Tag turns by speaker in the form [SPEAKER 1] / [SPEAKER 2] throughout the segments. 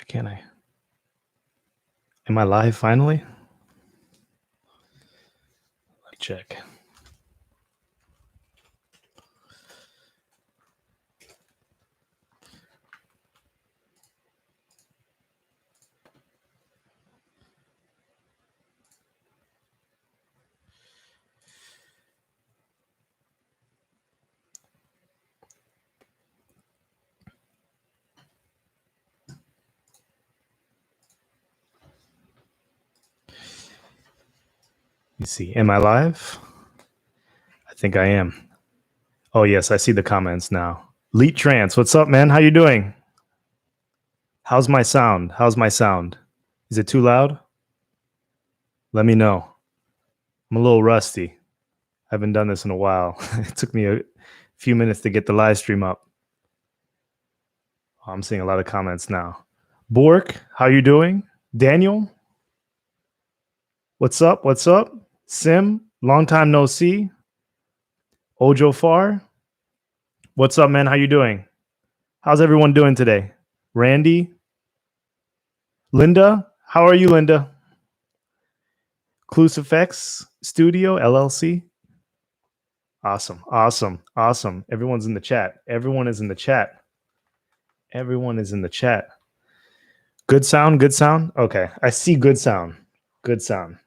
[SPEAKER 1] Why can't I? Am I live finally? Let me check. Let me see. Am I live? I think I am. Oh, yes. I see the comments now. Leet Trance. What's up, man? How you doing? How's my sound? How's my sound? Is it too loud? Let me know. I'm a little rusty. I haven't done this in a while. It took me a few minutes to get the live stream up. I'm seeing a lot of comments now. Bork, how you doing? Daniel? What's up? What's up? Sim, long time no see. Ojo Far, what's up, man? How you doing? How's everyone doing today? Randy? Linda? How are you, Linda? Clusifex Studio, LLC? Awesome, awesome, awesome. Everyone's in the chat. Everyone is in the chat. Everyone is in the chat. Good sound, good sound? Okay, I see good sound. Good sound.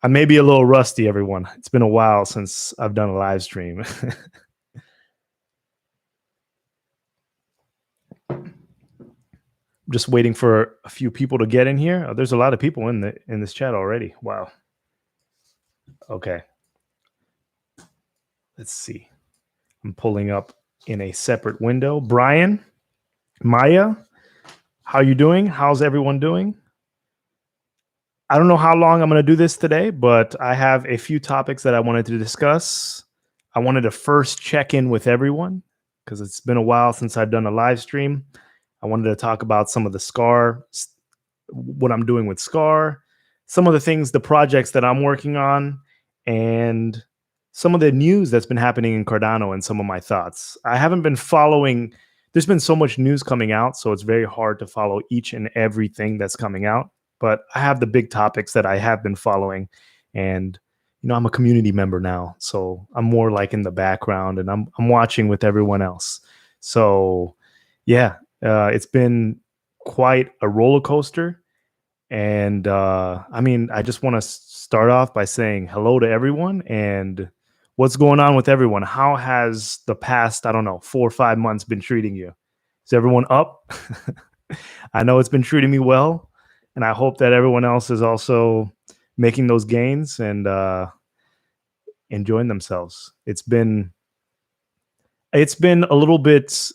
[SPEAKER 1] I may be a little rusty, everyone. It's been a while since I've done a live stream. Just waiting for a few people to get in here. Oh, there's a lot of people in this chat already. Wow. Okay. Let's see. I'm pulling up in a separate window. Brian, Maya, how you doing? How's everyone doing? I don't know how long I'm going to do this today, but I have a few topics that I wanted to discuss. I wanted to first check in with everyone because it's been a while since I've done a live stream. I wanted to talk about some of the SCAR, what I'm doing with SCAR, some of the things, the projects that I'm working on, and some of the news that's been happening in Cardano and some of my thoughts. I haven't been following. There's been so much news coming out, so it's very hard to follow each and everything that's coming out. But I have the big topics that I have been following, and I'm a community member now, so I'm more like in the background, and I'm watching with everyone else. So, yeah, it's been quite a roller coaster. And I just want to start off by saying hello to everyone and what's going on with everyone. How has the past, 4 or 5 months been treating you? Is everyone up? I know it's been treating me well, and I hope that everyone else is also making those gains and enjoying themselves. It's been a little bit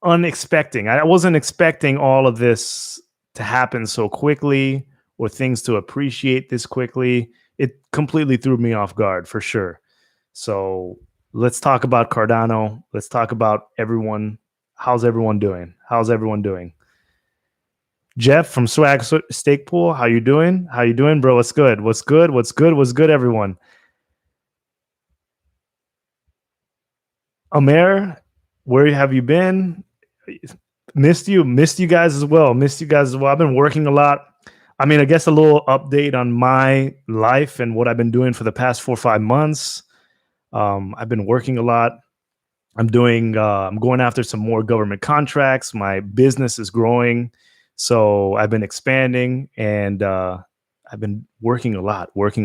[SPEAKER 1] unexpected. I wasn't expecting all of this to happen so quickly or things to appreciate this quickly. It completely threw me off guard for sure. So let's talk about Cardano. Let's talk about everyone. How's everyone doing? How's everyone doing? Jeff from Swag Stake Pool, how you doing? How you doing, bro? What's good? What's good? What's good? What's good, everyone? Amer, where have you been? Missed you guys as well. I've been working a lot. I mean, I guess a little update on my life and what I've been doing for the past 4 or 5 months. I've been working a lot. I'm going after some more government contracts. My business is growing, so I've been expanding, and I've been working a lot. In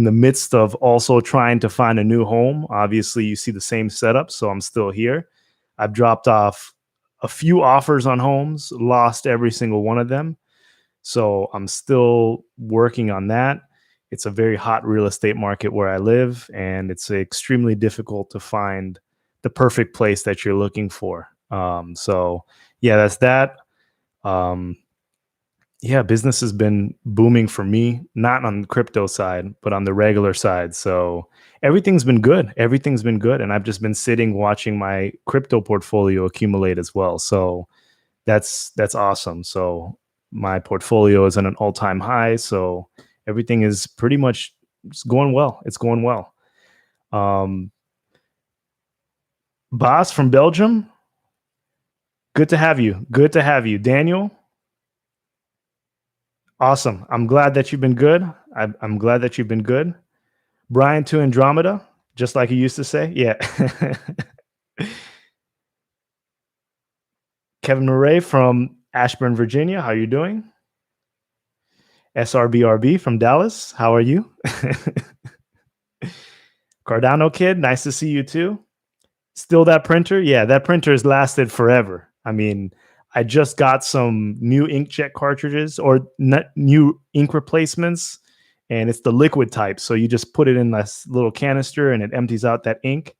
[SPEAKER 1] the midst of also trying to find a new home. Obviously, you see the same setup, so I'm still here. I've dropped off a few offers on homes, lost every single one of them. So I'm still working on that. It's a very hot real estate market where I live, and it's extremely difficult to find the perfect place that you're looking for. So yeah, that's that. Yeah, business has been booming for me, not on the crypto side, but on the regular side. So everything's been good. And I've just been sitting watching my crypto portfolio accumulate as well. So that's awesome. So my portfolio is at an all-time high. So everything is pretty much going well. It's going well. Boss from Belgium, Good to have you. Good to have you. Daniel, awesome. I'm glad that you've been good. I'm glad that you've been good. Brian to Andromeda, just like he used to say. Yeah. Kevin Murray from Ashburn, Virginia. How are you doing? SRBRB from Dallas. How are you? Cardano kid, nice to see you too. Still that printer? Yeah, that printer has lasted forever. I mean, I just got some new inkjet cartridges or new ink replacements, and it's the liquid type. So you just put it in this little canister and it empties out that ink,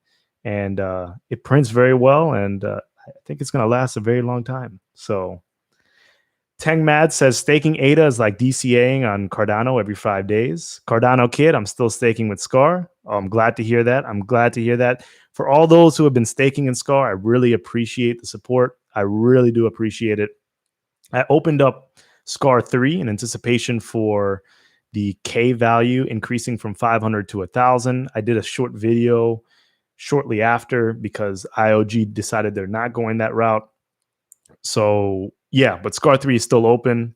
[SPEAKER 1] and it prints very well. And I think it's going to last a very long time. So Teng Mad says staking ADA is like DCAing on Cardano every 5 days. Cardano kid, I'm still staking with Scar. Oh, I'm glad to hear that. I'm glad to hear that. For all those who have been staking in Scar, I really appreciate the support. I really do appreciate it. I opened up Scar 3 in anticipation for the K value increasing from 500 to 1,000. I did a short video shortly after because IOG decided they're not going that route. So yeah, but Scar 3 is still open.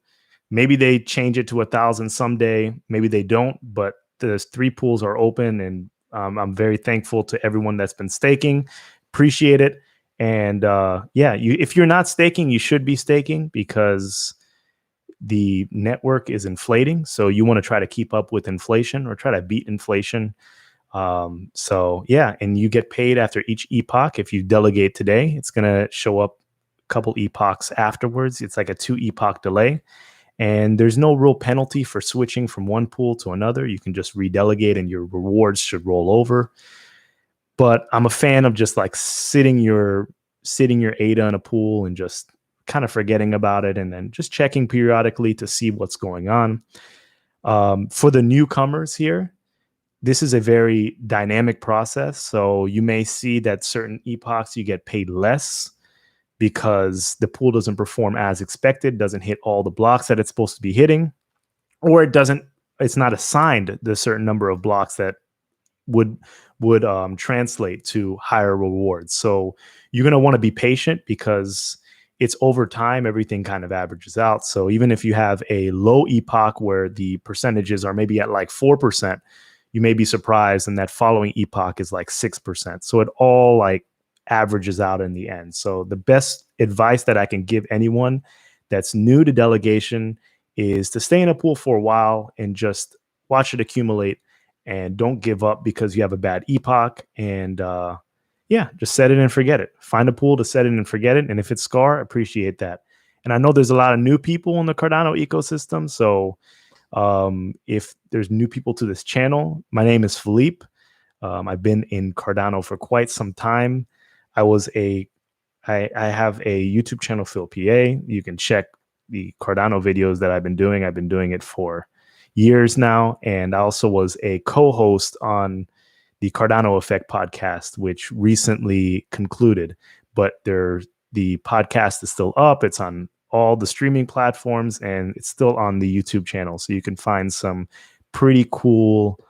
[SPEAKER 1] Maybe they change it to 1,000 someday. Maybe they don't, but the 3 pools are open, and I'm very thankful to everyone that's been staking. Appreciate it. And yeah, if you're not staking, you should be staking because the network is inflating. So you want to try to keep up with inflation or try to beat inflation. So yeah, and you get paid after each epoch. If you delegate today, it's going to show up couple epochs afterwards. It's like a 2 epoch delay, and there's no real penalty for switching from one pool to another. You can just redelegate and your rewards should roll over. But I'm a fan of just like sitting your ADA in a pool and just kind of forgetting about it, and then just checking periodically to see what's going on. For the newcomers here, this is a very dynamic process. So you may see that certain epochs you get paid less because the pool doesn't perform as expected, doesn't hit all the blocks that it's supposed to be hitting, or it's not assigned the certain number of blocks that would translate to higher rewards. So you're going to want to be patient because it's over time, everything kind of averages out. So even if you have a low epoch where the percentages are maybe at like 4%, you may be surprised, and that following epoch is like 6%. So it all like averages out in the end. So the best advice that I can give anyone that's new to delegation is to stay in a pool for a while and just watch it accumulate, and don't give up because you have a bad epoch. And yeah, just set it and forget it. Find a pool to set it and forget it. And if it's Scar, appreciate that. And I know there's a lot of new people in the Cardano ecosystem. So if there's new people to this channel, my name is Philippe. I've been in Cardano for quite some time. I have a YouTube channel, Phil PA. You can check the Cardano videos that I've been doing. I've been doing it for years now. And I also was a co-host on the Cardano Effect podcast, which recently concluded. But the podcast is still up. It's on all the streaming platforms, and it's still on the YouTube channel. So you can find some pretty cool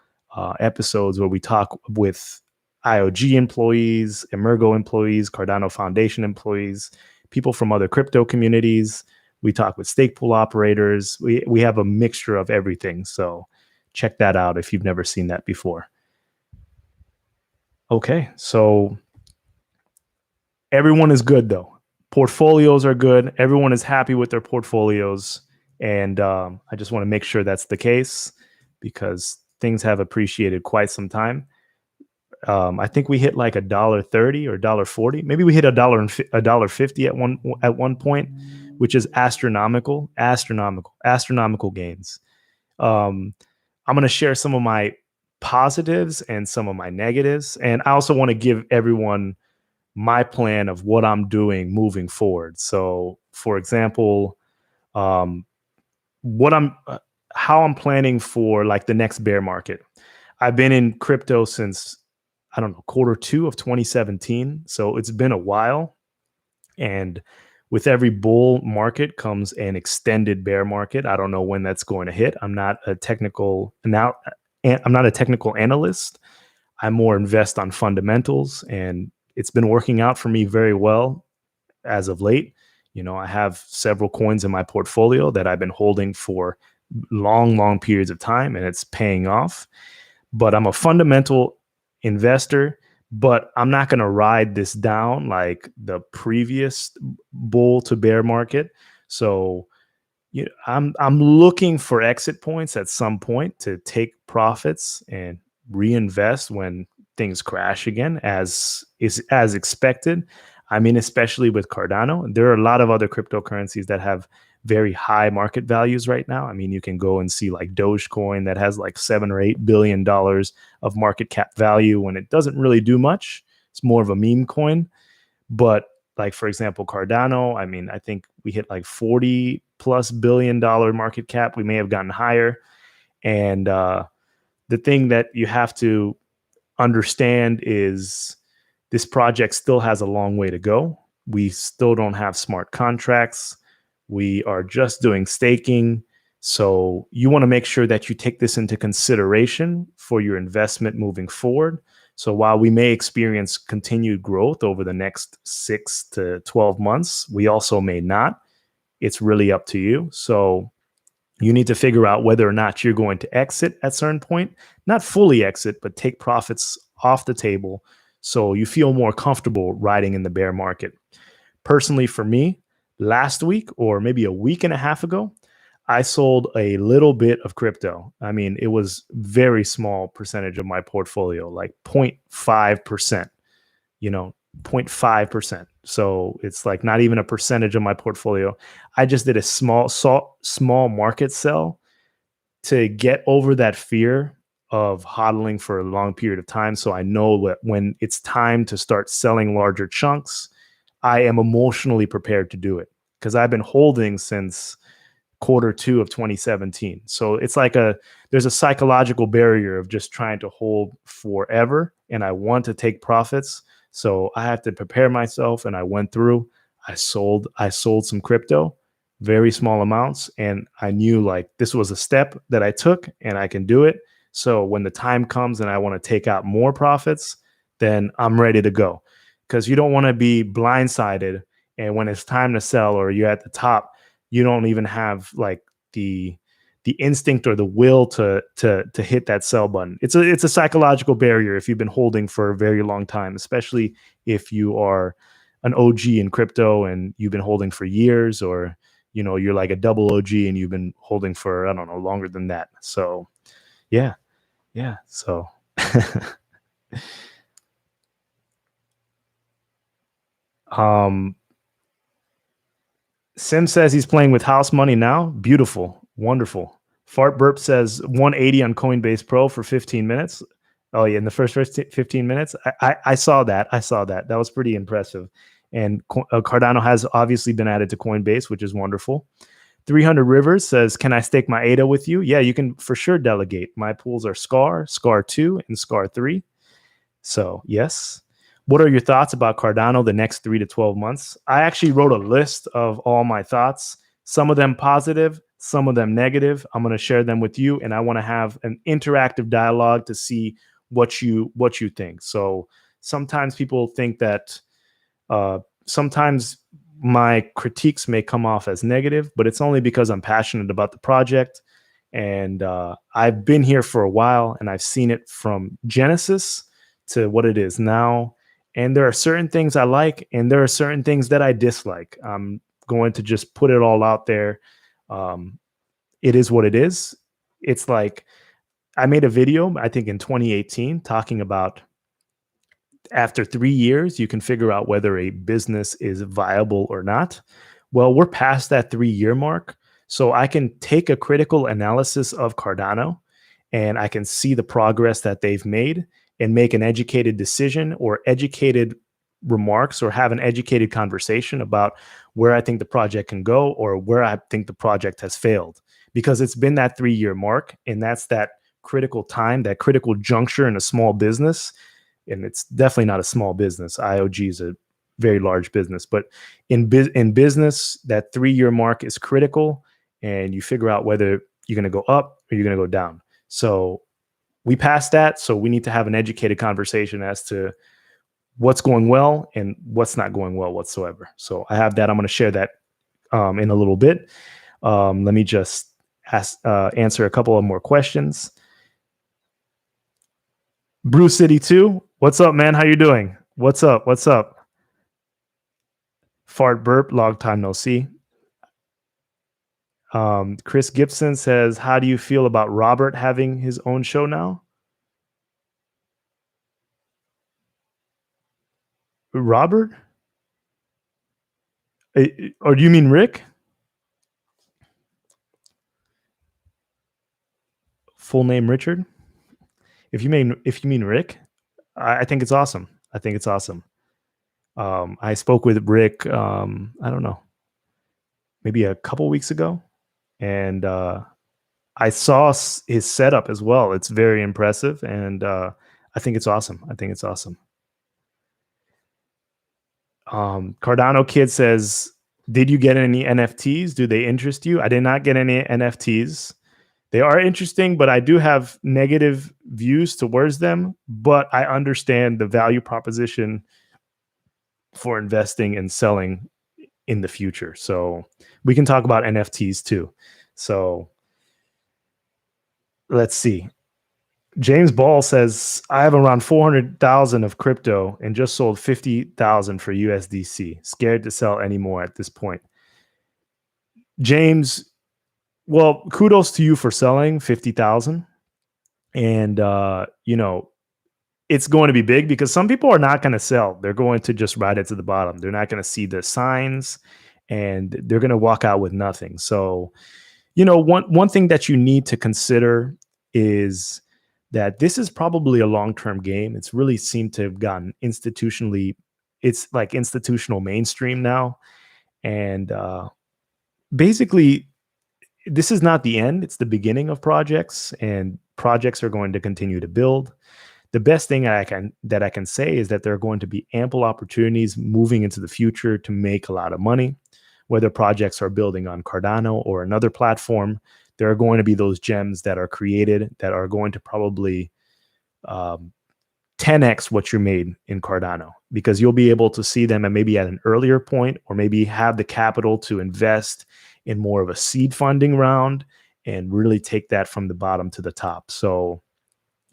[SPEAKER 1] episodes where we talk with IOG employees, Emergo employees, Cardano Foundation employees, people from other crypto communities. We talk with stake pool operators. We have a mixture of everything. So check that out if you've never seen that before. Okay, so everyone is good though. Portfolios are good. Everyone is happy with their portfolios. And I just want to make sure that's the case because things have appreciated quite some time. I think we hit like $1.30 or $1.40. Maybe we hit $1.50 at one point, which is astronomical gains. I'm going to share some of my positives and some of my negatives, and I also want to give everyone my plan of what I'm doing moving forward. So, for example, how I'm planning for like the next bear market. I've been in crypto since, I don't know, Q2 of 2017. So it's been a while. And with every bull market comes an extended bear market. I don't know when that's going to hit. I'm not a technical analyst. I more invest on fundamentals, and it's been working out for me very well. as of late. I have several coins in my portfolio that I've been holding for long periods of time, and it's paying off. But I'm a fundamental investor, but I'm not going to ride this down like the previous bull to bear market. So I'm looking for exit points at some point to take profits and reinvest when things crash again, as expected. I mean, especially with Cardano, there are a lot of other cryptocurrencies that have very high market values right now. I mean, you can go and see like Dogecoin that has like $7 or $8 billion of market cap value when it doesn't really do much. It's more of a meme coin. But like, for example, Cardano, I mean, I think we hit like $40+ billion market cap. We may have gotten higher. And the thing that you have to understand is this project still has a long way to go. We still don't have smart contracts. We are just doing staking. So you want to make sure that you take this into consideration for your investment moving forward. So while we may experience continued growth over the next 6 to 12 months, we also may not. It's really up to you. So you need to figure out whether or not you're going to exit at a certain point, not fully exit, but take profits off the table so you feel more comfortable riding in the bear market. Personally, for me, last week or maybe a week and a half ago, I sold a little bit of crypto. I mean, it was very small percentage of my portfolio, like 0.5%, 0.5%. So it's like not even a percentage of my portfolio. I just did a small market sell to get over that fear of hodling for a long period of time. So I know that when it's time to start selling larger chunks, I am emotionally prepared to do it because I've been holding since Q2 of 2017. So it's like there's a psychological barrier of just trying to hold forever, and I want to take profits. So I have to prepare myself, and I went through. I sold some crypto, very small amounts, and I knew like this was a step that I took, and I can do it. So when the time comes and I want to take out more profits, then I'm ready to go. Because you don't want to be blindsided, and when it's time to sell or you're at the top, you don't even have like the instinct or the will to hit that sell button. It's a psychological barrier if you've been holding for a very long time, especially if you are an OG in crypto and you've been holding for years, or you're like a double OG and you've been holding for, I don't know, longer than that. So yeah. So Sim says he's playing with house money now. Beautiful. Wonderful. Fart Burp says 180 on Coinbase Pro for 15 minutes. Oh, yeah. In the first 15 minutes. I saw that. That was pretty impressive. And Cardano has obviously been added to Coinbase, which is wonderful. 300 Rivers says, can I stake my ADA with you? Yeah, you can for sure delegate. My pools are SCAR 2, and SCAR 3. So, yes. What are your thoughts about Cardano the next 3 to 12 months? I actually wrote a list of all my thoughts, some of them positive, some of them negative. I'm going to share them with you, and I want to have an interactive dialogue to see what you think. So sometimes people think that sometimes my critiques may come off as negative, but it's only because I'm passionate about the project. And I've been here for a while, and I've seen it from Genesis to what it is now. And there are certain things I like, and there are certain things that I dislike. I'm going to just put it all out there. It is what it is. It's like I made a video, I think in 2018, talking about after 3 years, you can figure out whether a business is viable or not. Well, we're past that 3-year mark. So I can take a critical analysis of Cardano, and I can see the progress that they've made and make an educated decision or educated remarks or have an educated conversation about where I think the project can go or where I think the project has failed. Because it's been that 3-year mark, and that's that critical time, that critical juncture in a small business. And it's definitely not a small business. IOG is a very large business, but in business, that 3-year mark is critical, and you figure out whether you're going to go up or you're going to go down. So we passed that. So we need to have an educated conversation as to what's going well and what's not going well whatsoever. So I have that. I'm going to share that in a little bit. Let me just answer a couple of more questions. Bruce City 2, what's up, man? How you doing? What's up? What's up? Fart burp, long time no see. Chris Gibson says, how do you feel about Robert having his own show now? Robert? Or do you mean Rick? Full name Richard? If you mean Rick, I think it's awesome. I think it's awesome. I spoke with Rick, I don't know, maybe a couple weeks ago, and I saw his setup as well. It's very impressive, and I think it's awesome. I think it's awesome. Cardano Kid says, did you get any NFTs? Do they interest you? I did not get any NFTs. They are interesting, but I do have negative views towards them. But I understand the value proposition for investing and selling in the future. So we can talk about NFTs too. So let's see. James Ball says, I have around 400,000 of crypto and just sold 50,000 for USDC. Scared to sell anymore at this point. James, well, kudos to you for selling 50,000. And, it's going to be big because some people are not going to sell. They're going to just ride it to the bottom. They're not going to see the signs and they're going to walk out with nothing. So, one thing that you need to consider is that this is probably a long-term game. It's really seemed to have gotten it's like institutional mainstream now. And basically, this is not the end. It's the beginning of projects, and projects are going to continue to build. The best thing that I can say is that there are going to be ample opportunities moving into the future to make a lot of money. Whether projects are building on Cardano or another platform, there are going to be those gems that are created that are going to probably 10x what you made in Cardano, because you'll be able to see them and maybe at an earlier point, or maybe have the capital to invest in more of a seed funding round and really take that from the bottom to the top. So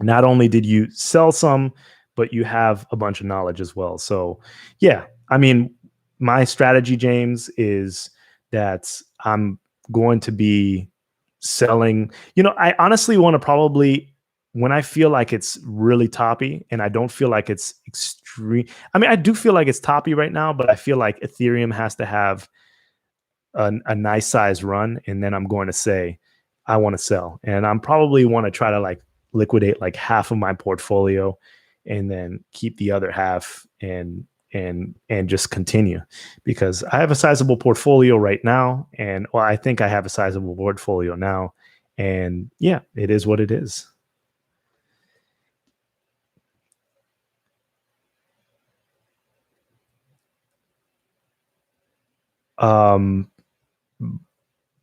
[SPEAKER 1] not only did you sell some, but you have a bunch of knowledge as well. So yeah, I mean, my strategy, James, is that I'm going to be selling. I honestly want to probably, when I feel like it's really toppy and I don't feel like it's extreme. I mean, I do feel like it's toppy right now, but I feel like Ethereum has to have a nice size run. And then I'm going to say, I want to sell. And I'm probably want to try to like liquidate like half of my portfolio and then keep the other half and just continue, because I have a sizable portfolio right now. And well, I think I have a sizable portfolio now, and yeah, it is what it is.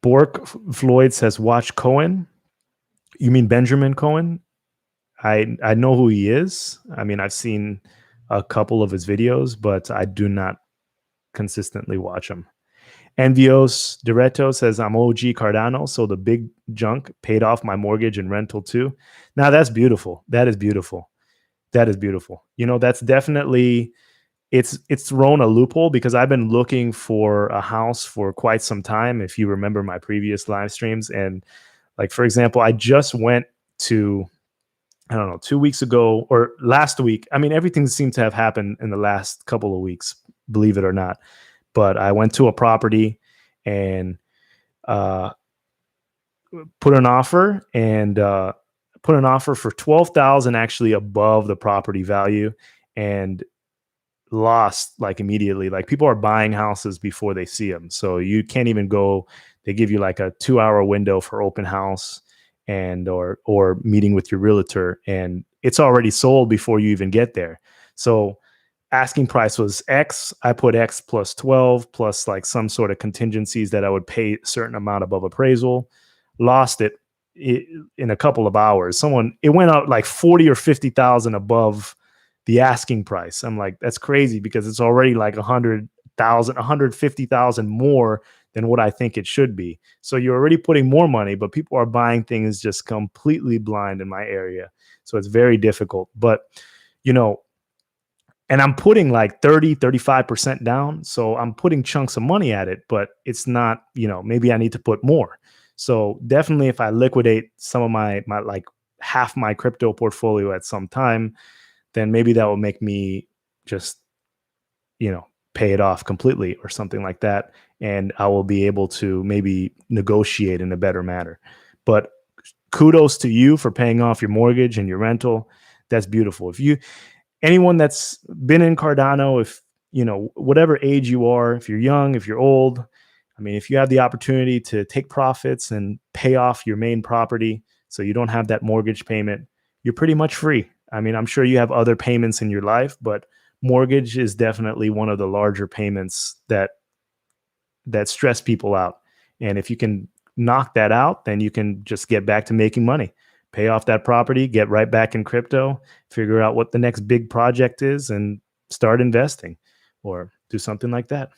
[SPEAKER 1] Bork Floyd says, watch Cohen. You mean Benjamin Cohen? I know who he is. I mean, I've seen a couple of his videos, but I do not consistently watch him. Envios Direto says, I'm OG Cardano, so the big junk paid off my mortgage and rental too. Now that's beautiful. That is beautiful. That is beautiful. That's definitely, it's thrown a loophole, because I've been looking for a house for quite some time. If you remember my previous live streams, and like, for example, I just went to, I don't know, 2 weeks ago or last week. I mean, everything seemed to have happened in the last couple of weeks, believe it or not. But I went to a property and put an offer for 12,000, actually above the property value, and lost like immediately. Like, people are buying houses before they see them, so you can't even go. They give you like a 2-hour window for open house and or meeting with your realtor, and it's already sold before you even get there. So asking price was X. I put X plus 12 plus like some sort of contingencies that I would pay a certain amount above appraisal. Lost it in a couple of hours. It went out like 40 or 50,000 above the asking price. I'm like, that's crazy because it's already like 100,000, 150,000 more than what I think it should be. So you're already putting more money, but people are buying things just completely blind in my area. So it's very difficult. But, you know, and I'm putting like 35% down. So I'm putting chunks of money at it, but it's not, you know, maybe I need to put more. So definitely if I liquidate some of my like half my crypto portfolio at some time, then maybe that will make me just, you know, pay it off completely or something like that. And I will be able to maybe negotiate in a better manner. But kudos to you for paying off your mortgage and your rental. That's beautiful. If you, anyone that's been in Cardano, if, you know, whatever age you are, if you're young, if you're old, I mean, if you have the opportunity to take profits and pay off your main property so you don't have that mortgage payment, you're pretty much free. I mean, I'm sure you have other payments in your life, but mortgage is definitely one of the larger payments that stress people out. And if you can knock that out, then you can just get back to making money, pay off that property, get right back in crypto, figure out what the next big project is and start investing or do something like that.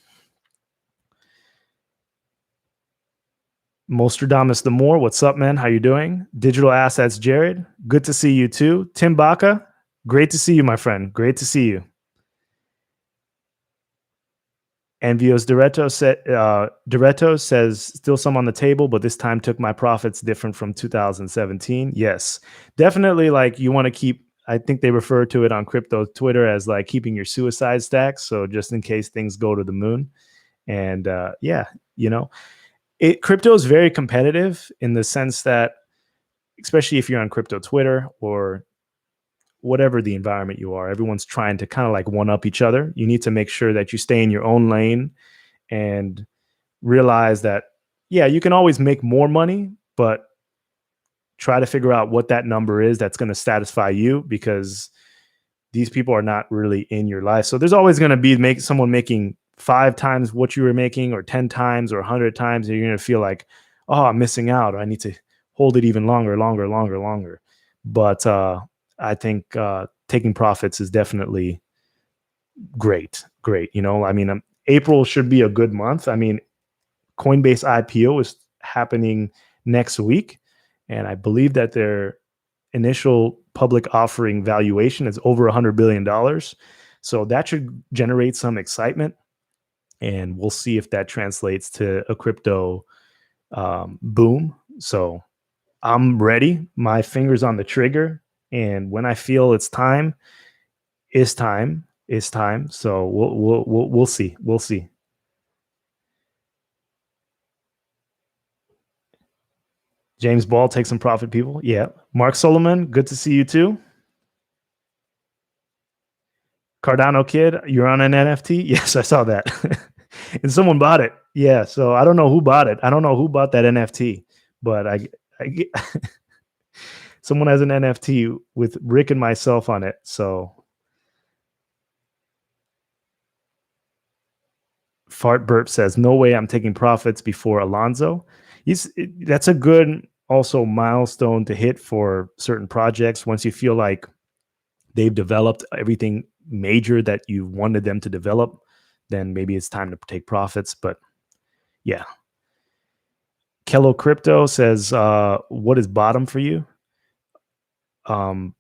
[SPEAKER 1] Mostradamus the More, what's up, man? How you doing? Digital Assets, Jared, good to see you too. Tim Baca, great to see you, my friend. Great to see you. Envios Diretto says, still some on the table, but this time took my profits different from 2017. Yes, definitely. Like you want to keep, I think they refer to it on crypto Twitter as like keeping your suicide stacks. So just in case things go to the moon. And yeah, you know, crypto is very competitive in the sense that, especially if you're on crypto Twitter or whatever the environment you are, everyone's trying to kind of like one up each other. You need to make sure that you stay in your own lane and realize that, yeah, you can always make more money, but try to figure out what that number is that's going to satisfy you, because these people are not really in your life. So there's always going to be someone making 5 times what you were making or 10 times or 100 times. And you're going to feel like, oh, I'm missing out, or I need to hold it even longer. But I think taking profits is definitely great. You know, I mean, April should be a good month. I mean, Coinbase IPO is happening next week, and I believe that their initial public offering valuation is over $100 billion. So that should generate some excitement, and we'll see if that translates to a crypto boom. So I'm ready. My fingers on the trigger, and when I feel it's time, it's time. It's time. So we'll see. We'll see. James Ball, take some profit, people. Yeah. Mark Solomon, good to see you too. Cardano Kid, you're on an NFT? Yes, I saw that. And someone bought it. Yeah. So I don't know who bought it. I don't know who bought that NFT, but I someone has an NFT with Rick and myself on it. So Fart Burp says, no way I'm taking profits before Alonzo. That's a good also milestone to hit for certain projects. Once you feel like they've developed everything major that you wanted them to develop, then maybe it's time to take profits. But yeah. Kello Crypto says, what is bottom for you? What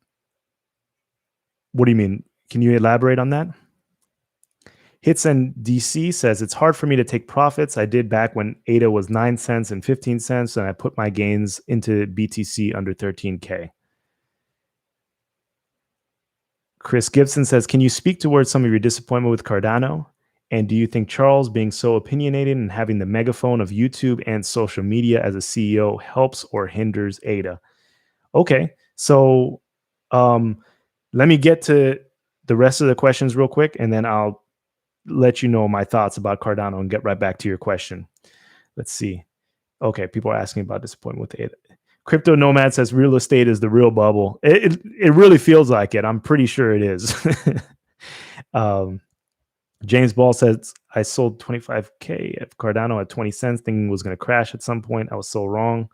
[SPEAKER 1] do you mean? Can you elaborate on that? Hits and DC says, it's hard for me to take profits. I did back when ADA was 9 cents and 15 cents, and I put my gains into BTC under 13K. Chris Gibson says, can you speak towards some of your disappointment with Cardano? And do you think Charles being so opinionated and having the megaphone of YouTube and social media as a CEO helps or hinders ADA? Okay, so let me get to the rest of the questions real quick, and then I'll let you know my thoughts about Cardano and get right back to your question. Let's see. Okay, people are asking about disappointment with ADA. Crypto Nomad says real estate is the real bubble. It really feels like it. I'm pretty sure it is. James Ball says, I sold 25K at Cardano at 20 cents, thinking it was going to crash at some point. I was so wrong.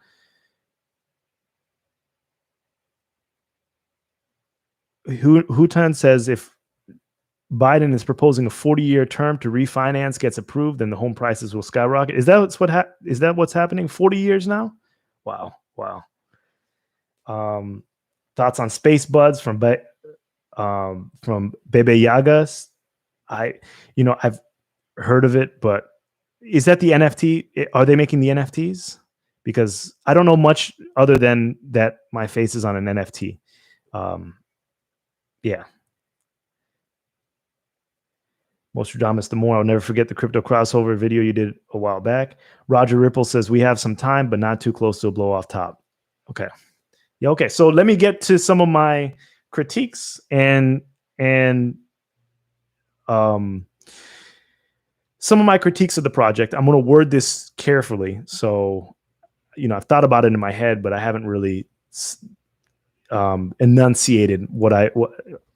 [SPEAKER 1] Hutan says if Biden is proposing a 40-year term to refinance gets approved, then the home prices will skyrocket. Is that what's happening? 40 years now? Wow. Thoughts on Space Buds from Bebe Yagas? I've heard of it, but is that the NFT? Are they making the NFTs? Because I don't know much other than that my face is on an NFT. Yeah. Nostradamus the more. I'll never forget the crypto crossover video you did a while back. Roger Ripple says we have some time, but not too close to a blow off top. Okay. Yeah. Okay. So let me get to some of my critiques and some of my critiques of the project. I'm going to word this carefully. So, I've thought about it in my head, but I haven't really enunciated what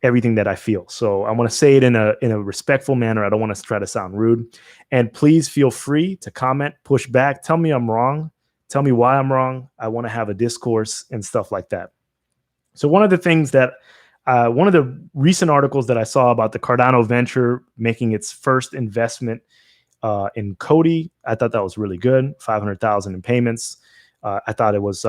[SPEAKER 1] everything that I feel. So I want to say it in a respectful manner. I don't want to try to sound rude. And please feel free to comment, push back, tell me I'm wrong, tell me why I'm wrong. I want to have a discourse and stuff like that. So one of the things that one of the recent articles that I saw about the Cardano venture making its first investment in Cody, I thought that was really good. 500,000 in payments. I thought it was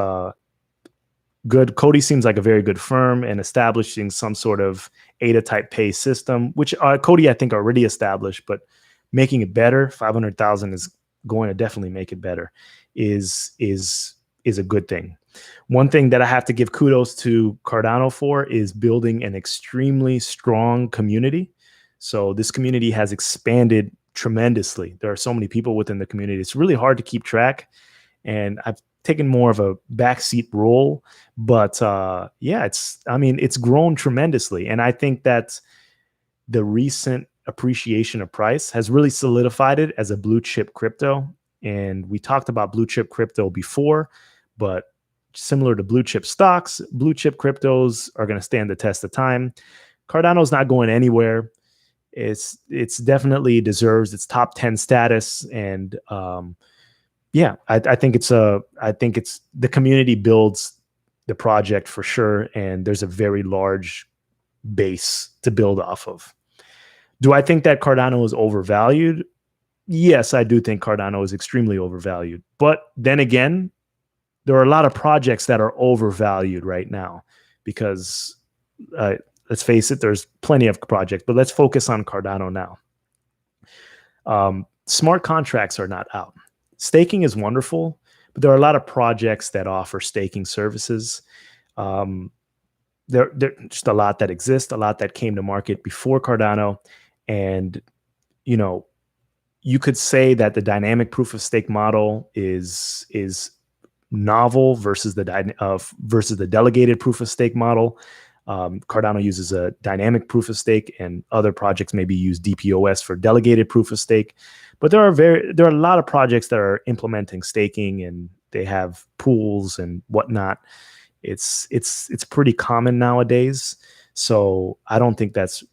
[SPEAKER 1] good. Cody seems like a very good firm and establishing some sort of ADA type pay system, which Cody I think already established, but making it better. 500,000 is going to definitely make it better. Is a good thing. One thing that I have to give kudos to Cardano for is building an extremely strong community. So this community has expanded tremendously. There are so many people within the community. It's really hard to keep track. And I've taken more of a backseat role, but it's grown tremendously. And I think that the recent appreciation of price has really solidified it as a blue chip crypto. And we talked about blue chip crypto before, but similar to blue chip stocks, blue chip cryptos are going to stand the test of time. Cardano's not going anywhere. It's definitely deserves its top 10 status. And I think it's the community builds the project for sure. And there's a very large base to build off of. Do I think that Cardano is overvalued? Yes, I do think Cardano is extremely overvalued. But then again, there are a lot of projects that are overvalued right now because let's face it, there's plenty of projects, but let's focus on Cardano now. Smart contracts are not out. Staking is wonderful, but there are a lot of projects that offer staking services. There just a lot that exist, a lot that came to market before Cardano. And, you could say that the dynamic proof of stake model is novel versus the delegated proof of stake model. Cardano uses a dynamic proof of stake, and other projects maybe use DPoS for delegated proof of stake. But there are a lot of projects that are implementing staking, and they have pools and whatnot. It's pretty common nowadays. So I don't think that's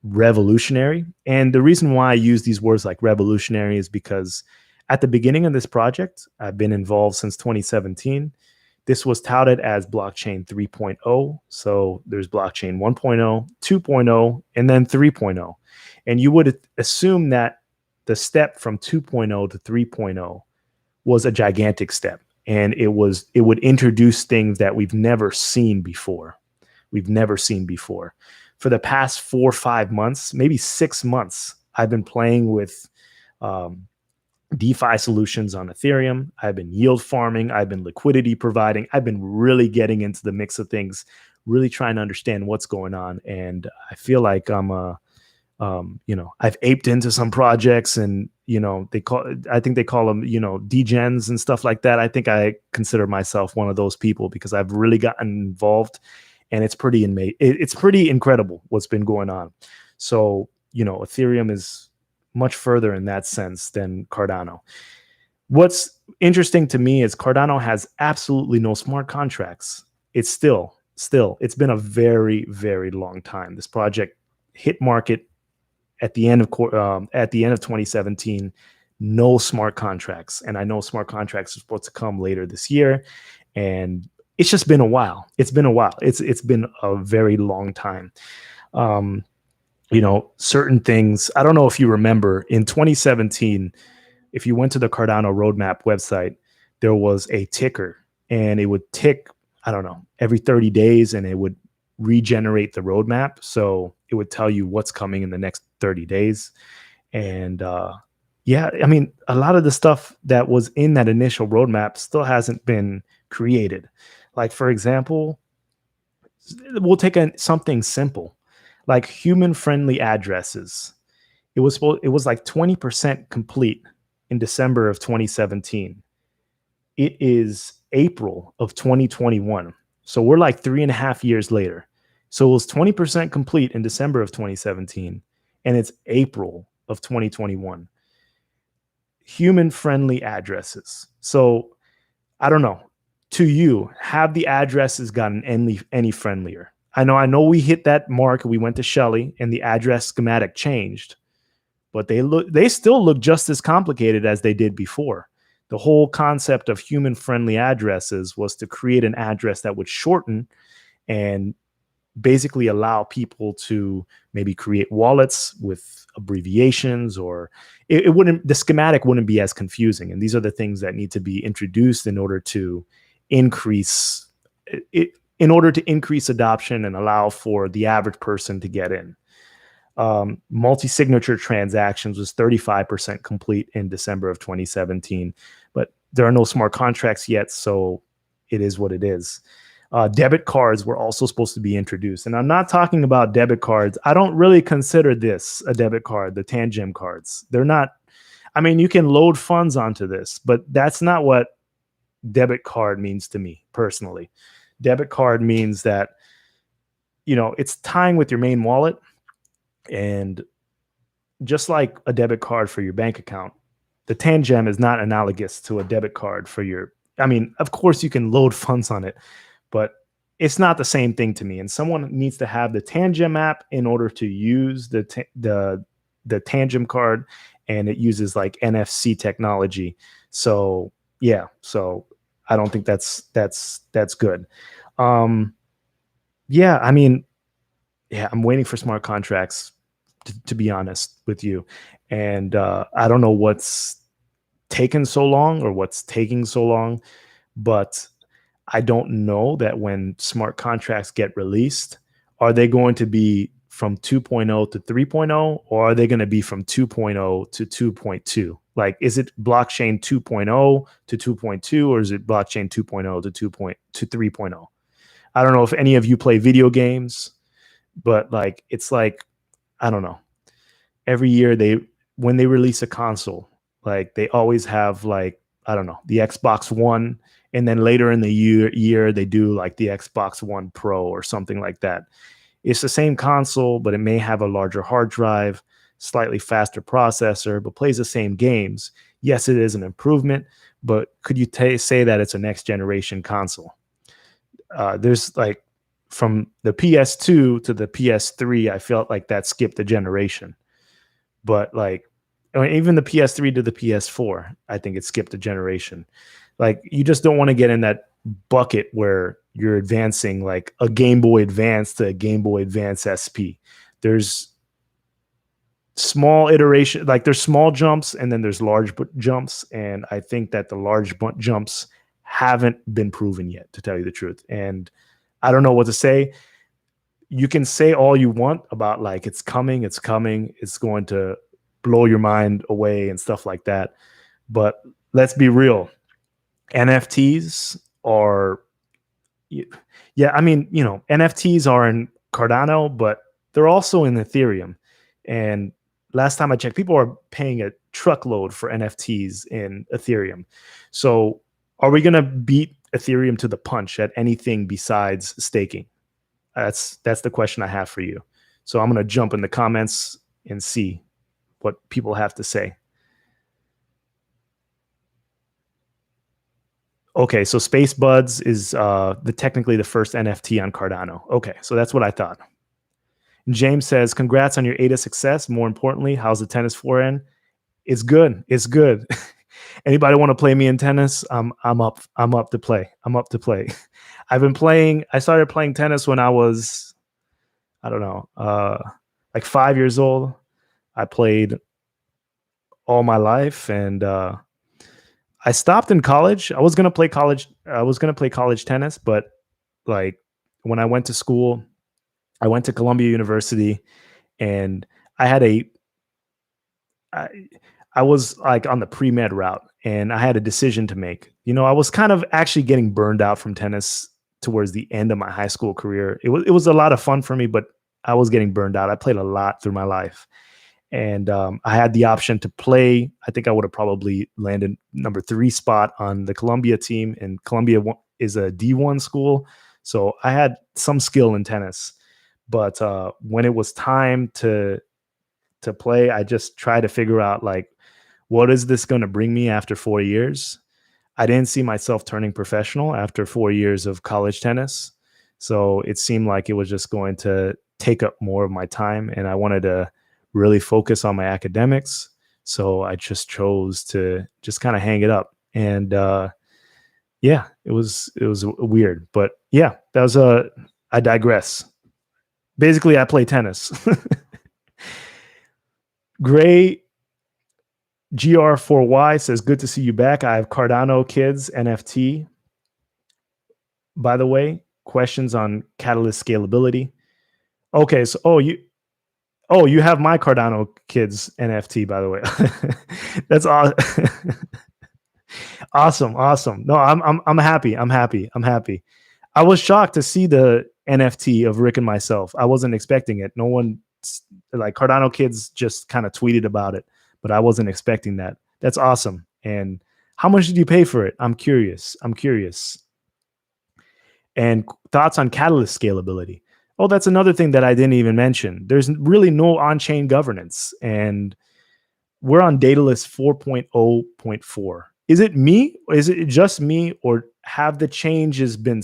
[SPEAKER 1] revolutionary. And the reason why I use these words like revolutionary is because at the beginning of this project, I've been involved since 2017. This was touted as blockchain 3.0. So there's blockchain 1.0, 2.0, and then 3.0. And you would assume that the step from 2.0 to 3.0 was a gigantic step. And it would introduce things that we've never seen before. For the past 4 or 5 months, maybe 6 months, I've been playing with DeFi solutions on Ethereum. I've been yield farming. I've been liquidity providing. I've been really getting into the mix of things, really trying to understand what's going on. And I feel like I've aped into some projects, and I think they call them degens and stuff like that. I think I consider myself one of those people because I've really gotten involved, and it's pretty incredible what's been going on. So Ethereum is much further in that sense than Cardano. What's interesting to me is Cardano has absolutely no smart contracts. It's it's been a very, very long time. This project hit market at the end of 2017. No smart contracts, and I know smart contracts are supposed to come later this year. And it's just been a while. It's been a while. It's been a very long time. Um, certain things. I don't know if you remember in 2017, if you went to the Cardano roadmap website, there was a ticker, and it would tick, I don't know, every 30 days, and it would regenerate the roadmap. So it would tell you what's coming in the next 30 days. And yeah, I mean, a lot of the stuff that was in that initial roadmap still hasn't been created. Like, for example, we'll take something simple like human friendly addresses. It was like 20% complete in December of 2017. It is April of 2021. So we're like 3.5 years later. So it was 20% complete in December of 2017, and it's April of 2021. Human friendly addresses. So I don't know. To you, have the addresses gotten any friendlier? I know we hit that mark. We went to Shelly and the address schematic changed, but they still look just as complicated as they did before. The whole concept of human friendly addresses was to create an address that would shorten and basically allow people to maybe create wallets with abbreviations, or the schematic wouldn't be as confusing. And these are the things that need to be introduced in order to increase adoption and allow for the average person to get in. Multi-signature transactions was 35% complete in December of 2017, but there are no smart contracts yet, so it is what it is. Debit cards were also supposed to be introduced, and I'm not talking about debit cards. I don't really consider this a debit card, the Tangem cards. They're not. I mean, you can load funds onto this, but that's not what debit card means to me personally. Debit card means that, it's tying with your main wallet, and just like a debit card for your bank account, the Tangem is not analogous to a debit card for your. I mean, of course, you can load funds on it, but it's not the same thing to me. And someone needs to have the Tangem app in order to use the Tangem card, and it uses like NFC technology. So yeah, so I don't think that's good. Yeah, I mean, yeah, I'm waiting for smart contracts to be honest with you, and I don't know what's taken so long or what's taking so long, but I don't know that when smart contracts get released, are they going to be from 2.0 to 3.0, or are they going to be from 2.0 to 2.2? Like, is it blockchain 2.0 to 2.2, or is it blockchain 2.0 to 3.0? I don't know if any of you play video games, but like, it's like, I don't know. Every year when they release a console, like they always have like, I don't know, the Xbox One, and then later in the year they do like the Xbox One Pro or something like that. It's the same console, but it may have a larger hard drive, slightly faster processor, but plays the same games. Yes, it is an improvement, but could you say that it's a next generation console? There's like, from the PS2 to the PS3, I felt like that skipped a generation. But like, I mean, even the PS3 to the PS4, I think it skipped a generation. Like, you just don't want to get in that bucket where you're advancing like a Game Boy Advance to a Game Boy Advance SP. There's small iteration, like there's small jumps and then there's large jumps. And I think that the large jumps haven't been proven yet, to tell you the truth. And I don't know what to say. You can say all you want about like, it's coming, it's going to blow your mind away and stuff like that. But let's be real. NFTs are, yeah, I mean, NFTs are in Cardano, but they're also in Ethereum. And last time I checked, people are paying a truckload for NFTs in Ethereum. So are we going to beat Ethereum to the punch at anything besides staking? That's the question I have for you. So I'm going to jump in the comments and see what people have to say. Okay, so Space Buds is technically the first NFT on Cardano. Okay, so that's what I thought. And James says, congrats on your ADA success. More importantly, how's the tennis forehand? It's good. It's good. Anybody want to play me in tennis? I'm up. I'm up to play. I'm up to play. I've been playing. I started playing tennis when I was, I don't know, like 5 years old. I played all my life, and I stopped in college. I was gonna play college. I was gonna play college tennis, but like when I went to school, I went to Columbia University, and I had a I, I was like on the pre med route, and I had a decision to make. I was kind of actually getting burned out from tennis towards the end of my high school career. It was a lot of fun for me, but I was getting burned out. I played a lot through my life, and I had the option to play. I think I would have probably landed number 3 spot on the Columbia team, and Columbia is a D1 school, so I had some skill in tennis. But when it was time to play, I just tried to figure out like, what is this going to bring me after 4 years? I didn't see myself turning professional after 4 years of college tennis. So it seemed like it was just going to take up more of my time, and I wanted to really focus on my academics. So I just chose to just kind of hang it up. And yeah, it was weird, but yeah, that was I digress. Basically, I play tennis. Gray GR4Y says, good to see you back. I have Cardano Kids NFT. By the way, questions on Catalyst scalability. Okay, so you have my Cardano Kids NFT, by the way. That's awesome. Awesome. No, I'm happy. I'm happy. I was shocked to see the NFT of Rick and myself. I wasn't expecting it. No one, like, Cardano Kids just kind of tweeted about it, but I wasn't expecting that. That's awesome. And how much did you pay for it? I'm curious. And thoughts on Catalyst scalability. Oh, that's another thing that I didn't even mention. There's really no on-chain governance, and we're on Daedalus 4.0.4. Is it me? Is it just me, or have the changes been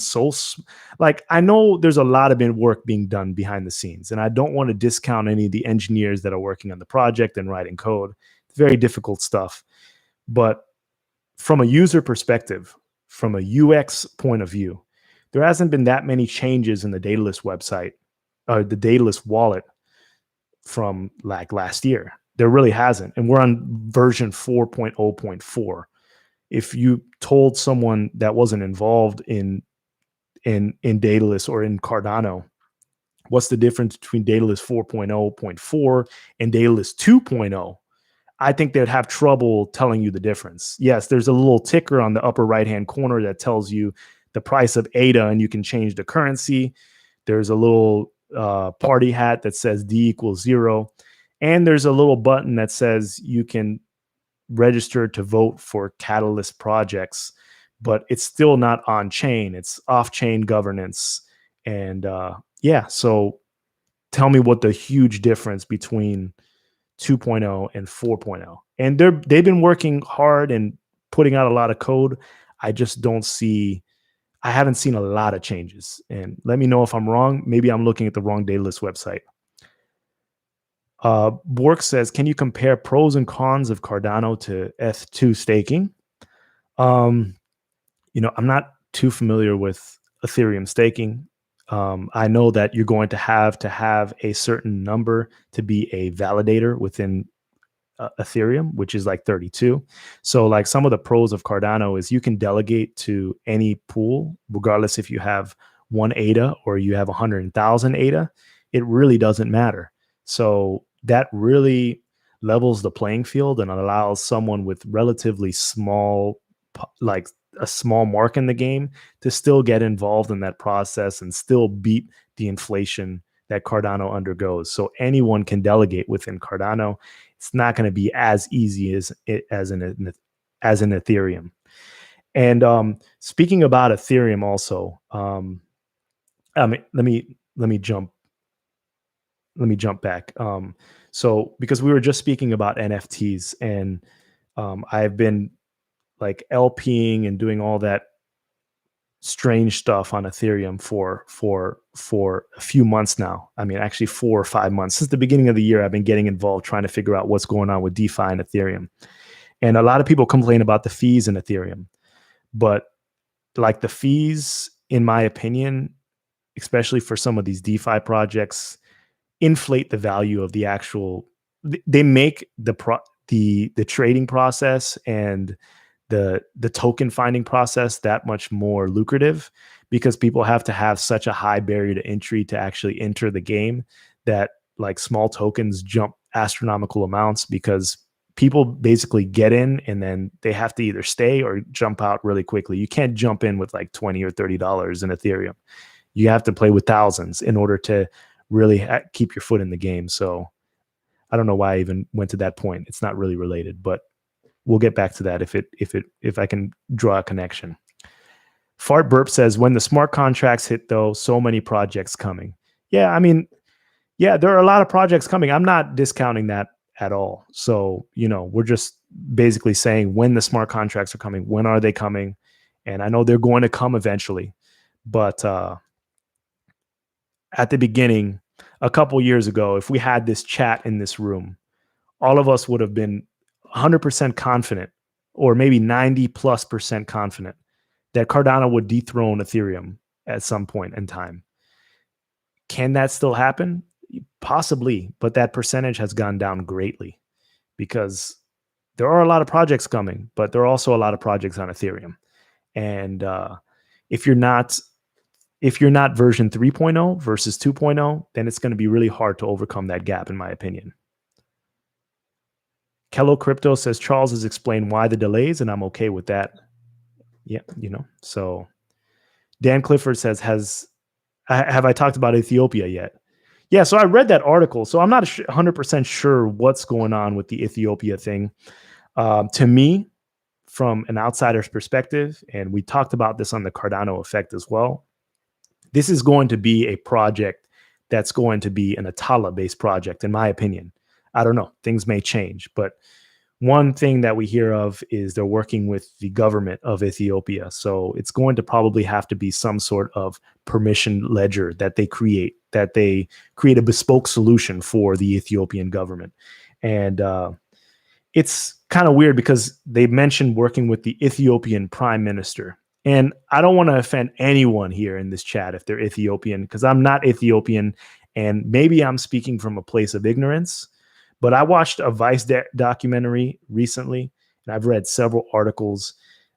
[SPEAKER 1] like, I know there's a lot of work being done behind the scenes, and I don't want to discount any of the engineers that are working on the project and writing code. It's very difficult stuff. But from a user perspective, from a UX point of view, there hasn't been that many changes in the Daedalus website, or the Daedalus wallet, from like last year. There really hasn't. And we're on version 4.0.4. If you told someone that wasn't involved in Daedalus or in Cardano, what's the difference between Daedalus 4.0.4 and Daedalus 2.0, I think they'd have trouble telling you the difference. Yes, there's a little ticker on the upper right-hand corner that tells you the price of ADA, and you can change the currency. There's a little party hat that says D equals 0. And there's a little button that says you can register to vote for Catalyst projects, but it's still not on chain. It's off chain governance. And yeah, so tell me what the huge difference between 2.0 and 4.0. And they've been working hard and putting out a lot of code. I just I haven't seen a lot of changes. And let me know if I'm wrong. Maybe I'm looking at the wrong Daedalus website. Bork says, can you compare pros and cons of Cardano to Eth2 staking? I'm not too familiar with Ethereum staking. I know that you're going to have a certain number to be a validator within Ethereum, which is like 32. So like, some of the pros of Cardano is you can delegate to any pool, regardless if you have 1 ADA or you have 100,000 ADA. It really doesn't matter. So that really levels the playing field and allows someone with relatively small, like a small mark in the game, to still get involved in that process and still beat the inflation that Cardano undergoes. So anyone can delegate within Cardano. It's not going to be as easy as in Ethereum. And speaking about Ethereum, also, let me jump back. So because we were just speaking about NFTs, and I've been like LPing and doing all that strange stuff on Ethereum for a few months now. I mean, actually 4 or 5 months. Since the beginning of the year, I've been getting involved trying to figure out what's going on with DeFi and Ethereum. And a lot of people complain about the fees in Ethereum, but like the fees, in my opinion, especially for some of these DeFi projects, inflate the value of the actual. They make the trading process and the token finding process that much more lucrative, because people have to have such a high barrier to entry to actually enter the game, that like small tokens jump astronomical amounts, because people basically get in and then they have to either stay or jump out really quickly. You can't jump in with like $20 or $30 in Ethereum. You have to play with thousands in order to really keep your foot in the game. So I don't know why I even went to that point. It's not really related, but we'll get back to that if I can draw a connection. Fart Burp says, when the smart contracts hit, though, so many projects coming. Yeah, I mean, yeah, there are a lot of projects coming. I'm not discounting that at all. So, we're just basically saying when the smart contracts are coming, when are they coming? And I know they're going to come eventually, but at the beginning, a couple years ago, if we had this chat in this room, all of us would have been 100% confident, or maybe 90+% confident, that Cardano would dethrone Ethereum at some point in time. Can that still happen? Possibly, but that percentage has gone down greatly, because there are a lot of projects coming, but there are also a lot of projects on Ethereum. And if you're not version 3.0 versus 2.0, then it's going to be really hard to overcome that gap, in my opinion. Kello Crypto says, Charles has explained why the delays, and I'm okay with that. Yeah, so Dan Clifford says, have I talked about Ethiopia yet? Yeah, so I read that article, so I'm not 100% sure what's going on with the Ethiopia thing. To me, from an outsider's perspective, and we talked about this on the Cardano effect as well, this is going to be a project that's going to be an Atala-based project, in my opinion. I don't know. Things may change, but one thing that we hear of is they're working with the government of Ethiopia. So it's going to probably have to be some sort of permission ledger that they create a bespoke solution for the Ethiopian government. And it's kind of weird because they mentioned working with the Ethiopian prime minister. And I don't want to offend anyone here in this chat if they're Ethiopian, because I'm not Ethiopian, and maybe I'm speaking from a place of ignorance. But I watched a Vice documentary recently, and I've read several articles.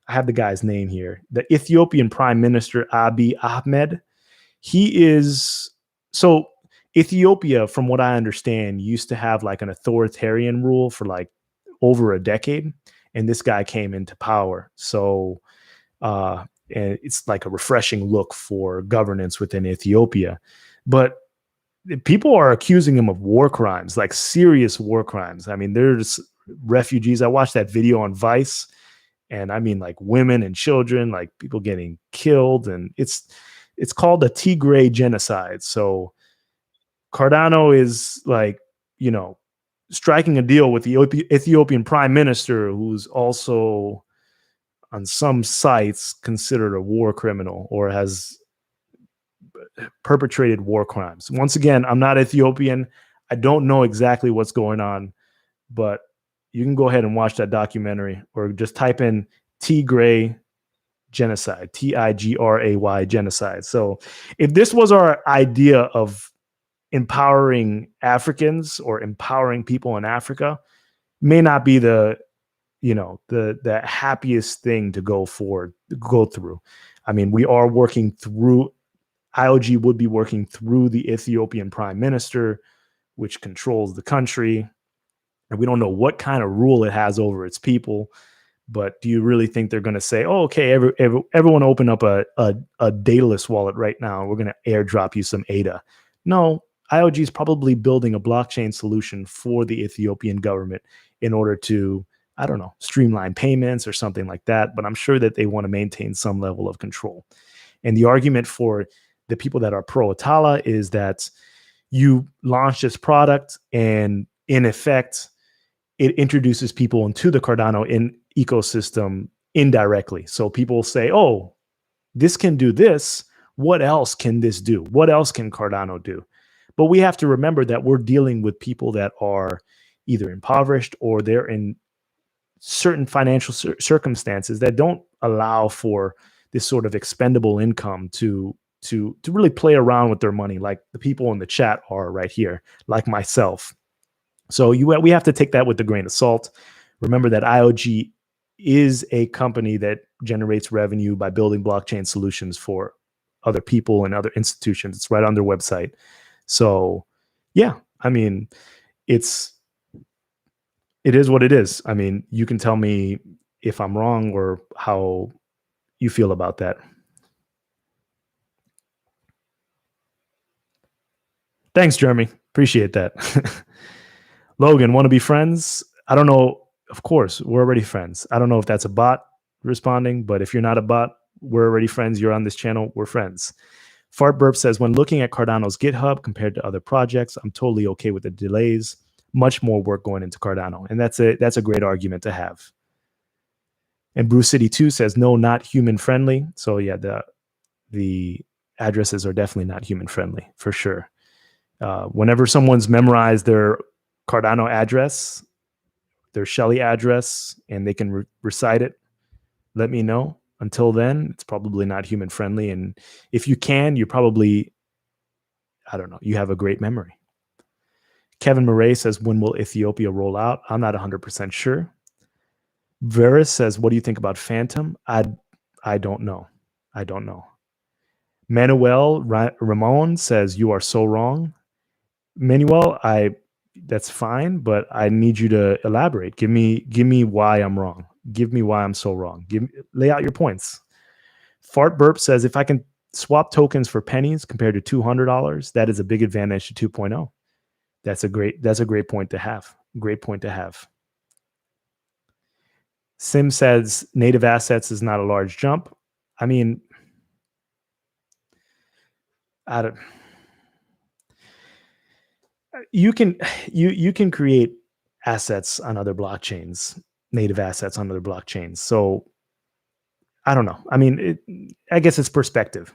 [SPEAKER 1] I have the guy's name here. The Ethiopian Prime Minister, Abiy Ahmed. So Ethiopia, from what I understand, used to have like an authoritarian rule for like over a decade, and this guy came into power. So and it's like a refreshing look for governance within Ethiopia. But people are accusing him of war crimes, like serious war crimes. I mean, there's refugees. I watched that video on Vice, and I mean, like women and children, like people getting killed, and it's called the Tigray genocide. So Cardano is like, striking a deal with the Ethiopian prime minister, who's also on some sites considered a war criminal or has perpetrated war crimes. Once again, I'm not Ethiopian. I don't know exactly what's going on, but you can go ahead and watch that documentary, or just type in Tigray genocide, Tigray genocide. So if this was our idea of empowering Africans or empowering people in Africa, may not be the happiest thing to go through. I mean, we are working through, Iohk would be working through the Ethiopian prime minister, which controls the country. And we don't know what kind of rule it has over its people. But do you really think they're going to say, oh, okay, everyone open up a Daedalus wallet right now, we're going to airdrop you some ADA? No, Iohk is probably building a blockchain solution for the Ethiopian government in order to, I don't know, streamline payments or something like that. But I'm sure that they want to maintain some level of control. And the argument for the people that are pro-Atala is that you launch this product, and in effect, it introduces people into the Cardano ecosystem indirectly. So people say, oh, this can do this. What else can this do? What else can Cardano do? But we have to remember that we're dealing with people that are either impoverished or they're in certain financial circumstances that don't allow for this sort of expendable income to really play around with their money, like the people in the chat are right here, like myself. So we have to take that with a grain of salt. Remember that Iohk is a company that generates revenue by building blockchain solutions for other people and other institutions. It's right on their website. So yeah, I mean, it is what it is. I mean, you can tell me if I'm wrong or how you feel about that. Thanks, Jeremy. Appreciate that. Logan, want to be friends? I don't know. Of course, we're already friends. I don't know if that's a bot responding, but if you're not a bot, we're already friends. You're on this channel. We're friends. Fart Burp says, when looking at Cardano's GitHub compared to other projects, I'm totally okay with the delays. Much more work going into Cardano. And that's a great argument to have. And Bruce City 2 says, no, not human friendly. So yeah, the addresses are definitely not human friendly for sure. Whenever someone's memorized their Cardano address, their Shelly address, and they can recite it, let me know. Until then, it's probably not human friendly. And if you can, you probably, I don't know, you have a great memory. Kevin Murray says, when will Ethiopia roll out? I'm not 100% sure. Varus says, what do you think about Phantom? I don't know. I don't know. Manuel Ramon says, you are so wrong. Manuel, that's fine, but I need you to elaborate. Give me why I'm wrong. Give me why I'm so wrong. Lay out your points. Fart Burp says, if I can swap tokens for pennies compared to $200, that is a big advantage to 2.0. That's a great point to have. Great point to have. Sim says native assets is not a large jump. I mean, you can create assets on other blockchains, native assets on other blockchains. So I don't know. I mean, I guess it's perspective.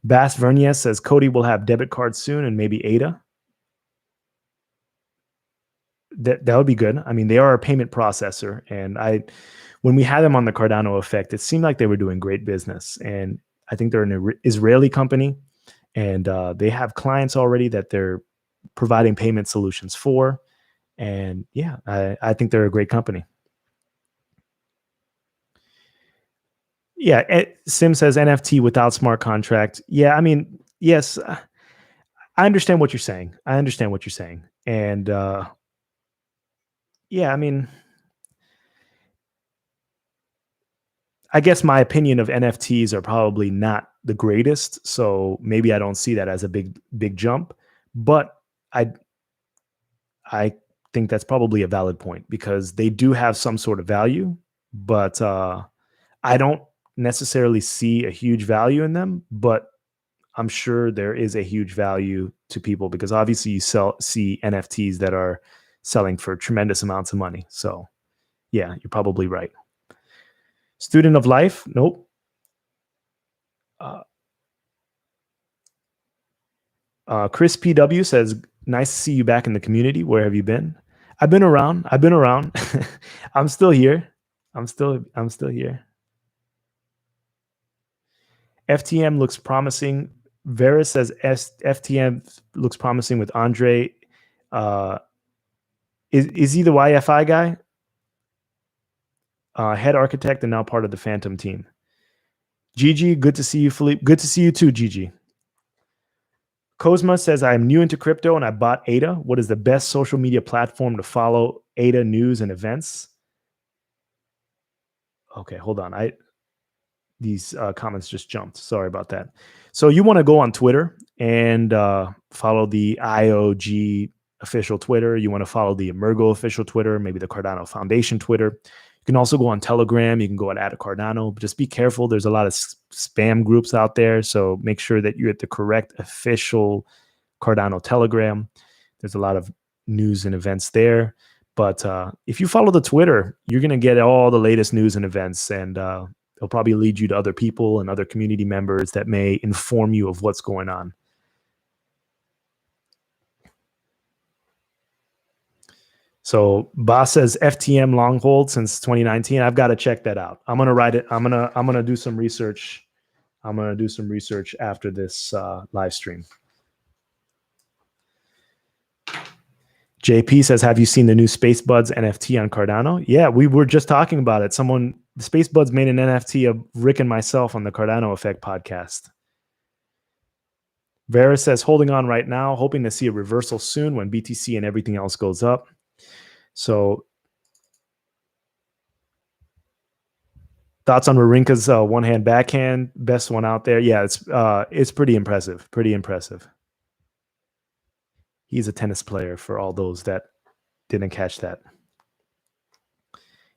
[SPEAKER 1] Bass Vernier says Cody will have debit cards soon and maybe ADA. That would be good. I mean, they are a payment processor, and when we had them on the Cardano effect, it seemed like they were doing great business. And I think they're an Israeli company, and they have clients already that they're providing payment solutions for. And yeah, I think they're a great company. Yeah, Sim says NFT without smart contract. Yeah, I mean, yes, I understand what you're saying. And yeah, I mean, I guess my opinion of NFTs are probably not the greatest, so maybe I don't see that as a big jump. But I think that's probably a valid point because they do have some sort of value, but I don't necessarily see a huge value in them. But I'm sure there is a huge value to people because obviously you see NFTs that are selling for tremendous amounts of money. So yeah, you're probably right. Student of life? Nope. Chris PW says, nice to see you back in the community. Where have you been? I've been around. I'm still here. I'm still here. FTM looks promising. Vera says FTM looks promising with Andre. Is he the YFI guy? Head architect and now part of the Phantom team. Gigi, good to see you, Philippe. Good to see you too, Gigi. Cosma says, I am new into crypto and I bought ADA. What is the best social media platform to follow ADA news and events? Okay, hold on. These comments just jumped. Sorry about that. So you want to go on Twitter and follow the Iohk official Twitter. You want to follow the Emergo official Twitter, maybe the Cardano Foundation Twitter. You can also go on Telegram. You can go at Cardano. But just be careful. There's a lot of spam groups out there. So make sure that you're at the correct official Cardano Telegram. There's a lot of news and events there. But if you follow the Twitter, you're going to get all the latest news and events. And they'll probably lead you to other people and other community members that may inform you of what's going on. So Boss says FTM long hold since 2019. I've got to check that out. I'm gonna write it. I'm gonna do some research. I'm gonna do some research after this live stream. JP says, have you seen the new Space Buds NFT on Cardano? Yeah, we were just talking about it. The Space Buds made an NFT of Rick and myself on the Cardano Effect podcast. Vera says, holding on right now, hoping to see a reversal soon when BTC and everything else goes up. So thoughts on Wawrinka's one-hand backhand, best one out there. Yeah, it's pretty impressive. Pretty impressive. He's a tennis player for all those that didn't catch that.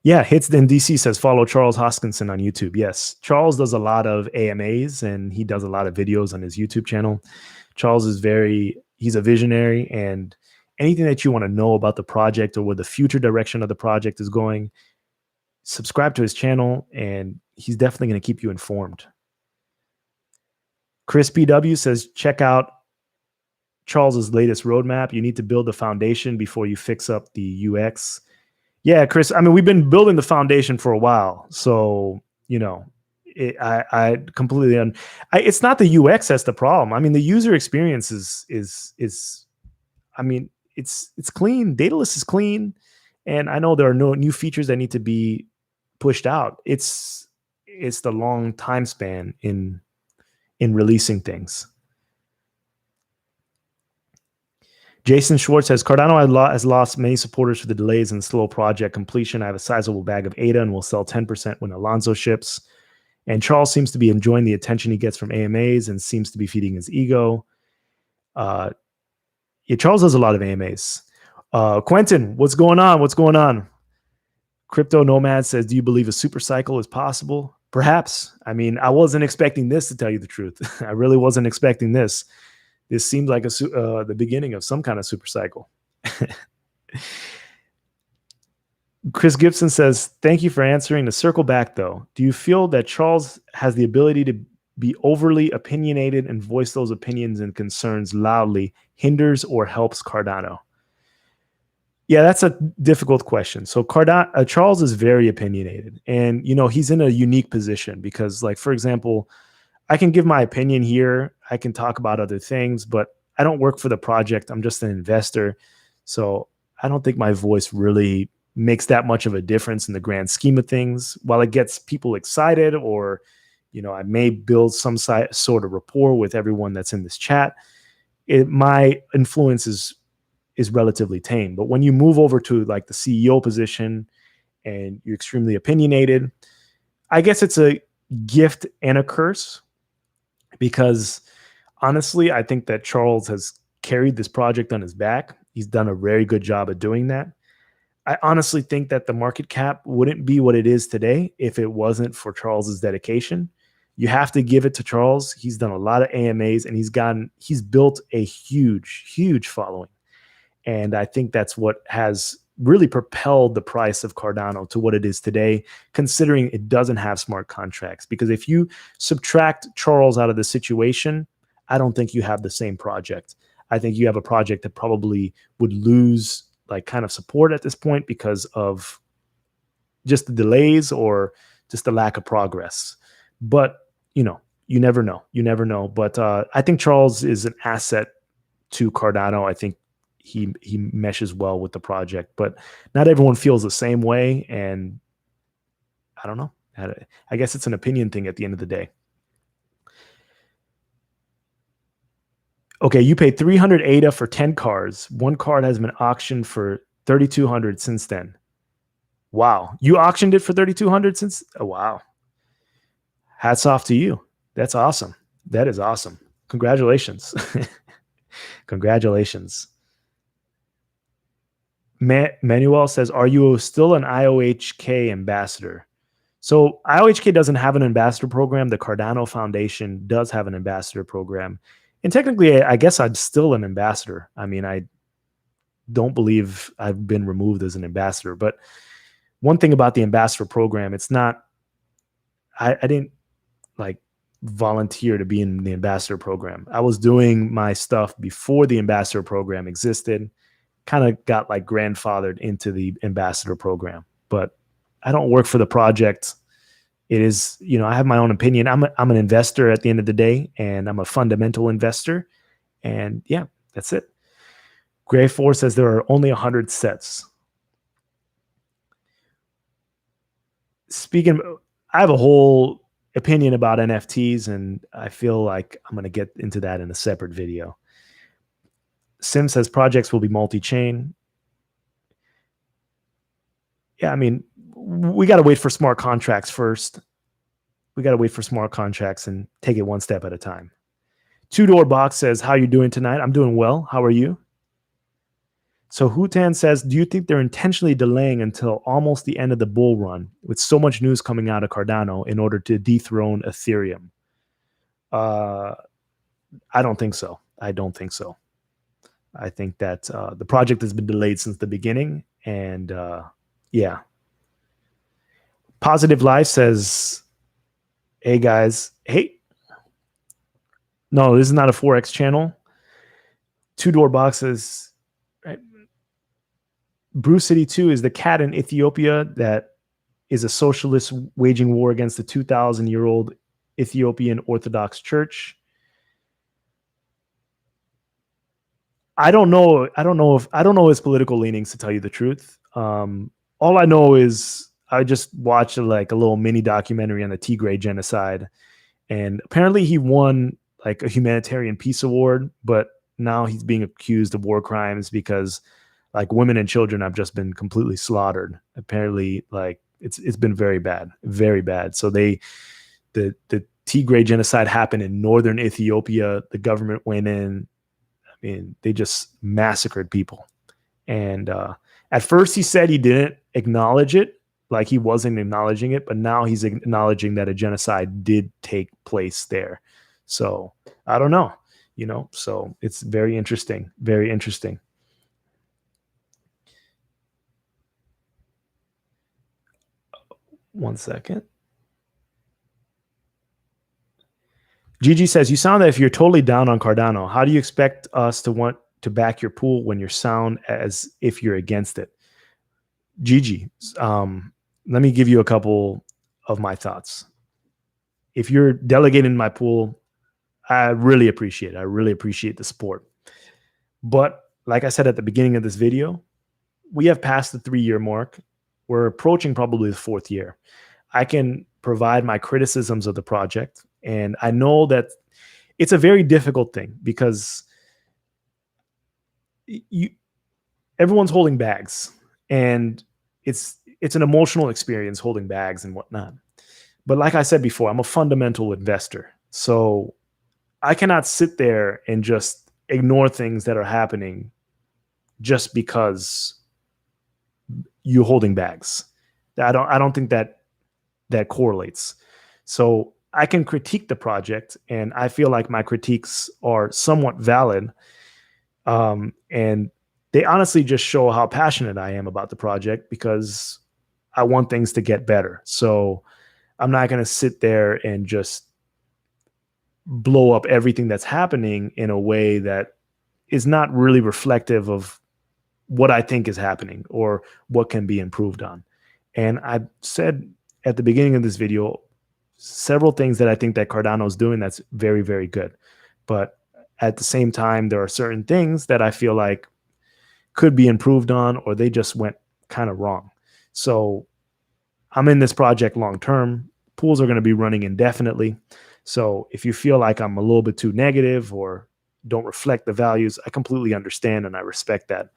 [SPEAKER 1] Yeah, Hits in DC says follow Charles Hoskinson on YouTube. Yes, Charles does a lot of AMAs and he does a lot of videos on his YouTube channel. Charles is he's a visionary, and anything that you want to know about the project or where the future direction of the project is going, subscribe to his channel and he's definitely going to keep you informed. Chris BW says check out Charles's latest roadmap. You need to build the foundation before you fix up the UX. Yeah, Chris. I mean, we've been building the foundation for a while, so I completely. It's not the UX that's the problem. I mean, the user experience is. I mean, it's clean. Daedalus is clean, and I know there are no new features that need to be pushed out. It's the long time span in releasing things. Jason Schwartz says, Cardano has lost many supporters for the delays and slow project completion. I have a sizable bag of ADA and will sell 10% when Alonso ships. And Charles seems to be enjoying the attention he gets from AMAs and seems to be feeding his ego. Yeah, Charles does a lot of AMAs. Quentin, what's going on? What's going on? Crypto Nomad says, do you believe a super cycle is possible? Perhaps. I mean, I wasn't expecting this, to tell you the truth. I really wasn't expecting this. This seems like the beginning of some kind of super cycle. Chris Gibson says, thank you for answering. To circle back, though, do you feel that Charles has the ability to be overly opinionated and voice those opinions and concerns loudly, hinders or helps Cardano? Yeah, that's a difficult question. So Charles is very opinionated, and he's in a unique position because, like, for example, I can give my opinion here. I can talk about other things, but I don't work for the project. I'm just an investor. So I don't think my voice really makes that much of a difference in the grand scheme of things. While it gets people excited, or, I may build some sort of rapport with everyone that's in this chat, my influence is relatively tame. But when you move over to like the CEO position and you're extremely opinionated, I guess it's a gift and a curse. Because honestly, I think that Charles has carried this project on his back. He's done a very good job of doing that. I honestly think that the market cap wouldn't be what it is today if it wasn't for Charles's dedication. You have to give it to Charles. He's done a lot of AMAs and he's built a huge, huge following. And I think that's what has really propelled the price of Cardano to what it is today, considering it doesn't have smart contracts. Because if you subtract Charles out of the situation, I don't think you have the same project. I think you have a project that probably would lose like kind of support at this point because of just the delays or just the lack of progress. But, you never know. You never know. But I think Charles is an asset to Cardano. I think he meshes well with the project, but not everyone feels the same way. And I don't know. I guess it's an opinion thing at the end of the day. Okay, you paid 300 ADA for 10 cards. One card has been auctioned for 3,200 since then. Wow. You auctioned it for 3,200 since? Oh, wow. Hats off to you. That's awesome. That is awesome. Congratulations. Congratulations. Manuel says, are you still an Iohk ambassador? So Iohk doesn't have an ambassador program. The Cardano Foundation does have an ambassador program. And technically, I guess I'm still an ambassador. I mean, I don't believe I've been removed as an ambassador. But one thing about the ambassador program, it's not, I didn't like volunteer to be in the ambassador program. I was doing my stuff before the ambassador program existed. kind of got like grandfathered into the ambassador program, but I don't work for the project. It is, I have my own opinion. I'm an investor at the end of the day, and I'm a fundamental investor. And yeah, that's it. Gray 4 says there are only 100 sets. Speaking, I have a whole opinion about NFTs, and I feel like I'm going to get into that in a separate video. Sim says projects will be multi-chain. Yeah, I mean, we got to wait for smart contracts first. We got to wait for smart contracts and take it one step at a time. Two-Door Box says, how you doing tonight? I'm doing well. How are you? So Hutan says, do you think they're intentionally delaying until almost the end of the bull run with so much news coming out of Cardano in order to dethrone Ethereum? I don't think so. I think that the project has been delayed since the beginning. And yeah. Positive Life says, hey guys, hey. No, this is not a Forex channel. Two-Door Boxes. Right? Brew City 2 is the cat in Ethiopia that is a socialist waging war against the 2,000-year-old Ethiopian Orthodox Church. I don't know his political leanings, to tell you the truth. All I know is I just watched like a little mini documentary on the Tigray genocide, and apparently he won like a humanitarian peace award, but now he's being accused of war crimes because like women and children have just been completely slaughtered. Apparently, like it's been very bad, very bad. So the Tigray genocide happened in northern Ethiopia. The government went in. I mean, they just massacred people. And at first he said he didn't acknowledge it, like he wasn't acknowledging it, but now he's acknowledging that a genocide did take place there. So I don't know, so it's very interesting, very interesting. One second. Gigi says, you sound that if you're totally down on Cardano, how do you expect us to want to back your pool when you sound as if you're against it? Gigi, let me give you a couple of my thoughts. If you're delegating my pool, I really appreciate it. I really appreciate the support. But like I said at the beginning of this video, we have passed the 3-year mark. We're approaching probably the 4th year. I can provide my criticisms of the project. And I know that it's a very difficult thing because everyone's holding bags, and it's an emotional experience holding bags and whatnot. But like I said before, I'm a fundamental investor. So I cannot sit there and just ignore things that are happening just because you're holding bags. I don't think that correlates. So I can critique the project, and I feel like my critiques are somewhat valid. And they honestly just show how passionate I am about the project because I want things to get better. So I'm not going to sit there and just blow up everything that's happening in a way that is not really reflective of what I think is happening or what can be improved on. And I said at the beginning of this video several things that I think that Cardano is doing that's very, very good. But at the same time, there are certain things that I feel like could be improved on, or they just went kind of wrong. So I'm in this project long term. Pools are going to be running indefinitely. So if you feel like I'm a little bit too negative or don't reflect the values, I completely understand and I respect that.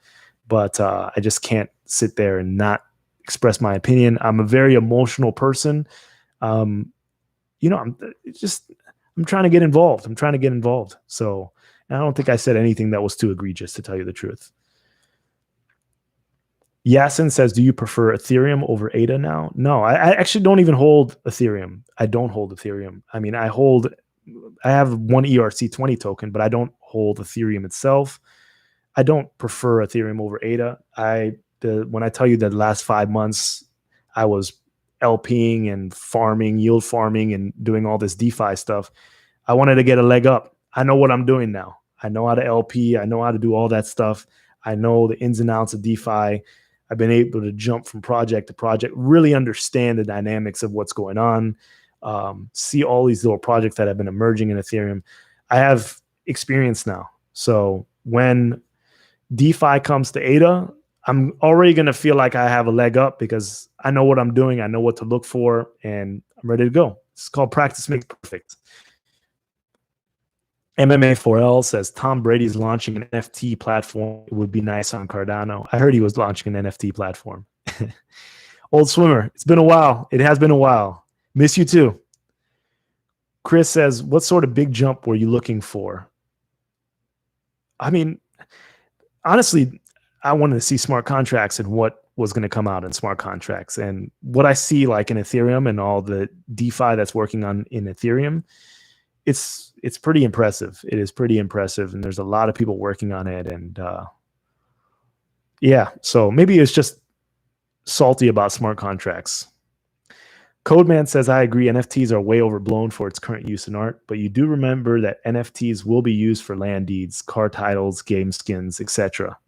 [SPEAKER 1] But I just can't sit there and not express my opinion. I'm a very emotional person. I'm trying to get involved. So I don't think I said anything that was too egregious, to tell you the truth. Yasin says, do you prefer Ethereum over ADA now? No, I actually don't even hold Ethereum. I don't hold Ethereum. I mean, I have one ERC20 token, but I don't hold Ethereum itself. I don't prefer Ethereum over ADA. When I tell you that the last 5 months I was LPing and farming, yield farming, and doing all this DeFi stuff, I wanted to get a leg up. I know what I'm doing now. I know how to LP. I know how to do all that stuff. I know the ins and outs of DeFi. I've been able to jump from project to project, really understand the dynamics of what's going on, see all these little projects that have been emerging in Ethereum. I have experience now. So when DeFi comes to ADA, I'm already going to feel like I have a leg up because I know what I'm doing. I know what to look for, and I'm ready to go. It's called practice makes perfect. MMA4L says Tom Brady's launching an NFT platform. It would be nice on Cardano. I heard he was launching an NFT platform. Old swimmer. It's been a while. It has been a while. Miss you too. Chris says, what sort of big jump were you looking for? I mean, honestly, I wanted to see smart contracts and what was going to come out in smart contracts. And what I see like in Ethereum and all the DeFi that's working on in Ethereum, it's pretty impressive. It is pretty impressive. And there's a lot of people working on it. And yeah, so maybe it's just salty about smart contracts. Codeman says, I agree. NFTs are way overblown for its current use in art, but you do remember that NFTs will be used for land deeds, car titles, game skins, etc.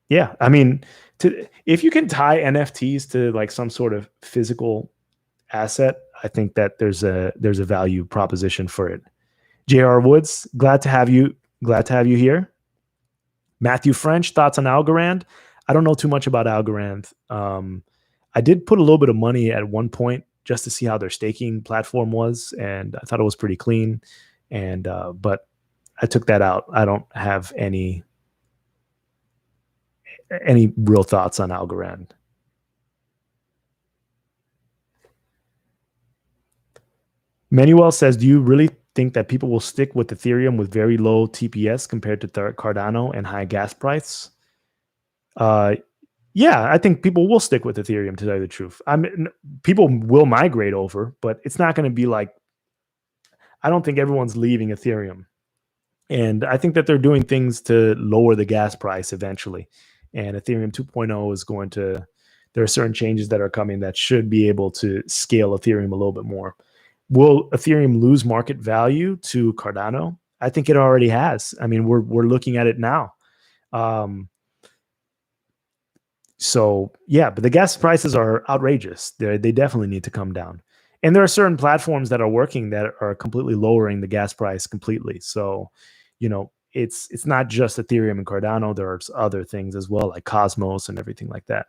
[SPEAKER 1] Yeah, I mean, if you can tie NFTs to like some sort of physical asset, I think that there's a value proposition for it. J.R. Woods, glad to have you here. Matthew French, thoughts on Algorand? I don't know too much about Algorand. I did put a little bit of money at one point just to see how their staking platform was, and I thought it was pretty clean. And but I took that out. I don't have any real thoughts on Algorand. Manuel says, do you really think that people will stick with Ethereum with very low TPS compared to Cardano and high gas price? Yeah, I think people will stick with Ethereum, to tell you the truth. I mean, people will migrate over, but it's not going to be like, I don't think everyone's leaving Ethereum. And I think that they're doing things to lower the gas price eventually. And Ethereum 2.0 is going to, there are certain changes that are coming that should be able to scale Ethereum a little bit more. Will Ethereum lose market value to Cardano? I think it already has. I mean, we're looking at it now. So yeah, but the gas prices are outrageous. They definitely need to come down. And there are certain platforms that are working that are completely lowering the gas price completely. So, you know, it's not just Ethereum and Cardano. There's other things as well, like Cosmos and everything like that.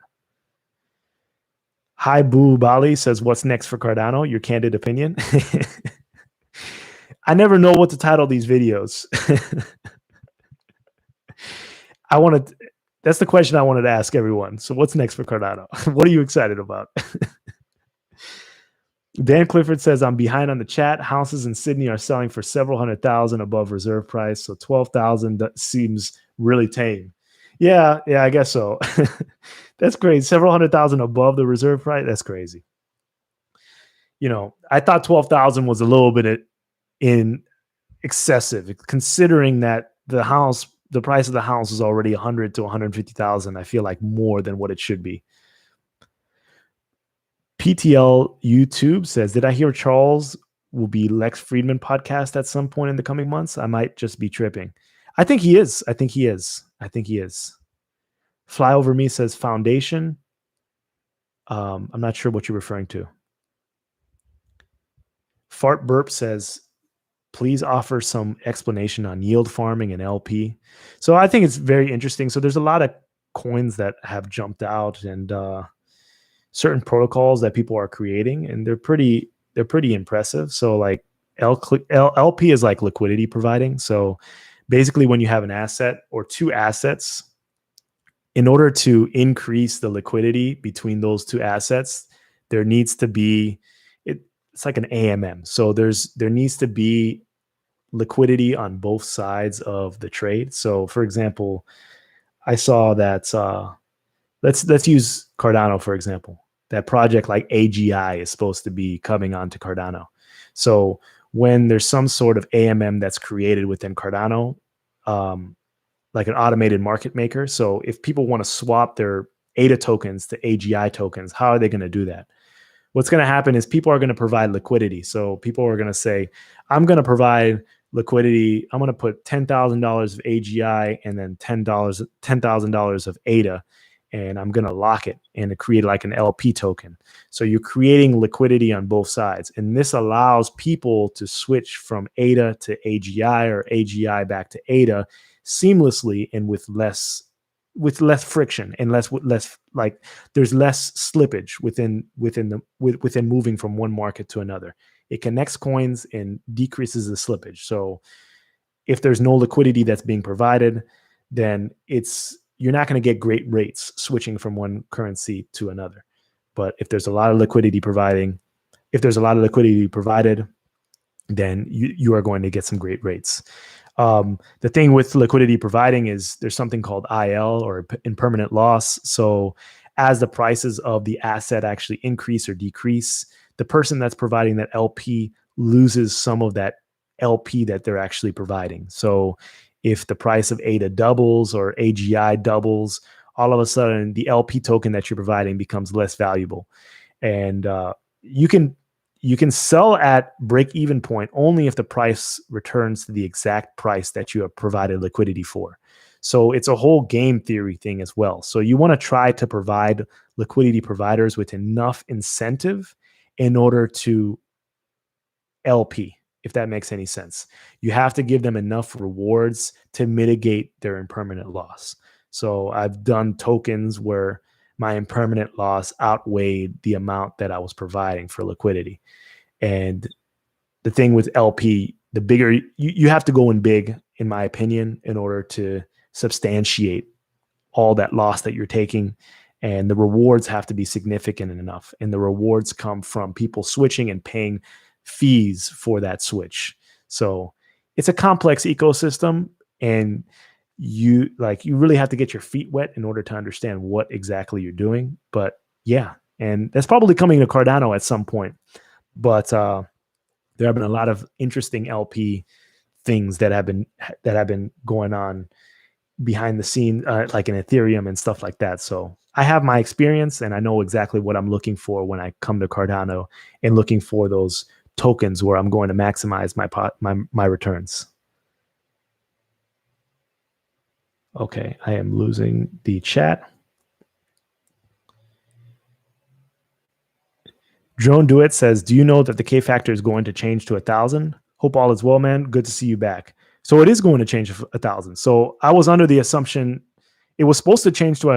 [SPEAKER 1] Hi Boo Bali says, what's next for Cardano? Your candid opinion. I never know what to title these videos. That's the question I wanted to ask everyone. So what's next for Cardano? What are you excited about? Dan Clifford says, I'm behind on the chat. Houses in Sydney are selling for several $100,000 above reserve price. So 12,000 seems really tame. Yeah, I guess so. That's great. Several $100,000 above the reserve price. That's crazy. You know, I thought 12,000 was a little bit in excessive, considering that the price of the house is already 100 to 150,000. I feel like more than what it should be. PTL YouTube says, did I hear Charles will be Lex Friedman podcast at some point in the coming months? I might just be tripping. I think he is. Fly Over Me says Foundation. I'm not sure what you're referring to. Fart Burp says, please offer some explanation on yield farming and LP. So I think it's very interesting. So there's a lot of coins that have jumped out and certain protocols that people are creating, and they're pretty impressive. So like LP is like liquidity providing. So basically when you have an asset or two assets, in order to increase the liquidity between those two assets, there needs to be, it's like an AMM. So there needs to be liquidity on both sides of the trade. So for example, I saw that let's use Cardano for example. That project like AGI is supposed to be coming onto Cardano. So when there's some sort of AMM that's created within Cardano, like an automated market maker. So if people want to swap their ADA tokens to AGI tokens, how are they going to do that? What's going to happen is people are going to provide liquidity. So people are going to say, I'm going to provide liquidity. I'm going to put $10,000 of AGI and then $10,000 of ADA, and I'm going to lock it and create like an LP token. So you're creating liquidity on both sides. And this allows people to switch from ADA to AGI or AGI back to ADA seamlessly and with less friction and less like there's less slippage within moving from one market to another. It connects coins and decreases the slippage. So if there's no liquidity that's being provided, then you're not going to get great rates switching from one currency to another. But if there's a lot of liquidity provided, then you are going to get some great rates. The thing with liquidity providing is there's something called IL or impermanent loss. So as the prices of the asset actually increase or decrease, the person that's providing that LP loses some of that LP that they're actually providing. So if the price of ADA doubles or AGI doubles, all of a sudden the LP token that you're providing becomes less valuable. And you can sell at break-even point only if the price returns to the exact price that you have provided liquidity for. So it's a whole game theory thing as well. So you want to try to provide liquidity providers with enough incentive in order to LP, if that makes any sense. You have to give them enough rewards to mitigate their impermanent loss. So I've done tokens where my impermanent loss outweighed the amount that I was providing for liquidity. And the thing with LP, the bigger you have to go in big, in my opinion, in order to substantiate all that loss that you're taking. And the rewards have to be significant enough. And the rewards come from people switching and paying fees for that switch. So it's a complex ecosystem, and you really have to get your feet wet in order to understand what exactly you're doing. But yeah, and that's probably coming to Cardano at some point. But there have been a lot of interesting LP things that have been going on behind the scene, like in Ethereum and stuff like that. So I have my experience, and I know exactly what I'm looking for when I come to Cardano and looking for those tokens where I'm going to maximize my returns. Okay, I am losing the chat. Drone Duet says, do you know that the K factor is going to change to 1,000? Hope all is well, man. Good to see you back. So it is going to change to 1,000. So I was under the assumption it was supposed to change to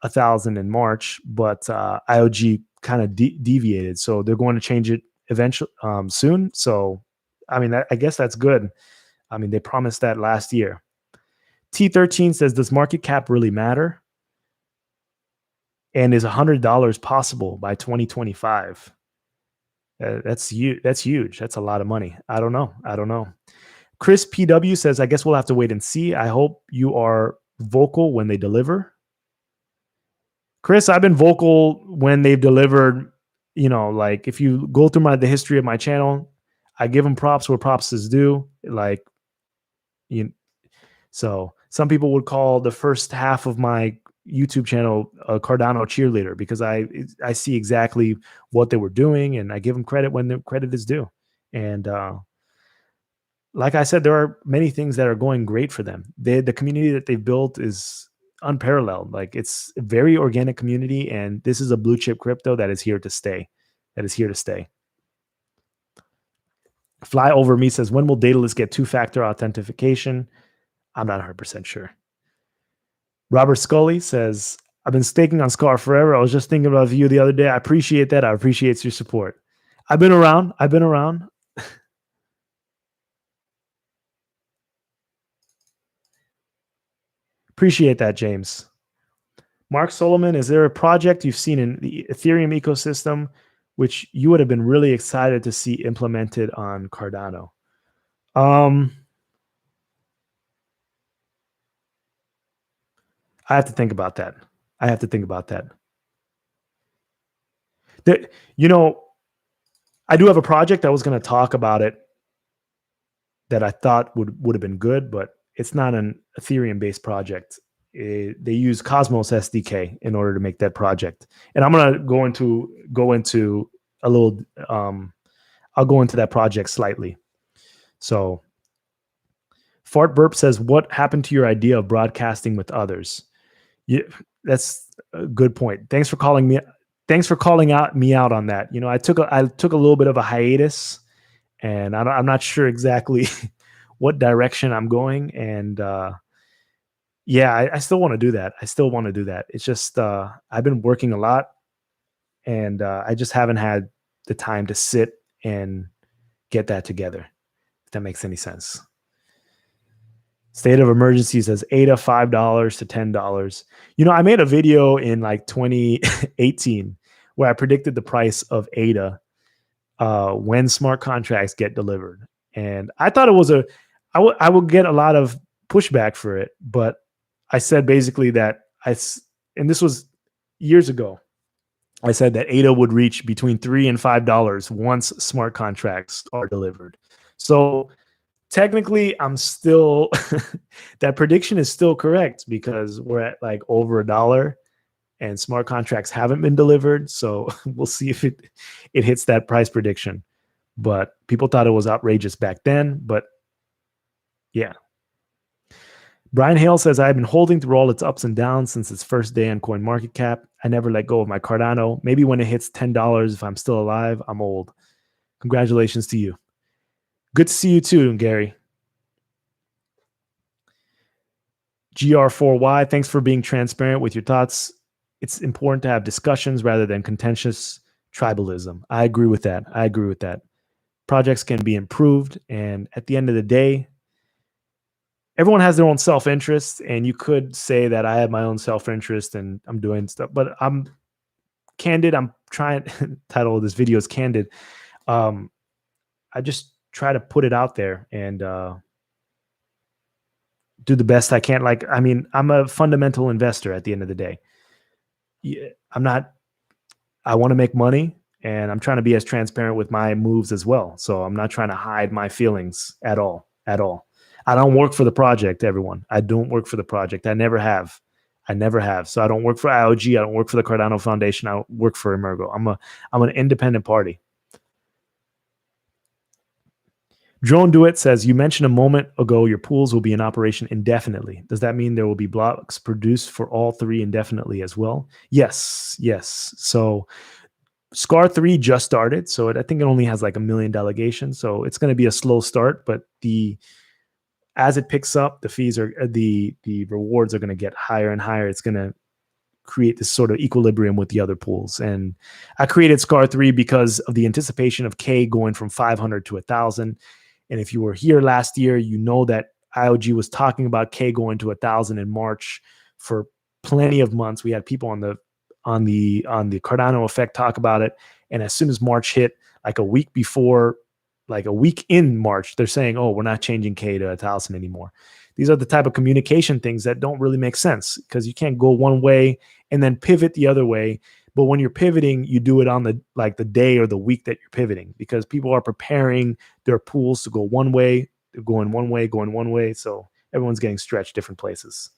[SPEAKER 1] 1,000 in March, but IOG kind of deviated. So they're going to change it eventually soon. So, I mean, I guess that's good. I mean, they promised that last year. T13 says, does market cap really matter? And is $100 possible by 2025? That's huge. That's a lot of money. I don't know. Chris PW says, I guess we'll have to wait and see. I hope you are vocal when they deliver. Chris, I've been vocal when they've delivered. You know, like if you go through the history of my channel, I give them props where props is due. Like, so some people would call the first half of my YouTube channel a Cardano cheerleader because I see exactly what they were doing, and I give them credit when the credit is due. And like I said, there are many things that are going great for them. The community that they've built is unparalleled. Like, it's a very organic community, and this is a blue chip crypto that is here to stay. Fly Over Me says, when will Daedalus get two-factor authentication? I'm not 100% sure. Robert Scully says, I've been staking on Scar forever. I was just thinking about you the other day. I appreciate that. I appreciate your support. I've been around. Appreciate that, James. Mark Solomon, is there a project you've seen in the Ethereum ecosystem which you would have been really excited to see implemented on Cardano? I have to think about that. I do have a project. I was going to talk about it that I thought would have been good, but it's not an Ethereum-based project. They use Cosmos SDK in order to make that project. And I'm going to go into a little. I'll go into that project slightly. So Fart Burp says, what happened to your idea of broadcasting with others? Yeah, that's a good point. Thanks for calling me. Thanks for calling out me out on that. I took a little bit of a hiatus, and I'm not sure exactly what direction I'm going. And yeah, I still want to do that. I still want to do that. It's just I've been working a lot, and I just haven't had the time to sit and get that together. If that makes any sense. State of emergency says ADA $5 to $10. I made a video in like 2018 where I predicted the price of ADA when smart contracts get delivered, and I thought it was I would get a lot of pushback for it, but I said basically that and this was years ago. I said that ADA would reach between $3 and $5 once smart contracts are delivered. So technically I'm still that prediction is still correct because we're at like over $1 and smart contracts haven't been delivered. So we'll see if it hits that price prediction. But people thought it was outrageous back then. But yeah. Brian Hale says, I've been holding through all its ups and downs since its first day on CoinMarketCap. I never let go of my Cardano. Maybe when it hits $10, if I'm still alive, I'm old. Congratulations to you. Good to see you too, Gary. GR4Y, thanks for being transparent with your thoughts. It's important to have discussions rather than contentious tribalism. I agree with that. Projects can be improved. And at the end of the day, everyone has their own self-interest. And you could say that I have my own self-interest and I'm doing stuff, but I'm candid. I'm trying, title of this video is Candid. I just try to put it out there and do the best I can. I'm a fundamental investor at the end of the day. I want to make money and I'm trying to be as transparent with my moves as well. So I'm not trying to hide my feelings at all. I don't work for the project, everyone. I don't work for the project. I never have. So I don't work for Iohk. I don't work for the Cardano Foundation. I work for Emergo. I'm an independent party. Drone Do It says, you mentioned a moment ago your pools will be in operation indefinitely. Does that mean there will be blocks produced for all three indefinitely as well? Yes. So SCAR 3 just started. So I think it only has like 1 million delegations. So it's going to be a slow start, but as it picks up, the fees are the rewards are going to get higher and higher. It's going to create this sort of equilibrium with the other pools. And I created SCAR 3 because of the anticipation of K going from 500 to 1,000. And if you were here last year, you know that Iohk was talking about K going to 1,000 in March for plenty of months. We had people on the Cardano effect talk about it. And as soon as March hit, like a week in March, they're saying, oh, we're not changing K to 1,000 anymore. These are the type of communication things that don't really make sense because you can't go one way and then pivot the other way. But when you're pivoting, you do it on the day or the week that you're pivoting because people are preparing their pools to go one way, going one way. So everyone's getting stretched different places.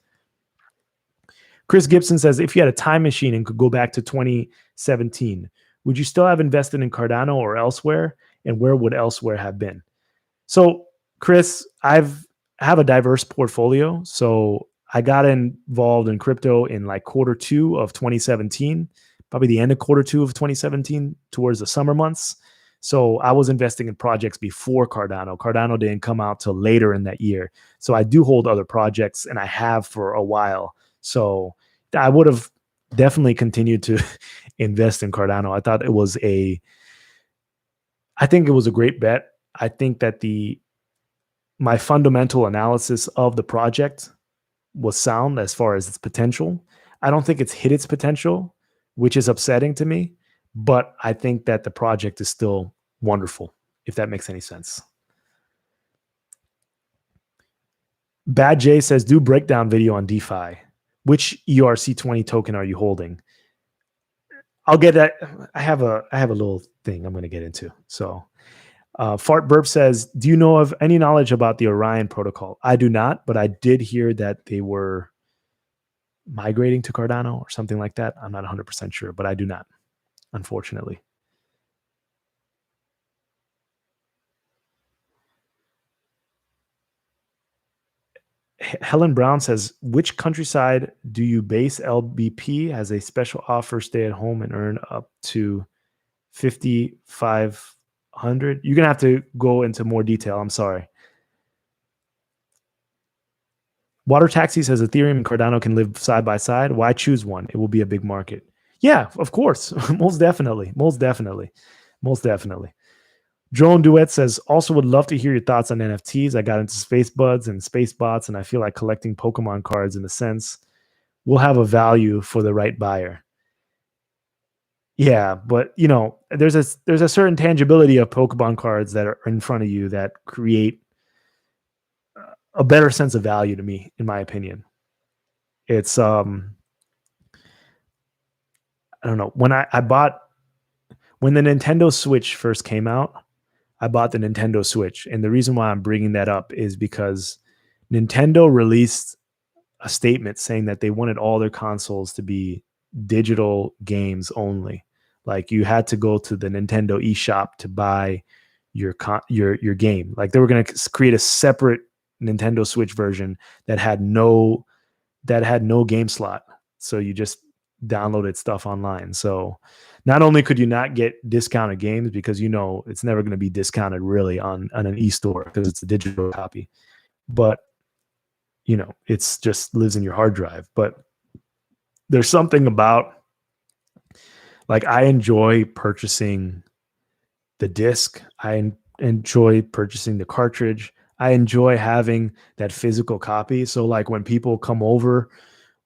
[SPEAKER 1] Chris Gibson says, if you had a time machine and could go back to 2017, would you still have invested in Cardano or elsewhere? And where would elsewhere have been? So, Chris, I have a diverse portfolio. So I got involved in crypto in like Q2 of 2017, probably the end of Q2 of 2017 towards the summer months. So I was investing in projects before Cardano. Cardano didn't come out till later in that year. So I do hold other projects and I have for a while. So I would have definitely continued to invest in Cardano. I think it was a great bet. I think that my fundamental analysis of the project was sound as far as its potential. I don't think it's hit its potential, which is upsetting to me, but I think that the project is still wonderful, if that makes any sense. Bad J says, do breakdown video on DeFi. Which ERC20 token are you holding? I'll get that. I have a little thing I'm going to get into. So Fart Burp says, do you know of any knowledge about the Orion protocol? I do not, but I did hear that they were migrating to Cardano or something like that. I'm not 100% sure, but I do not, unfortunately. Helen Brown says, which countryside do you base LBP? Has a special offer, stay at home and earn up to 5,500. You're going to have to go into more detail. I'm sorry. Water Taxi says Ethereum and Cardano can live side by side. Why choose one? It will be a big market. Yeah, of course. Most definitely. Most definitely. Most definitely. Drone Duet says, also would love to hear your thoughts on NFTs. I got into Space Buds and Space Bots, and I feel like collecting Pokemon cards in a sense will have a value for the right buyer. Yeah, but you know, there's a certain tangibility of Pokemon cards that are in front of you that create a better sense of value to me, in my opinion. It's I don't know, when I bought, when the Nintendo Switch first came out, I bought the Nintendo Switch, and the reason why I'm bringing that up is because Nintendo released a statement saying that they wanted all their consoles to be digital games only. Like you had to go to the Nintendo eShop to buy your game. Like they were going to create a separate Nintendo Switch version that had no game slot. So you just downloaded stuff online. So not only could you not get discounted games because you know it's never going to be discounted really on an e-store because it's a digital copy, but you know, it's just lives in your hard drive. But there's something about, like, I enjoy purchasing the disc. I enjoy purchasing the cartridge. I enjoy having that physical copy. So like when people come over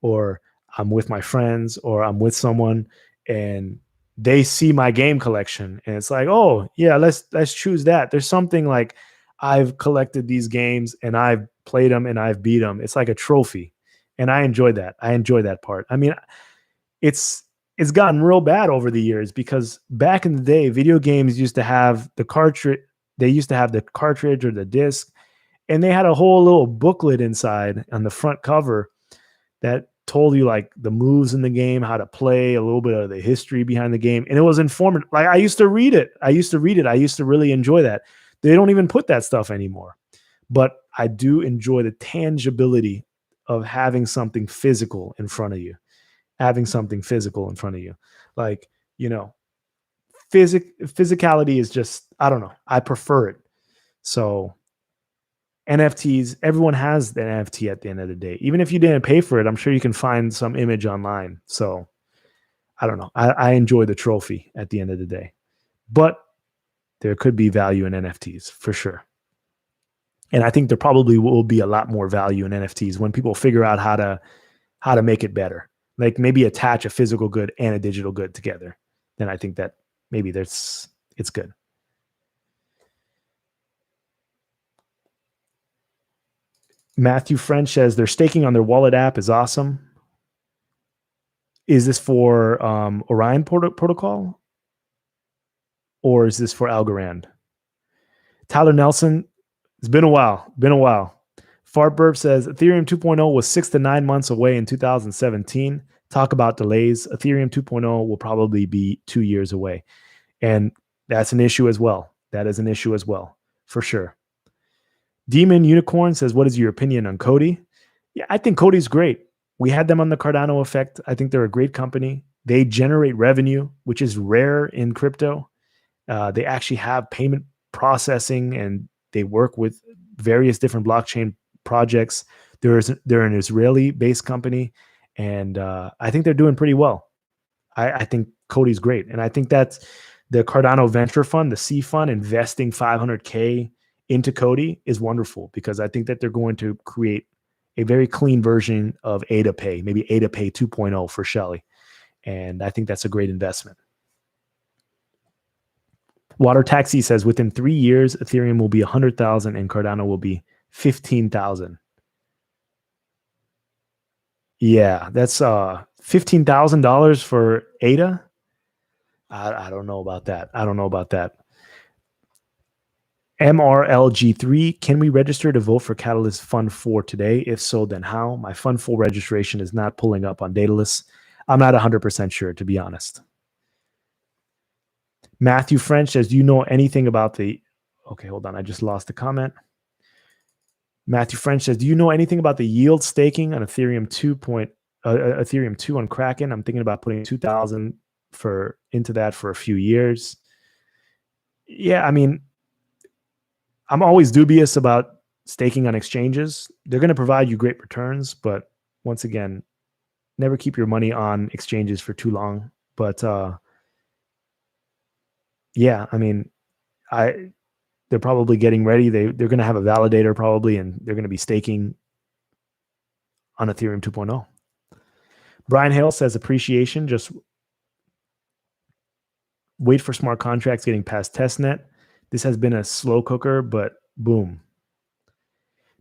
[SPEAKER 1] or I'm with my friends or I'm with someone and they see my game collection and it's like, oh yeah, let's choose that. There's something like, I've collected these games and I've played them and I've beat them. It's like a trophy. And I enjoy that. I enjoy that part. I mean, it's gotten real bad over the years because back in the day, video games used to have the cartridge. They used to have the cartridge or the disc, and they had a whole little booklet inside on the front cover that told you like the moves in the game, how to play, a little bit of the history behind the game. And it was informative. Like I used to read it. I used to really enjoy that. They don't even put that stuff anymore. But I do enjoy the tangibility of having something physical in front of you. Like, you know, physicality is just, I don't know. I prefer it. So NFTs, everyone has the NFT at the end of the day. Even if you didn't pay for it, I'm sure you can find some image online. So I don't know. I enjoy the trophy at the end of the day. But there could be value in NFTs for sure. And I think there probably will be a lot more value in NFTs when people figure out how to make it better. Like maybe attach a physical good and a digital good together. Then I think that maybe it's good. Matthew French says their staking on their wallet app is awesome. Is this for Orion protocol? Or is this for Algorand? Tyler Nelson, it's been a while. Fart Burp says Ethereum 2.0 was 6 to 9 months away in 2017. Talk about delays. Ethereum 2.0 will probably be 2 years away. And that's an issue as well. That is an issue as well, for sure. Demon Unicorn says, what is your opinion on Cody? Yeah, I think Cody's great. We had them on the Cardano effect. I think they're a great company. They generate revenue, which is rare in crypto. They actually have payment processing and they work with various different blockchain projects. They're an Israeli-based company, and I think they're doing pretty well. I think Cody's great, and I think that's the Cardano Venture Fund, the C Fund, investing $500K into Cody is wonderful because I think that they're going to create a very clean version of Ada Pay, maybe Ada Pay 2.0 for Shelly, and I think that's a great investment. Water Taxi says within 3 years, Ethereum will be 100,000 and Cardano will be 15,000. Yeah, that's $15,000 for ADA. I don't know about that. MRLG3, can we register to vote for Catalyst Fund 4 today? If so, then how? My Fund 4 registration is not pulling up on Daedalus. I'm not 100% sure, to be honest. Matthew French says, do you know anything about the... Okay, hold on. I just lost the comment. Matthew French says, do you know anything about the yield staking on Ethereum 2 on Kraken? I'm thinking about putting 2,000 into that for a few years. Yeah, I mean, I'm always dubious about staking on exchanges. They're going to provide you great returns, but once again, never keep your money on exchanges for too long. But yeah, I mean, they're probably getting ready. They're going to have a validator probably, and they're going to be staking on Ethereum 2.0. Brian Hale says appreciation. Just wait for smart contracts getting past testnet. This has been a slow cooker, but boom.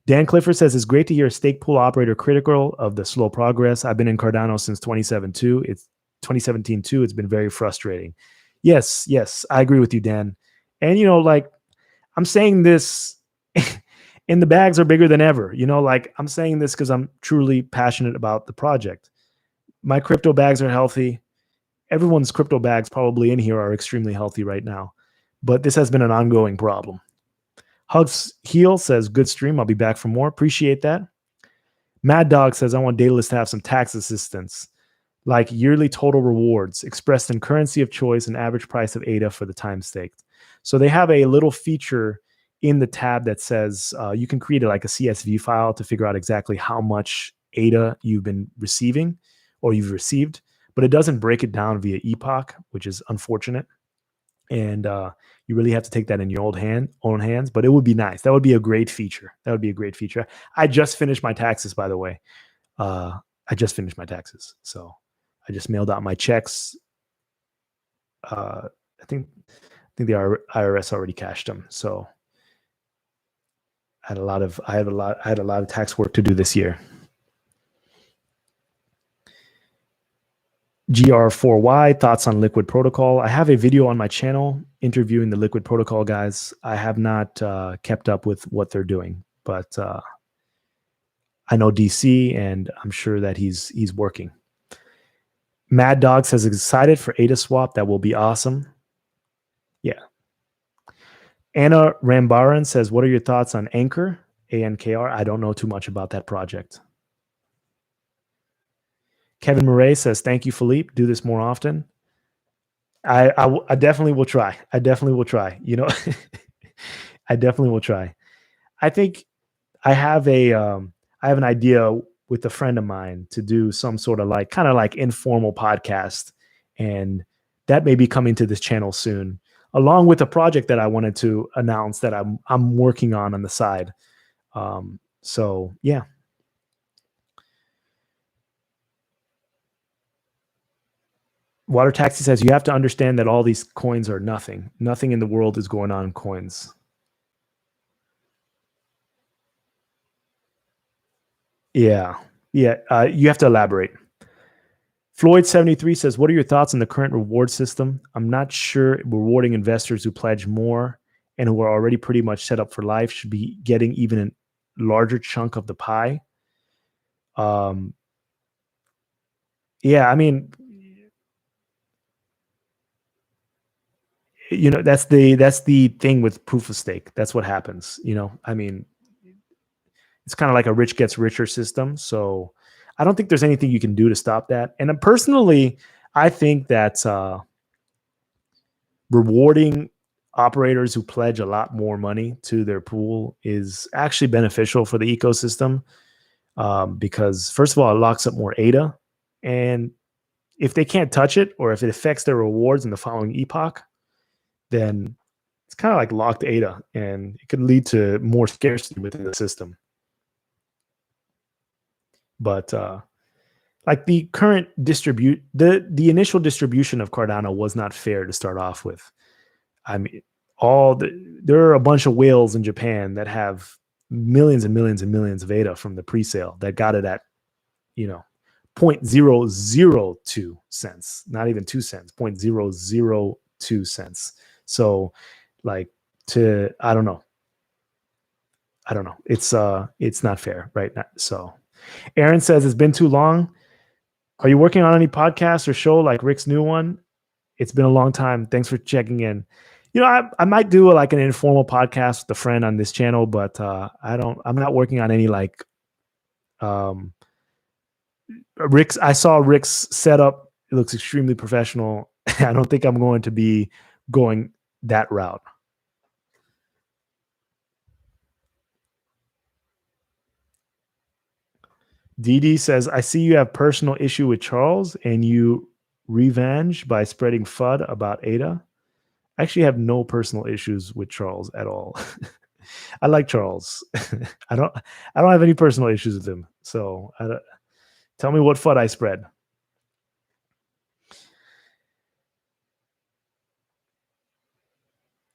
[SPEAKER 1] Dan Clifford says it's great to hear a stake pool operator critical of the slow progress. I've been in Cardano since 2017 too. It's been very frustrating. Yes, I agree with you, Dan. And like I'm saying this, and the bags are bigger than ever. Like I'm saying this because I'm truly passionate about the project. My crypto bags are healthy. Everyone's crypto bags probably in here are extremely healthy right now, but this has been an ongoing problem. Hugs Heel says, good stream. I'll be back for more. Appreciate that. Mad Dog says, I want Daedalus to have some tax assistance, like yearly total rewards expressed in currency of choice and average price of ADA for the time staked. So they have a little feature in the tab that says you can create like a CSV file to figure out exactly how much ADA you've been receiving or you've received, but it doesn't break it down via Iohk, which is unfortunate. And you really have to take that in your own hands, but it would be nice. That would be a great feature. I just finished my taxes, by the way. So I just mailed out my checks. I think the IRS already cashed them. So I had a lot of tax work to do this year. GR4Y, thoughts on Liquid Protocol. I have a video on my channel interviewing the Liquid Protocol guys. I have not kept up with what they're doing, but I know DC, and I'm sure that he's working. Mad Dog says, excited for ADA swap. That will be awesome. Yeah. Anna Rambaran says, what are your thoughts on Anchor, ANKR? I don't know too much about that project. Kevin Murray says, thank you, Philippe. Do this more often. I definitely will try. I definitely will try. I definitely will try. I think I have an idea with a friend of mine to do some sort of kind of like informal podcast. And that may be coming to this channel soon, along with a project that I wanted to announce that I'm working on the side. So yeah. Water Taxi says, you have to understand that all these coins are nothing. Nothing in the world is going on in coins. Yeah. You have to elaborate. Floyd73 says, what are your thoughts on the current reward system? I'm not sure rewarding investors who pledge more and who are already pretty much set up for life should be getting even a larger chunk of the pie. Yeah, I mean, that's the thing with proof of stake. That's what happens. I mean, it's kind of like a rich gets richer system. So I don't think there's anything you can do to stop that. And personally, I think that rewarding operators who pledge a lot more money to their pool is actually beneficial for the ecosystem, because first of all, it locks up more ADA. And if they can't touch it, or if it affects their rewards in the following epoch, then it's kind of like locked ADA, and it could lead to more scarcity within the system. But like the current the initial distribution of Cardano was not fair to start off with. I mean, there are a bunch of whales in Japan that have millions and millions and millions of ADA from the pre-sale that got it at, 0.002 cents, not even 2 cents, 0.002 cents. So I don't know. It's not fair right now. So Aaron says, it's been too long. Are you working on any podcast or show like Rick's new one? It's been a long time. Thanks for checking in. I might do like an informal podcast with a friend on this channel, but I'm not working on any like Rick's. I saw Rick's setup. It looks extremely professional. I don't think I'm going to be going that route. DD says, I see you have personal issue with Charles and you revenge by spreading FUD about Ada. I actually have no personal issues with Charles at all. I like Charles. I don't have any personal issues with him. So tell me what FUD I spread.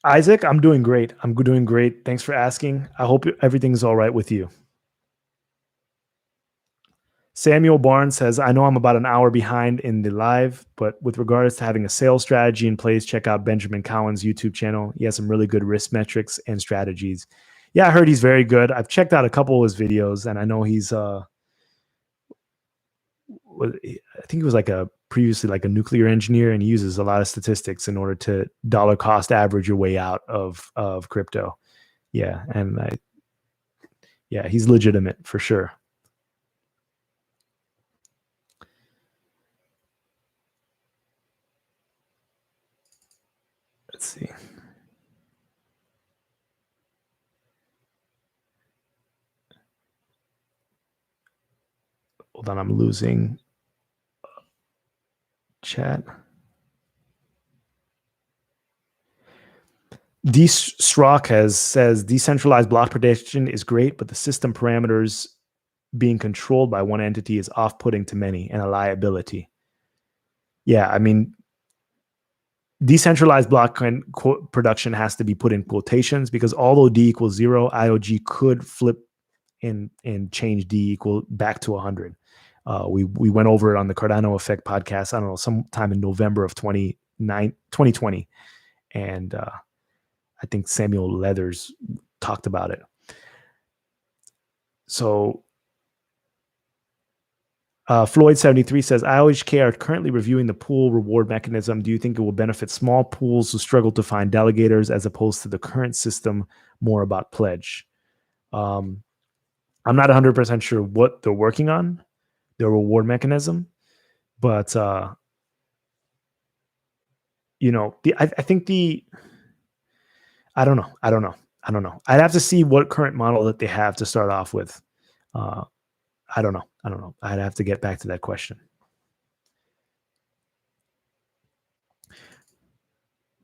[SPEAKER 1] Isaac, I'm doing great. I'm doing great. Thanks for asking. I hope everything's all right with you. Samuel Barnes says, I know I'm about an hour behind in the live, but with regards to having a sales strategy in place, check out Benjamin Cowan's YouTube channel. He has some really good risk metrics and strategies. Yeah, I heard he's very good. I've checked out a couple of his videos, and I know he's I think he was previously like a nuclear engineer, and he uses a lot of statistics in order to dollar cost average your way out of crypto. Yeah, and he's legitimate for sure. Let's see. Hold on, I'm losing chat. D. Strock says decentralized block prediction is great, but the system parameters being controlled by one entity is off-putting to many and a liability. Yeah, I mean, decentralized block production has to be put in quotations because although D equals 0, IOG could flip and change D equal back to 100. We went over it on the Cardano Effect podcast, I don't know, sometime in November of 2020. And I think Samuel Leathers talked about it. So Floyd73 says, Iohk are currently reviewing the pool reward mechanism. Do you think it will benefit small pools who struggle to find delegators as opposed to the current system more about pledge? I'm not 100% sure what they're working on, the reward mechanism, but I think I don't know. I'd have to see what current model that they have to start off with. I don't know. I'd have to get back to that question.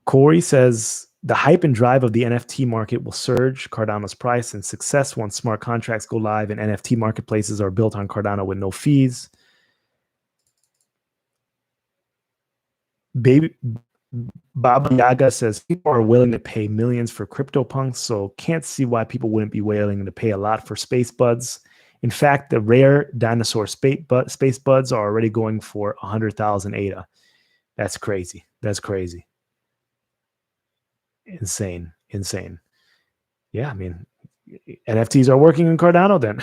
[SPEAKER 1] Corey says, the hype and drive of the NFT market will surge Cardano's price and success once smart contracts go live and NFT marketplaces are built on Cardano with no fees. Baba Yaga says people are willing to pay millions for CryptoPunks, so can't see why people wouldn't be willing to pay a lot for Space Buds. In fact, the rare dinosaur Space Buds are already going for 100,000 ADA. That's crazy. Insane. Yeah, I mean, NFTs are working in Cardano then.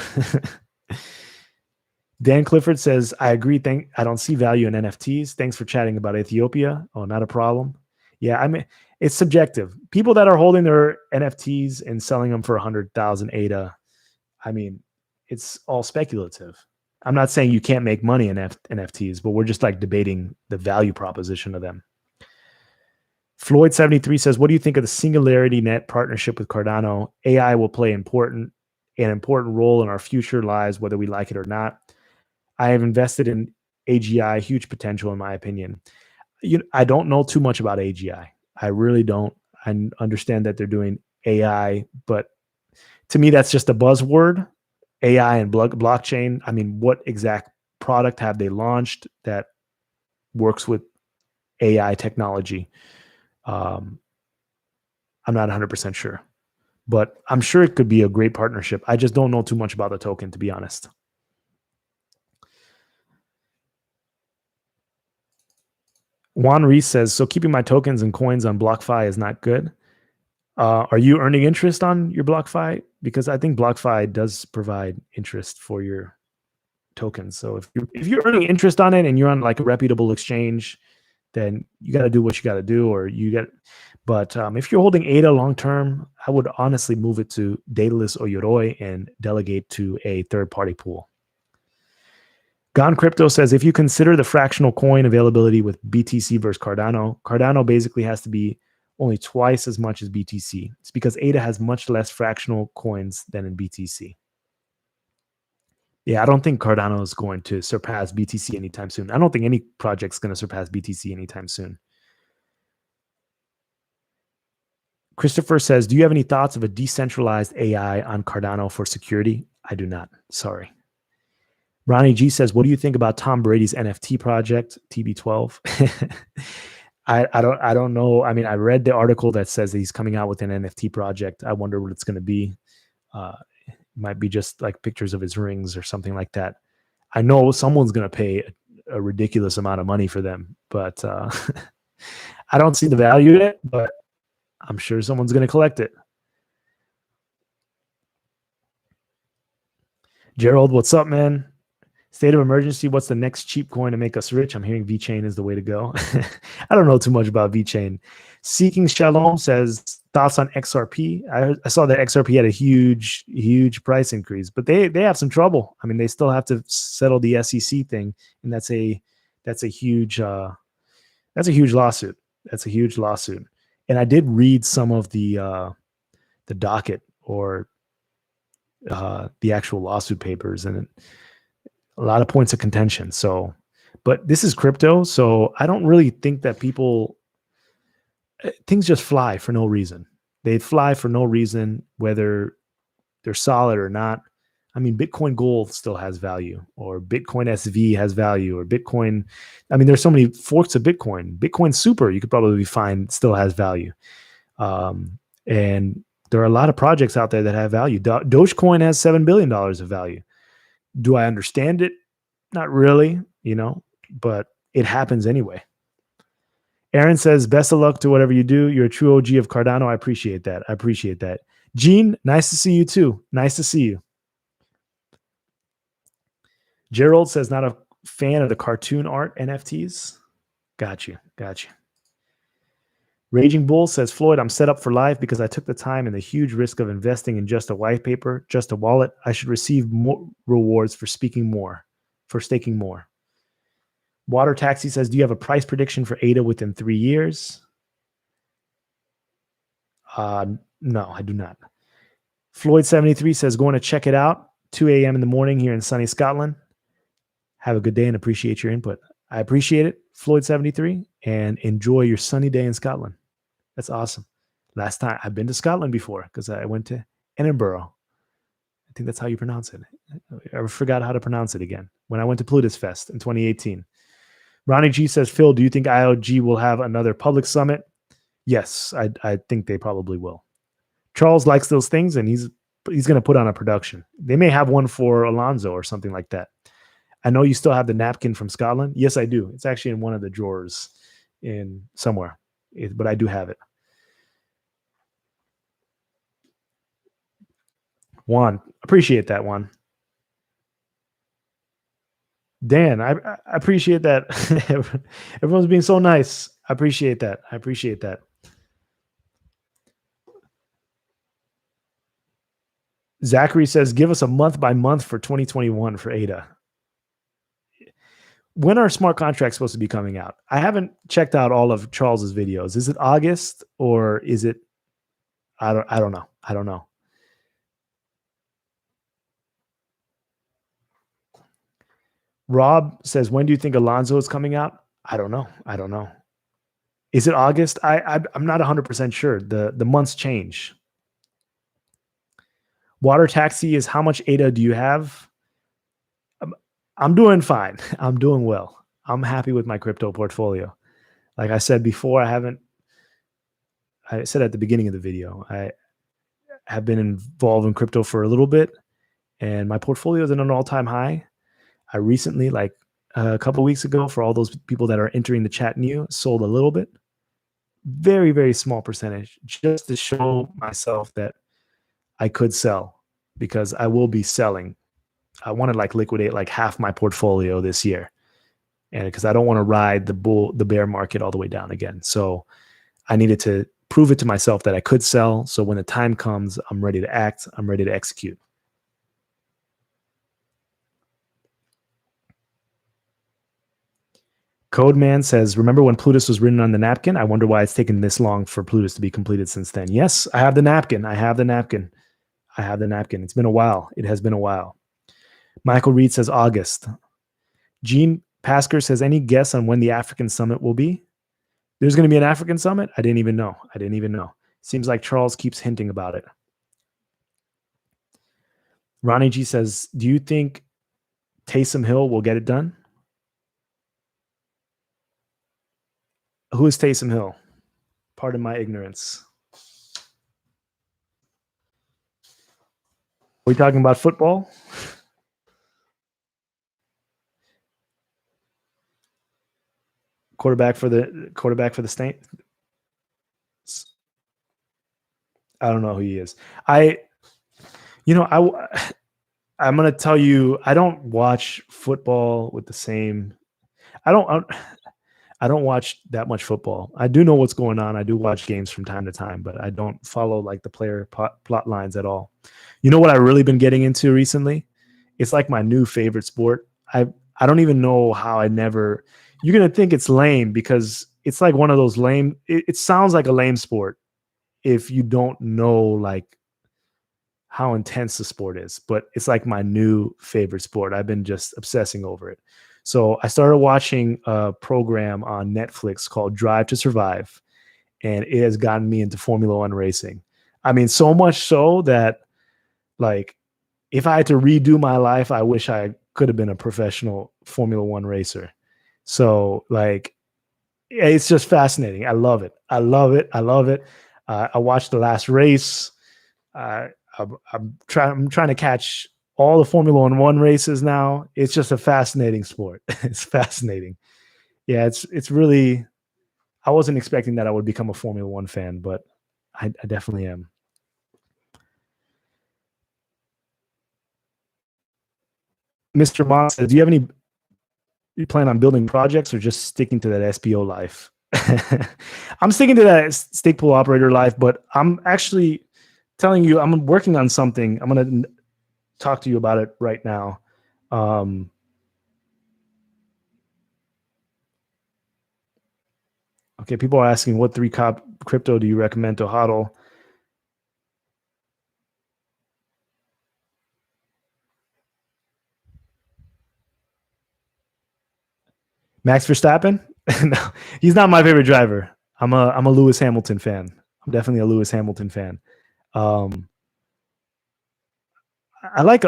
[SPEAKER 1] Dan Clifford says, I agree. I don't see value in NFTs. Thanks for chatting about Ethiopia. Oh, not a problem. Yeah, I mean, it's subjective. People that are holding their NFTs and selling them for 100,000 ADA, I mean, it's all speculative. I'm not saying you can't make money in NFTs, but we're just like debating the value proposition of them. Floyd73 says, what do you think of the Singularity Net partnership with Cardano? AI will play an important role in our future lives, whether we like it or not. I have invested in AGI, huge potential in my opinion. I don't know too much about AGI. I really don't. I understand that they're doing AI, but to me, that's just a buzzword. AI and blockchain. I mean, what exact product have they launched that works with AI technology? I'm not 100% sure, but I'm sure it could be a great partnership. I just don't know too much about the token, to be honest. Juan Reese says, so keeping my tokens and coins on BlockFi is not good. Are you earning interest on your BlockFi? Because I think BlockFi does provide interest for your tokens. So if you're earning interest on it and you're on like a reputable exchange, then you got to do what you got to do, or But if you're holding ADA long term, I would honestly move it to Daedalus or Yoroi and delegate to a third-party pool. Gone Crypto says, if you consider the fractional coin availability with BTC versus Cardano, Cardano basically has to be only twice as much as BTC. It's because ADA has much less fractional coins than in BTC. Yeah, I don't think Cardano is going to surpass BTC anytime soon. I don't think any project's going to surpass BTC anytime soon. Christopher says, do you have any thoughts of a decentralized AI on Cardano for security? I do not. Sorry. Ronnie G says, what do you think about Tom Brady's NFT project, TB12? I don't know. I mean, I read the article that says that he's coming out with an NFT project. I wonder what it's going to be. It might be just like pictures of his rings or something like that. I know someone's going to pay a ridiculous amount of money for them, but I don't see the value in it, but I'm sure someone's going to collect it. Gerald, what's up, man? State of emergency, what's the next cheap coin to make us rich? I'm hearing VeChain is the way to go. I don't know too much about VeChain. Seeking Shalom says, thoughts on XRP? I saw that XRP had a huge price increase, but they have some trouble. I mean, they still have to settle the SEC thing, and that's a huge lawsuit. That's a huge lawsuit. And I did read some of the docket or the actual lawsuit papers, and a lot of points of contention. So, but this is crypto, so I don't really think that things just fly for no reason. They fly for no reason, whether they're solid or not. I mean, Bitcoin Gold still has value, or Bitcoin SV has value, or Bitcoin. I mean, there's so many forks of Bitcoin. Bitcoin Super, you could probably find, still has value. And there are a lot of projects out there that have value. Dogecoin has $7 billion of value. Do I understand it? Not really, but it happens anyway. Aaron says, best of luck to whatever you do. You're a true OG of Cardano. I appreciate that. Gene, nice to see you too. Nice to see you. Gerald says, not a fan of the cartoon art NFTs. Got you. Raging Bull says, Floyd, I'm set up for life because I took the time and the huge risk of investing in just a white paper, just a wallet. I should receive more rewards for staking more. Water Taxi says, do you have a price prediction for ADA within 3 years? No, I do not. Floyd73 says, going to check it out, 2 a.m. in the morning here in sunny Scotland. Have a good day and appreciate your input. I appreciate it, Floyd73, and enjoy your sunny day in Scotland. That's awesome. Last time I've been to Scotland before because I went to Edinburgh. I think that's how you pronounce it. I forgot how to pronounce it again when I went to Plutus Fest in 2018. Ronnie G says, Phil, do you think Iohk will have another public summit? Yes, I think they probably will. Charles likes those things, and he's going to put on a production. They may have one for Alonzo or something like that. I know you still have the napkin from Scotland. Yes, I do. It's actually in one of the drawers in somewhere, but I do have it. Juan, appreciate that one. Dan, I appreciate that. Everyone's being so nice. I appreciate that. Zachary says, give us a month by month for 2021 for ADA. When are smart contracts supposed to be coming out? I haven't checked out all of Charles's videos. Is it August or is it? I don't know. Rob says, when do you think Alonzo is coming out? I don't know. Is it August? I'm not 100% sure. The months change. Water Taxi is, how much ADA do you have? I'm doing fine. I'm doing well. I'm happy with my crypto portfolio. Like I said before, I said at the beginning of the video, I have been involved in crypto for a little bit, and my portfolio is at an all-time high. I recently, like a couple of weeks ago, for all those people that are entering the chat new, sold a little bit. Very, very small percentage, just to show myself that I could sell, because I will be selling. I want to liquidate half my portfolio this year, and because I don't want to ride the bear market all the way down again. So I needed to prove it to myself that I could sell. So when the time comes, I'm ready to act. I'm ready to execute. Codeman says, remember when Plutus was written on the napkin? I wonder why it's taken this long for Plutus to be completed since then. Yes, I have the napkin. I have the napkin. I have the napkin. It's been a while. It has been a while. Michael Reed says August. Gene Pasker says, any guess on when the African summit will be? There's going to be an African summit? I didn't even know. Seems like Charles keeps hinting about it. Ronnie G says, do you think Taysom Hill will get it done? Who is Taysom Hill? Pardon my ignorance. Are we talking about football? Quarterback for the state. I don't know who he is. I'm going to tell you, I don't watch football with the same. I don't watch that much football. I do know what's going on. I do watch games from time to time, but I don't follow like the player plot lines at all. You know what I've really been getting into recently? It's like my new favorite sport. I don't even know how I never. You're gonna think it's lame because it's like one of those lame. It sounds like a lame sport if you don't know like how intense the sport is, but it's like my new favorite sport. I've been just obsessing over it. So I started watching a program on Netflix called Drive to Survive, and it has gotten me into Formula One racing. I mean, so much so that like if I had to redo my life, I wish I could have been a professional Formula One racer. So like, it's just fascinating. I love it. I watched the last race. I'm trying to catch all the Formula One races now. It's just a fascinating sport. It's fascinating. Yeah, it's really. I wasn't expecting that I would become a Formula One fan, but I definitely am. Mr. Moss says, "Do you have any? You plan on building projects or just sticking to that SPO life?" I'm sticking to that stake pool operator life, but I'm actually telling you, I'm working on something. I'm going to talk to you about it right now. Okay, people are asking, what 3 crypto do you recommend to hodl? Max Verstappen? No, he's not my favorite driver. I'm a Lewis Hamilton fan. I'm definitely a Lewis Hamilton fan. I like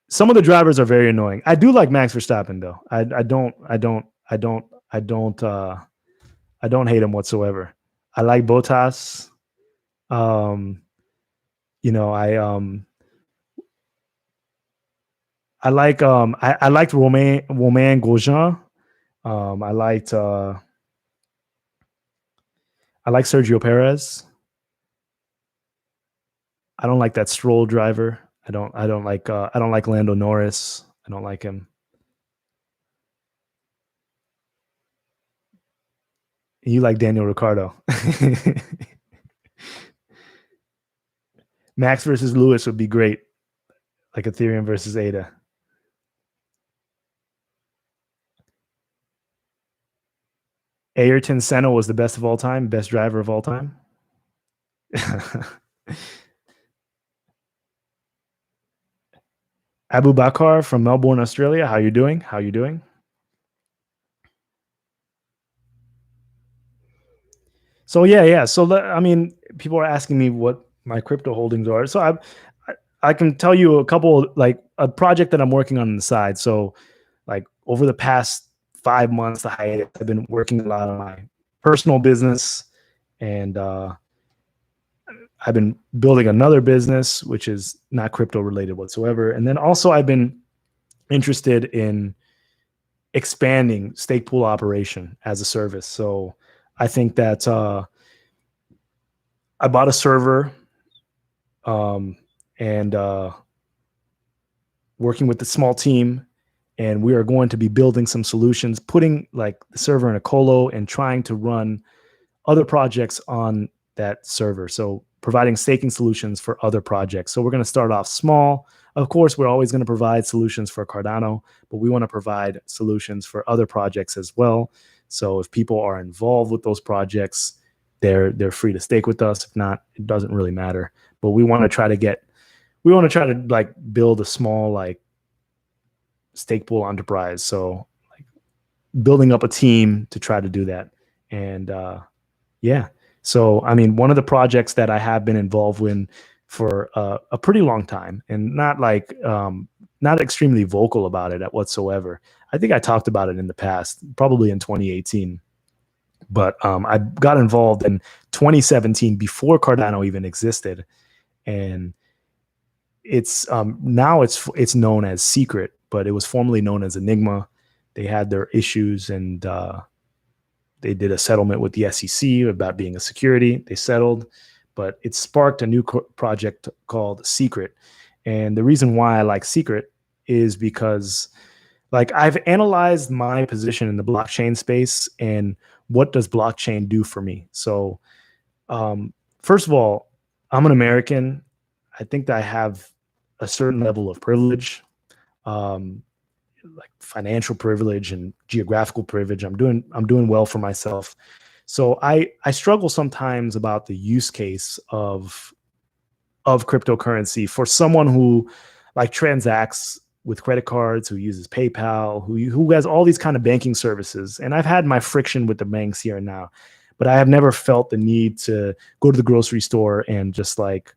[SPEAKER 1] some of the drivers are very annoying. I do like Max Verstappen though. I don't hate him whatsoever. I like Bottas. You know, I liked Romain Grosjean. I like Sergio Perez. I don't like that Stroll driver. I don't like Lando Norris. I don't like him. You like Daniel Ricciardo. Max versus Lewis would be great. Like Ethereum versus ADA. Ayrton Senna was the best of all time, best driver of all time. Abu Bakar from Melbourne, Australia. How you doing? So yeah. So I mean, people are asking me what my crypto holdings are. So I can tell you a couple, like a project that I'm working on the side. So like over the past 5 months, the hiatus, I've been working a lot on my personal business, and I've been building another business, which is not crypto related whatsoever. And then also I've been interested in expanding stake pool operation as a service. So I think that I bought a server and working with the small team, and we are going to be building some solutions, putting like the server in a colo and trying to run other projects on that server. So providing staking solutions for other projects. So we're going to start off small. Of course, we're always going to provide solutions for Cardano, but we want to provide solutions for other projects as well. So if people are involved with those projects, they're free to stake with us. If not, it doesn't really matter. But we want to try to like build a small like stake pool enterprise. So like building up a team to try to do that. And yeah. So, I mean, one of the projects that I have been involved in for a pretty long time, and not like not extremely vocal about it whatsoever. I think I talked about it in the past, probably in 2018. But I got involved in 2017 before Cardano even existed, and it's now it's known as Secret, but it was formerly known as Enigma. They had their issues, and they did a settlement with the SEC about being a security. They settled, but it sparked a new project called Secret. And the reason why I like Secret is because like I've analyzed my position in the blockchain space and what does blockchain do for me. So first of all, I'm an American. I think that I have a certain level of privilege, like financial privilege and geographical privilege. I'm doing well for myself. So I struggle sometimes about the use case of cryptocurrency for someone who like transacts with credit cards, who uses PayPal, who has all these kind of banking services. And I've had my friction with the banks here and now, but I have never felt the need to go to the grocery store and just like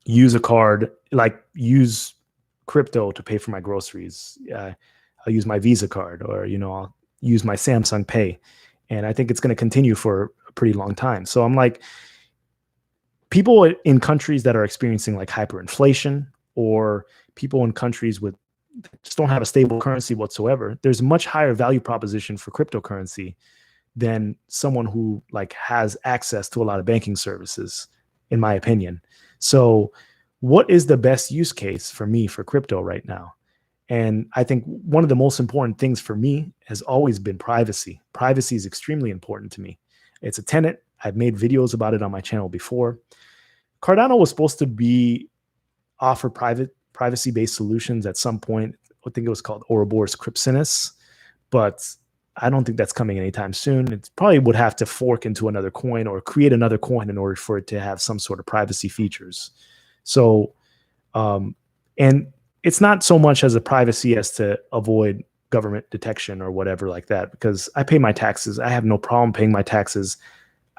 [SPEAKER 1] use a card, like use crypto to pay for my groceries. I'll use my Visa card, or I'll use my Samsung Pay, and I think it's going to continue for a pretty long time. So I'm like, people in countries that are experiencing like hyperinflation, or people in countries with just don't have a stable currency whatsoever, there's a much higher value proposition for cryptocurrency than someone who like has access to a lot of banking services, in my opinion. So what is the best use case for me for crypto right now? And I think one of the most important things for me has always been privacy. Privacy is extremely important to me. It's a tenet. I've made videos about it on my channel before. Cardano was supposed to offer privacy-based solutions at some point. I think it was called Ouroboros Crypsinus, but I don't think that's coming anytime soon. It probably would have to fork into another coin or create another coin in order for it to have some sort of privacy features. So, and it's not so much as a privacy as to avoid government detection or whatever like that, because I pay my taxes. I have no problem paying my taxes.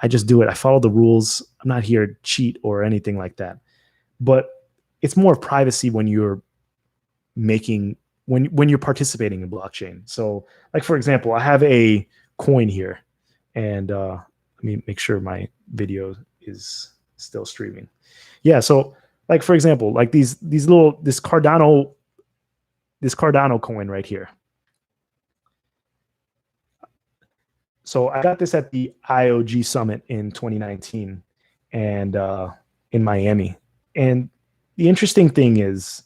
[SPEAKER 1] I just do it. I follow the rules. I'm not here to cheat or anything like that. But it's more of privacy when you're when you're participating in blockchain. So like, for example, I have a coin here, and let me make sure my video is still streaming. Yeah. So like, for example, like this Cardano coin right here. So I got this at the Iohk summit in 2019 and in Miami. And the interesting thing is,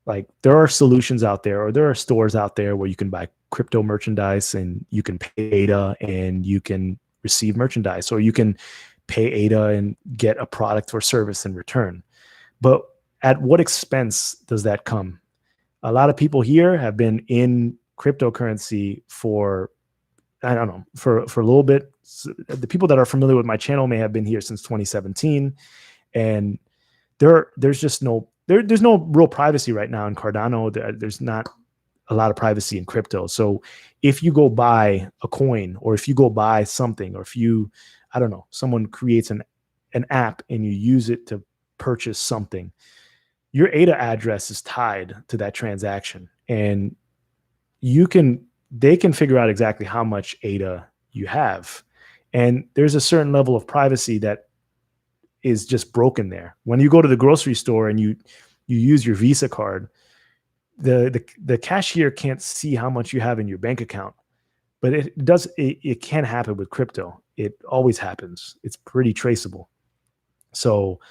[SPEAKER 1] like, there are solutions out there, or there are stores out there where you can buy crypto merchandise and you can pay ADA and you can receive merchandise, or you can pay ADA and get a product or service in return. But at what expense does that come? A lot of people here have been in cryptocurrency for, I don't know, for a little bit. So the people that are familiar with my channel may have been here since 2017, and there's no real privacy right now in Cardano. There's not a lot of privacy in crypto. So if you go buy a coin, or if you go buy something, or if you, I don't know, someone creates an app and you use it to purchase something, your ADA address is tied to that transaction, and they can figure out exactly how much ADA you have. And there's a certain level of privacy that is just broken there. When you go to the grocery store and you use your Visa card, the cashier can't see how much you have in your bank account. But it can happen with crypto. It always happens. It's pretty traceable. So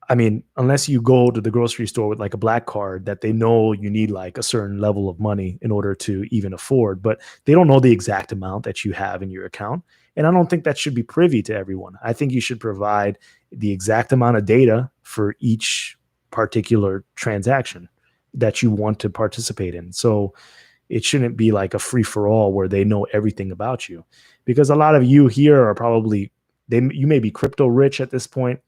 [SPEAKER 1] I mean, unless you go to the grocery store with like a black card that they know you need like a certain level of money in order to even afford, but they don't know the exact amount that you have in your account. And I don't think that should be privy to everyone. I think you should provide the exact amount of data for each particular transaction that you want to participate in. So it shouldn't be like a free for all where they know everything about you, because a lot of you here are probably, you may be crypto rich at this point,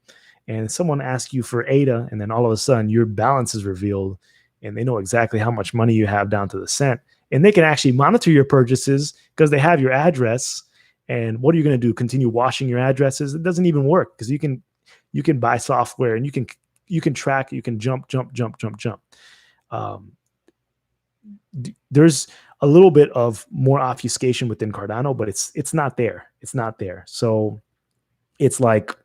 [SPEAKER 1] and someone asks you for ADA, and then all of a sudden your balance is revealed and they know exactly how much money you have down to the cent. And they can actually monitor your purchases because they have your address. And what are you going to do? Continue washing your addresses? It doesn't even work, because you can buy software and you can track, you can jump. Um, there's a little bit of more obfuscation within Cardano, but it's not there. It's not there. So it's like,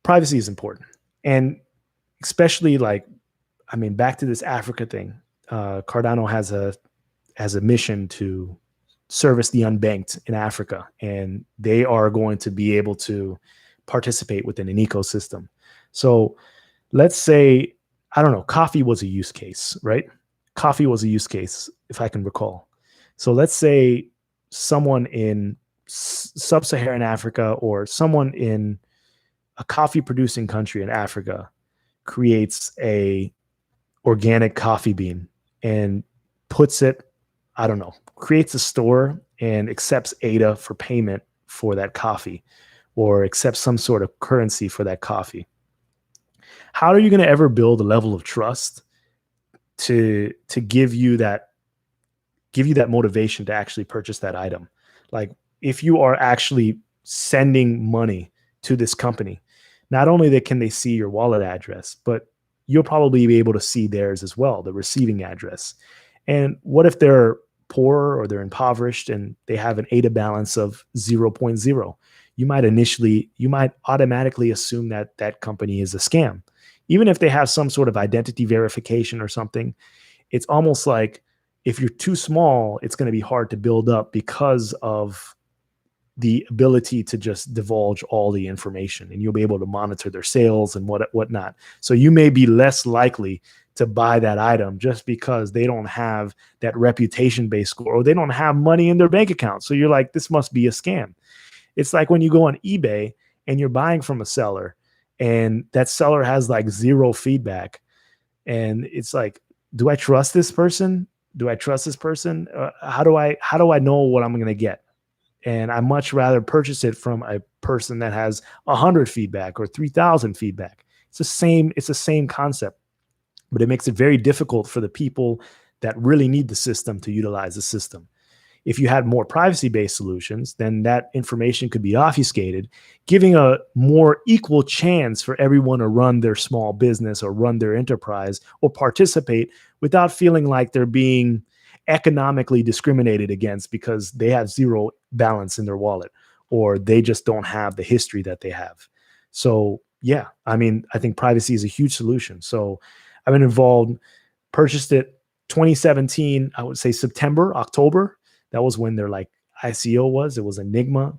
[SPEAKER 1] privacy is important. And especially like, I mean, back to this Africa thing, Cardano has a mission to service the unbanked in Africa, and they are going to be able to participate within an ecosystem. So let's say, I don't know, coffee was a use case, right? Coffee was a use case, if I can recall. So let's say someone in sub-Saharan Africa, or someone in a coffee producing country in Africa, creates a organic coffee bean and puts it, I don't know, creates a store and accepts ADA for payment for that coffee, or accepts some sort of currency for that coffee. How are you going to ever build a level of trust to give you that motivation to actually purchase that item? Like, if you are actually sending money to this company, not only can they see your wallet address, but you'll probably be able to see theirs as well, the receiving address. And what if they're poor or they're impoverished and they have an ADA balance of 0.0? You might automatically assume that that company is a scam. Even if they have some sort of identity verification or something, it's almost like if you're too small, it's going to be hard to build up because of the ability to just divulge all the information, and you'll be able to monitor their sales and whatnot. So you may be less likely to buy that item just because they don't have that reputation-based score, or they don't have money in their bank account. So you're like, this must be a scam. It's like when you go on eBay and you're buying from a seller, and that seller has like zero feedback, and it's like, do I trust this person? Do I trust this person? How do I know what I'm going to get? And I much rather purchase it from a person that has 100 feedback or 3,000 feedback. It's the same concept, but it makes it very difficult for the people that really need the system to utilize the system. If you had more privacy-based solutions, then that information could be obfuscated, giving a more equal chance for everyone to run their small business or run their enterprise or participate without feeling like they're being economically discriminated against because they have zero balance in their wallet, or they just don't have the history that they have. So yeah, I mean, I think privacy is a huge solution. So I've been involved, purchased it 2017, I would say September, October. That was when their like ICO was. It was Enigma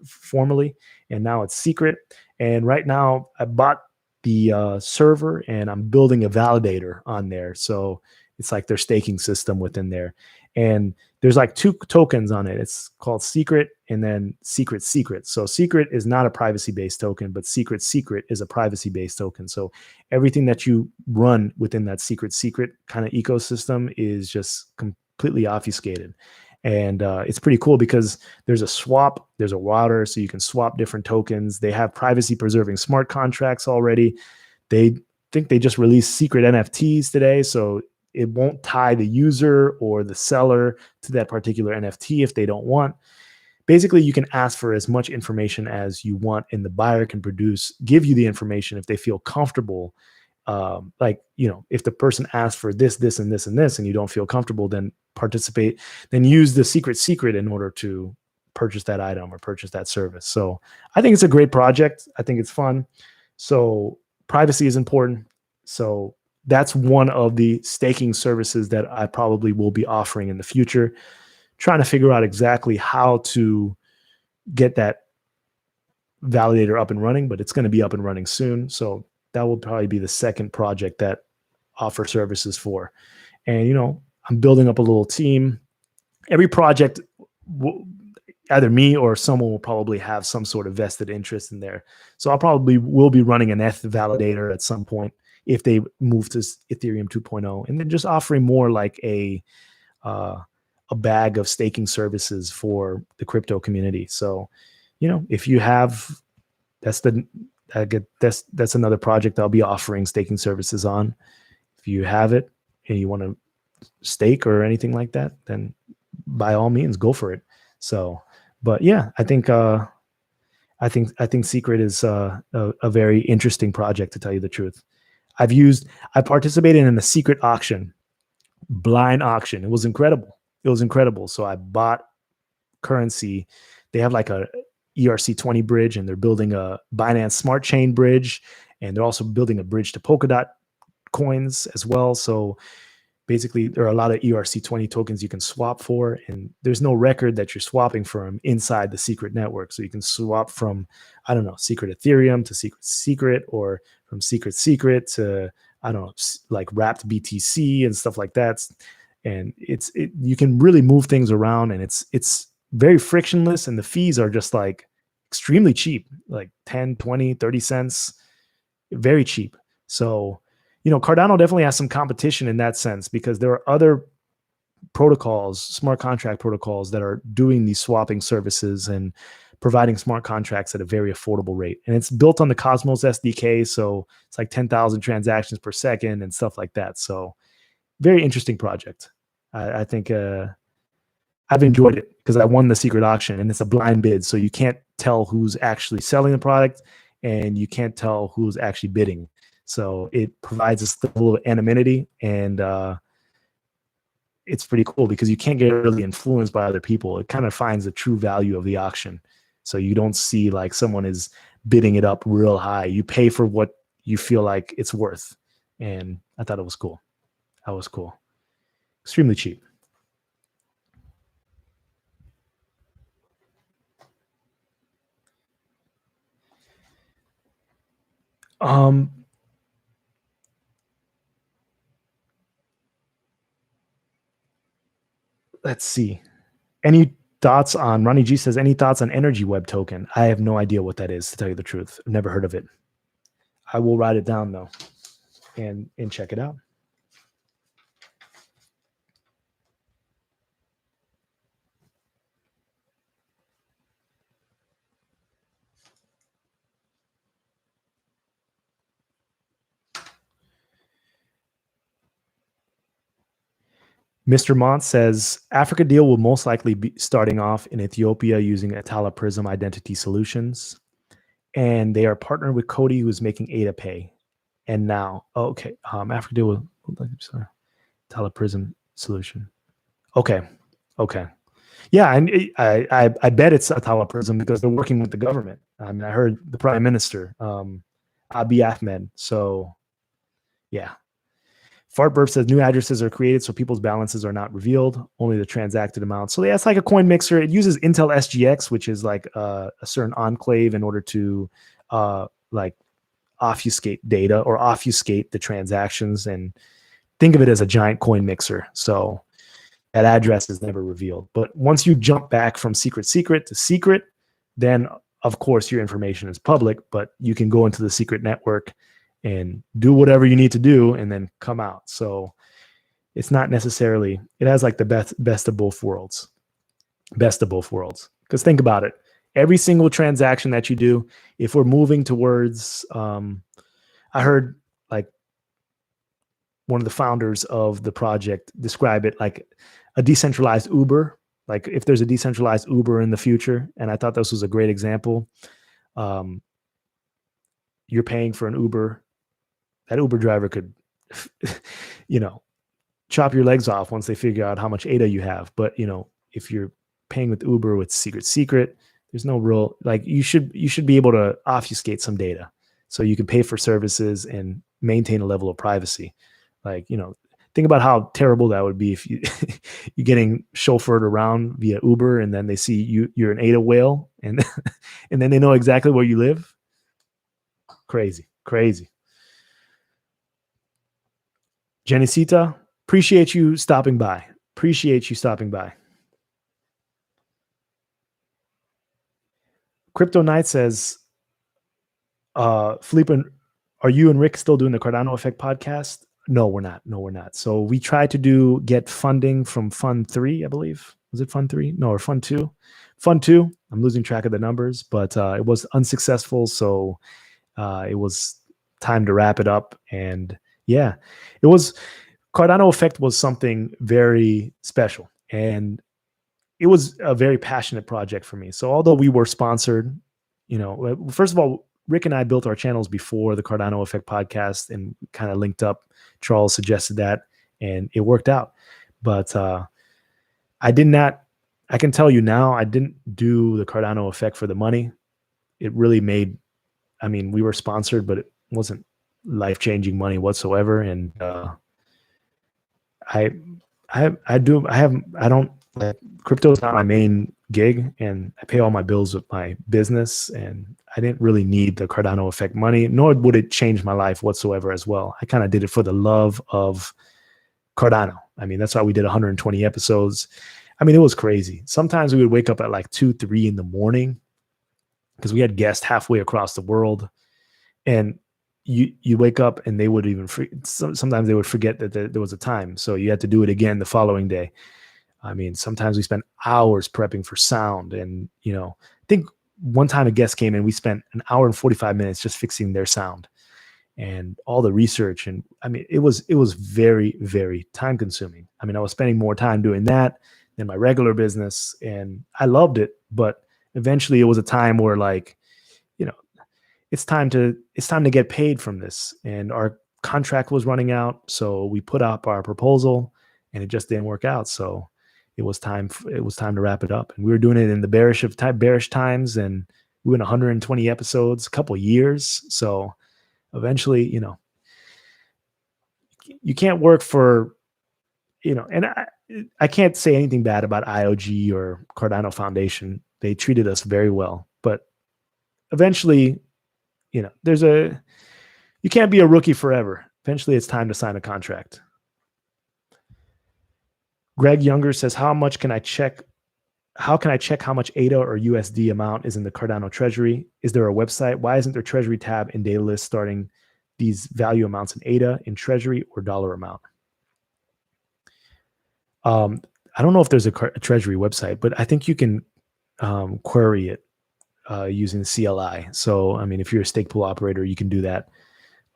[SPEAKER 1] formerly, and now it's secret. And right now I bought the server, and I'm building a validator on there. So it's like their staking system within there. And there's like two tokens on it. It's called Secret and then Secret. So Secret is not a privacy-based token, but Secret is a privacy-based token. So everything that you run within that Secret kind of ecosystem is just completely obfuscated. And it's pretty cool because there's a swap, there's a router, so you can swap different tokens. They have privacy preserving smart contracts already. They think they just released secret NFTs today, so it won't tie the user or the seller to that particular NFT if they don't want. Basically, you can ask for as much information as you want, and the buyer can give you the information if they feel comfortable. Like, you know, if the person asks for this, this, and this, and this, and you don't feel comfortable, then use the secret in order to purchase that item or purchase that service. So I think it's a great project. I think it's fun. So privacy is important. So that's one of the staking services that I probably will be offering in the future, trying to figure out exactly how to get that validator up and running, but it's going to be up and running soon. So that will probably be the second project that offer services for. And, you know, I'm building up a little team. Every project, either me or someone will probably have some sort of vested interest in there. So I'll probably will be running an ETH validator at some point if they move to Ethereum 2.0, and then just offering more like a bag of staking services for the crypto community. So, you know, if you have, that's another project I'll be offering staking services on. If you have it and you want to stake or anything like that, then by all means go for it. So, but yeah, I think Secret is a very interesting project, to tell you the truth. I participated in a secret auction, blind auction. It was incredible. So I bought currency. They have like a ERC20 bridge, and they're building a Binance Smart Chain bridge, and they're also building a bridge to Polkadot coins as well. So basically, there are a lot of ERC20 tokens you can swap for, and there's no record that you're swapping from inside the secret network. So you can swap from, I don't know, secret Ethereum to secret, or from secret to, I don't know, like wrapped BTC and stuff like that. And you can really move things around, and it's very frictionless, and the fees are just like extremely cheap, like 10, 20, 30 cents, very cheap. So, you know, Cardano definitely has some competition in that sense, because there are other protocols, smart contract protocols, that are doing these swapping services and providing smart contracts at a very affordable rate. And it's built on the Cosmos SDK. So it's like 10,000 transactions per second and stuff like that. So very interesting project. I think I've enjoyed it because I won the secret auction, and it's a blind bid. So you can't tell who's actually selling the product, and you can't tell who's actually bidding. So it provides us a little anonymity, and it's pretty cool because you can't get really influenced by other people. It kind of finds the true value of the auction. So you don't see like someone is bidding it up real high. You pay for what you feel like it's worth. And I thought it was cool. That was cool. Extremely cheap. Let's see. Any thoughts on, Ronnie G says, any thoughts on Energy Web token? I have no idea what that is, to tell you the truth. I've never heard of it. I will write it down though and check it out. Mr. Mont says, Africa deal will most likely be starting off in Ethiopia using Atala Prism identity solutions. And they are partnered with Cody, who's making Ada Pay. And now, okay, Africa deal will, sorry, Atala Prism solution. Okay. Yeah, and I bet it's Atala Prism because they're working with the government. I mean, I heard the Prime Minister, Abiy Ahmed. So, yeah. Fartburp says new addresses are created so people's balances are not revealed, only the transacted amount. So yeah, it's like a coin mixer. It uses Intel SGX, which is like a certain enclave in order to like obfuscate data or obfuscate the transactions, and think of it as a giant coin mixer. So that address is never revealed. But once you jump back from secret to secret, then of course your information is public, but you can go into the secret network and do whatever you need to do and then come out. So it's not necessarily, it has like the best of both worlds. Because think about it. Every single transaction that you do, if we're moving towards, I heard like one of the founders of the project describe it like a decentralized Uber. Like if there's a decentralized Uber in the future, and I thought this was a great example. You're paying for an Uber. That Uber driver could, you know, chop your legs off once they figure out how much ADA you have. But, you know, if you're paying with Uber with secret, there's no real, like you should be able to obfuscate some data so you can pay for services and maintain a level of privacy. Like, you know, think about how terrible that would be if you're getting chauffeured around via Uber, and then they see you're an ADA whale, and and then they know exactly where you live. Crazy. Genicita, appreciate you stopping by. Crypto Knight says, Felipe, are you and Rick still doing the Cardano Effect podcast? No, we're not. So we tried to get funding from Fund 3, I believe. Was it Fund 3? No, or Fund 2? Fund 2. I'm losing track of the numbers, but it was unsuccessful. So it was time to wrap it up. And yeah, it was, Cardano Effect was something very special. And it was a very passionate project for me. So although we were sponsored, first of all, Rick and I built our channels before the Cardano Effect podcast and kind of linked up. Charles suggested that, and it worked out. But I can tell you now, I didn't do the Cardano Effect for the money. It really we were sponsored, but it wasn't life-changing money whatsoever. And crypto is not my main gig, and I pay all my bills with my business, and I didn't really need the Cardano Effect money, nor would it change my life whatsoever as well. I kind of did it for the love of Cardano. That's why we did 120 episodes. It was crazy. Sometimes we would wake up at like 2, 3 in the morning because we had guests halfway across the world, and you wake up and they would even sometimes they would forget that there was a time, so you had to do it again the following day. Sometimes we spent hours prepping for sound, and I think one time a guest came in, we spent an hour and 45 minutes just fixing their sound and all the research. And it was very, very time consuming. I was spending more time doing that than my regular business, and I loved it. But eventually it was a time where it's time to get paid from this. And our contract was running out. So we put up our proposal and it just didn't work out. So it was time to wrap it up. And we were doing it in the bearish times, and we went 120 episodes, a couple of years. So eventually, you can't work for, and I can't say anything bad about Iohk or Cardano Foundation. They treated us very well, but eventually, you can't be a rookie forever. Eventually it's time to sign a contract. Greg Younger says, how can I check how much ADA or USD amount is in the Cardano treasury? Is there a website? Why isn't there treasury tab in Daedalus starting these value amounts in ADA, in treasury, or dollar amount? I don't know if there's a treasury website, but I think you can query it using CLI. So, if you're a stake pool operator, you can do that.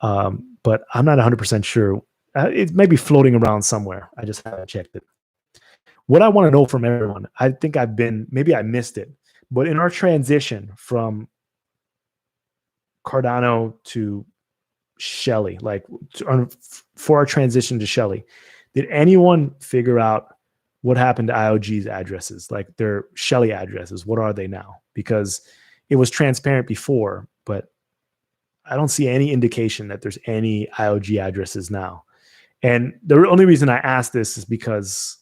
[SPEAKER 1] But I'm not 100% sure. It may be floating around somewhere. I just haven't checked it. What I want to know from everyone, I think maybe I missed it, but in our transition from Cardano to Shelly, for our transition to Shelly, did anyone figure out what happened to Iohk's addresses, like their Shelly addresses? What are they now? Because it was transparent before, but I don't see any indication that there's any Iohk addresses now. And the only reason I ask this is because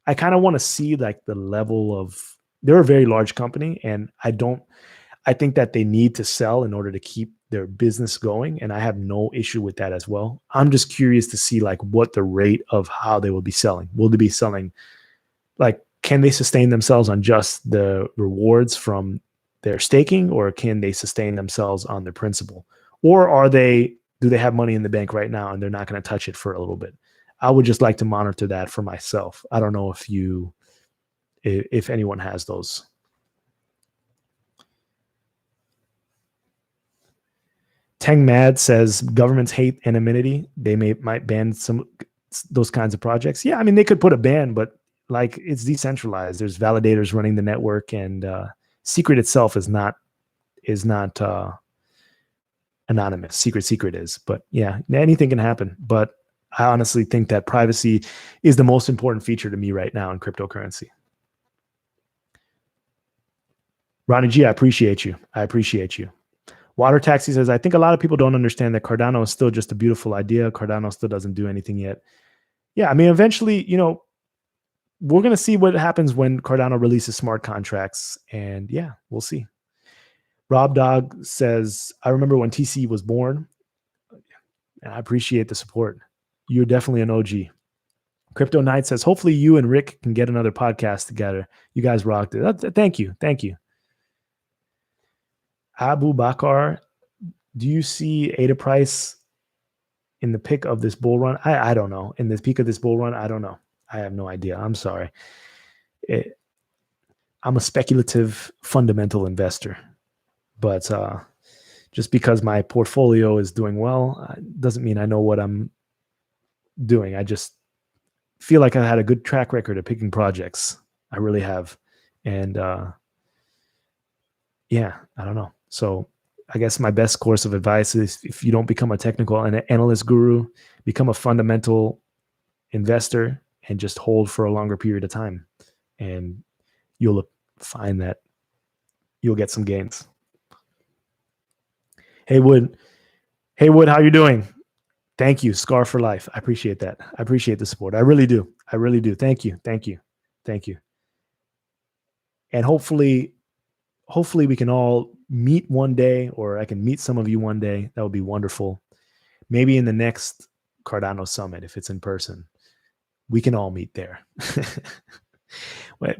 [SPEAKER 1] I kind of want to see the level of, they're a very large company, and I think that they need to sell in order to keep their business going. And I have no issue with that as well. I'm just curious to see what the rate of how they will be selling. Will they be selling, can they sustain themselves on just the rewards from their staking, or can they sustain themselves on their principal? Or do they have money in the bank right now and they're not going to touch it for a little bit? I would just like to monitor that for myself. I don't know if anyone has those. Teng Mad says governments hate anonymity. They might ban those kinds of projects. Yeah, they could put a ban, but it's decentralized. There's validators running the network, and Secret itself is not anonymous. Secret is, but yeah, anything can happen. But I honestly think that privacy is the most important feature to me right now in cryptocurrency. Ronnie G, I appreciate you. Water Taxi says, I think a lot of people don't understand that Cardano is still just a beautiful idea. Cardano still doesn't do anything yet. yeah, I mean, eventually, we're going to see what happens when Cardano releases smart contracts. And yeah, we'll see. Rob Dog says, I remember when TC was born, and I appreciate the support. You're definitely an OG. Crypto Knight says, hopefully you and Rick can get another podcast together. You guys rocked it. Thank you. Thank you. Abu Bakar, do you see ADA price in the peak of this bull run? I don't know. In the peak of this bull run, I don't know. I have no idea. I'm sorry. I'm a speculative fundamental investor, but just because my portfolio is doing well doesn't mean I know what I'm doing. I just feel like I had a good track record of picking projects. I really have. And yeah, I don't know. So I guess my best course of advice is if you don't become a technical analyst guru, become a fundamental investor and just hold for a longer period of time. And you'll find that you'll get some gains. Haywood, how you doing? Thank you, Scar for Life. I appreciate that. I appreciate the support. I really do. I really do. Thank you. Thank you. Thank you. And hopefully we can all meet one day, or I can meet some of you one day. That would be wonderful. Maybe in the next Cardano Summit, if it's in person, we can all meet there.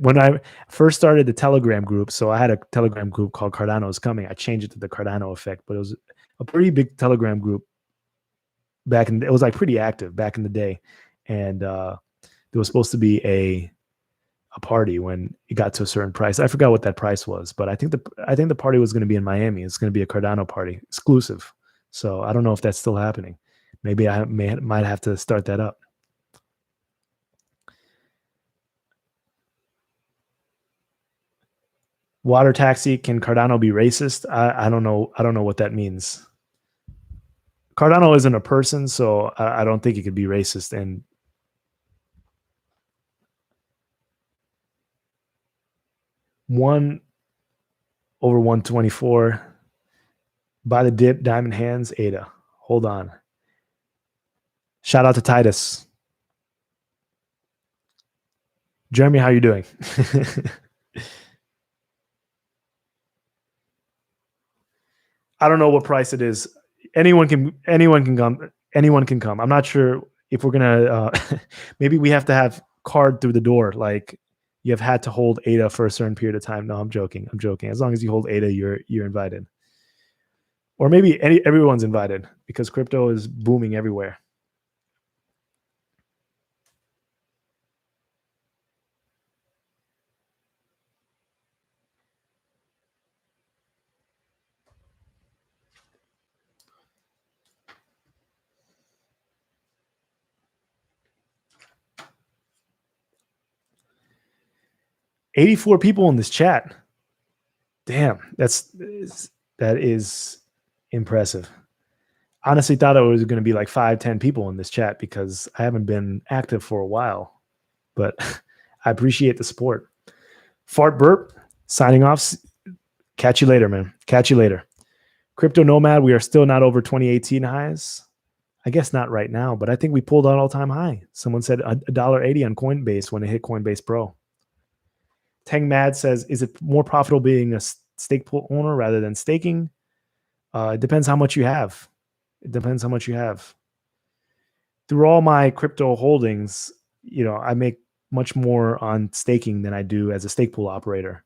[SPEAKER 1] When I first started the Telegram group, so I had a Telegram group called Cardano is Coming. I changed it to the Cardano Effect, but it was a pretty big Telegram group it was like pretty active back in the day. And there was supposed to be a party when it got to a certain price. I forgot what that price was, but I think the party was going to be in Miami. It's going to be a Cardano party exclusive. So I don't know if that's still happening. Maybe I might have to start that up. Water taxi, can Cardano be racist? I don't know. I don't know what that means. Cardano isn't a person, so I don't think it could be racist. And one over 124 by the dip, diamond hands, ADA. Hold on. Shout out to Titus. Jeremy, how you doing? I don't know what price it is. Anyone can come. I'm not sure if we're gonna maybe we have to have card through the door, like you have had to hold ADA for a certain period of time. No, I'm joking. As long as you hold ADA, you're invited. Or maybe everyone's invited because crypto is booming everywhere. $84 people in this chat. Damn, that is impressive. Honestly, thought it was going to be like 5-10 people in this chat because I haven't been active for a while, but I appreciate the support. Fart burp, signing off. Catch you later, man. Catch you later. Crypto Nomad, we are still not over 2018 highs. I guess not right now, but I think we pulled an all-time high. Someone said $1.80 on Coinbase when it hit Coinbase Pro. Tang Mad says, is it more profitable being a stake pool owner rather than staking? It depends how much you have. Through all my crypto holdings, I make much more on staking than I do as a stake pool operator.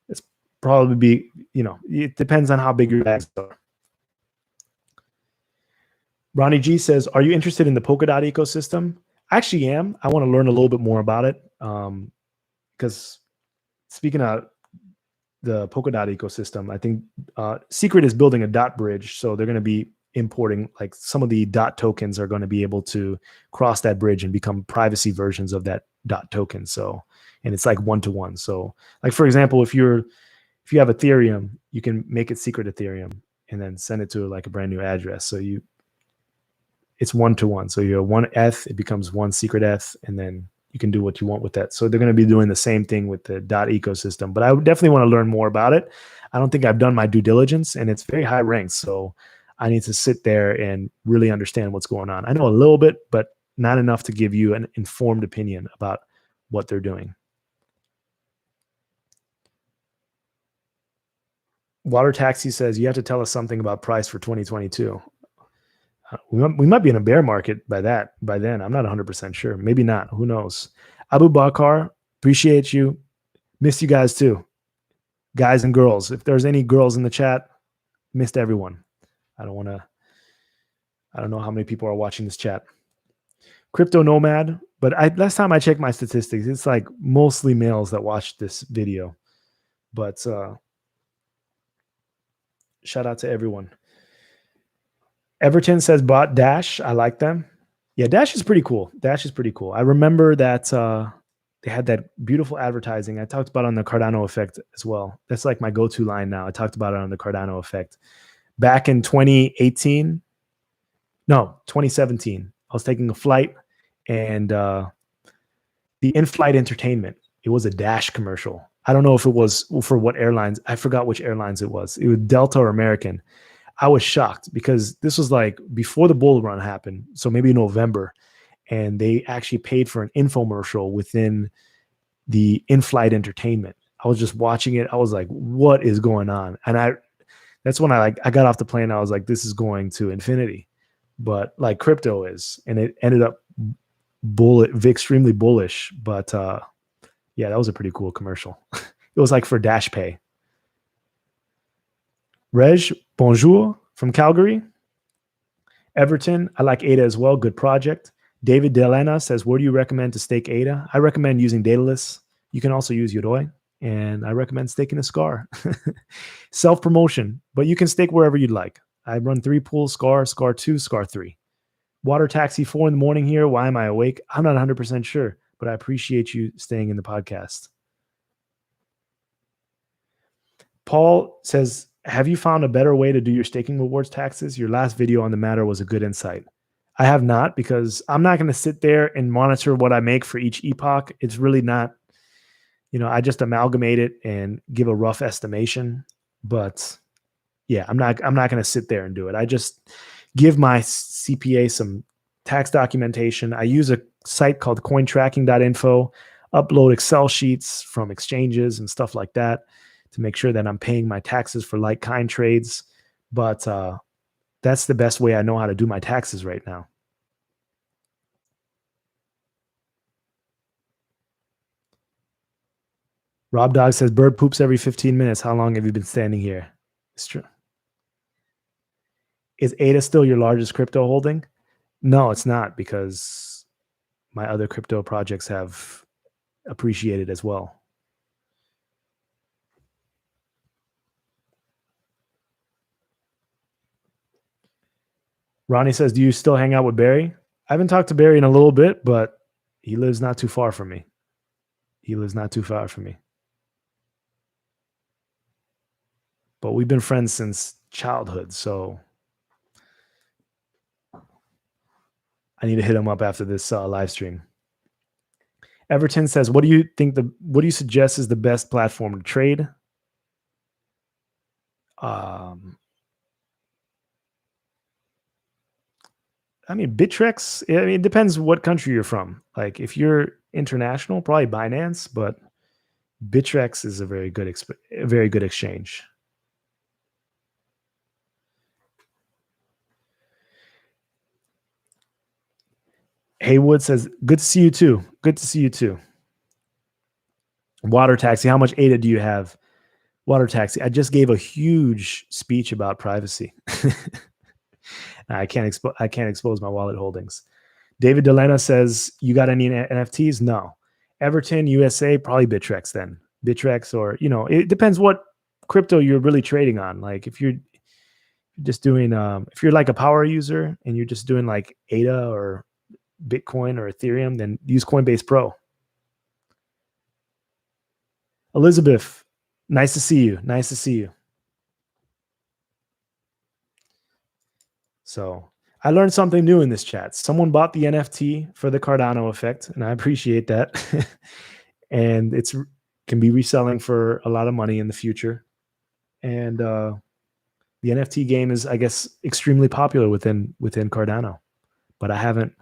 [SPEAKER 1] It's probably it depends on how big your bags are. Ronnie G says, are you interested in the Polkadot ecosystem? I actually am. I want to learn a little bit more about it. Because speaking of the Polkadot ecosystem, I think Secret is building a dot bridge. So they're going to be importing, like, some of the dot tokens are going to be able to cross that bridge and become privacy versions of that dot token. So, and it's like 1-to-1. So like, for example, if you have Ethereum, you can make it Secret Ethereum and then send it to like a brand new address. So it's 1-to-1. So you're one ETH, it becomes one Secret ETH, and then you can do what you want with that. So they're going to be doing the same thing with the dot ecosystem, but I would definitely want to learn more about it. I don't think I've done my due diligence, and it's very high ranked. So I need to sit there and really understand what's going on. I know a little bit, but not enough to give you an informed opinion about what they're doing. Water Taxi says you have to tell us something about price for 2022. We might be in a bear market by then. I'm not 100% sure. Maybe not. Who knows? Abu Bakar, appreciate you. Missed you guys too. Guys and girls. If there's any girls in the chat, missed everyone. I don't know how many people are watching this chat. Crypto Nomad, but last time I checked my statistics, it's like mostly males that watch this video. But shout out to everyone. Everton says bought Dash. I like them. Yeah, Dash is pretty cool. I remember that they had that beautiful advertising. I talked about it on the Cardano effect as well. That's like my go-to line now. I talked about it on the Cardano effect. Back in 2017, I was taking a flight, and the in-flight entertainment, it was a Dash commercial. I don't know if it was for what airlines. I forgot which airlines it was. It was Delta or American. I was shocked because this was like before the bull run happened. So maybe November. And they actually paid for an infomercial within the in-flight entertainment. I was just watching it. I was like, what is going on? And that's when I got off the plane. I was like, this is going to infinity. But like crypto is, and it ended up extremely bullish. But yeah, that was a pretty cool commercial. It was like for Dash Pay. Rej, bonjour from Calgary. Everton, I like ADA as well. Good project. David Delena says, where do you recommend to stake ADA? I recommend using Daedalus. You can also use Yoroi, and I recommend staking a SCAR. Self-promotion, but you can stake wherever you'd like. I run 3 pools, SCAR, SCAR 2, SCAR 3. Water Taxi 4 in the morning here. Why am I awake? I'm not 100% sure, but I appreciate you staying in the podcast. Paul says, have you found a better way to do your staking rewards taxes? Your last video on the matter was a good insight. I have not, because I'm not going to sit there and monitor what I make for each epoch. It's really not, I just amalgamate it and give a rough estimation. But yeah, I'm not going to sit there and do it. I just give my CPA some tax documentation. I use a site called cointracking.info, upload Excel sheets from exchanges and stuff like that to make sure that I'm paying my taxes for like-kind trades. But that's the best way I know how to do my taxes right now. Rob Dog says, bird poops every 15 minutes. How long have you been standing here? It's true. Is ADA still your largest crypto holding? No, it's not, because my other crypto projects have appreciated as well. Ronnie says, do you still hang out with Barry? I haven't talked to Barry in a little bit, but he lives not too far from me. But we've been friends since childhood, so I need to hit him up after this live stream. Everton says, what do you suggest is the best platform to trade? Bittrex, it depends what country you're from. Like if you're international, probably Binance, but Bittrex is a very good exchange. Haywood says, good to see you too. Good to see you too. Water Taxi, how much ADA do you have? Water Taxi, I just gave a huge speech about privacy. I can't expose my wallet holdings. David Delena says, you got any NFTs? No. Everton, USA, probably Bittrex then. Bittrex, or, it depends what crypto you're really trading on. Like if you're just doing, if you're like a power user and you're just doing like ADA or Bitcoin or Ethereum, then use Coinbase Pro. Elizabeth, nice to see you. So I learned something new in this chat. Someone bought the NFT for the Cardano effect, and I appreciate that. And it's can be reselling for a lot of money in the future. And the NFT game is, I guess, extremely popular within Cardano. But I haven't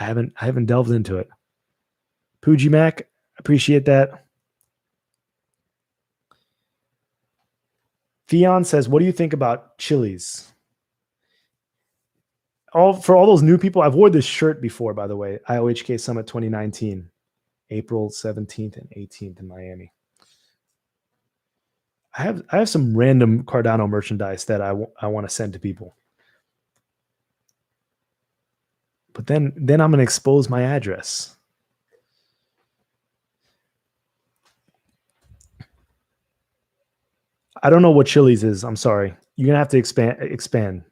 [SPEAKER 1] I haven't delved into it. Pooji Mac, appreciate that. Theon says, what do you think about chilies? For all those new people, I've worn this shirt before, by the way. Iohk Summit 2019, April 17th and 18th in Miami. I have some random Cardano merchandise that I want to send to people. But then I'm going to expose my address. I don't know what Chili's is. I'm sorry. You're going to have to expand.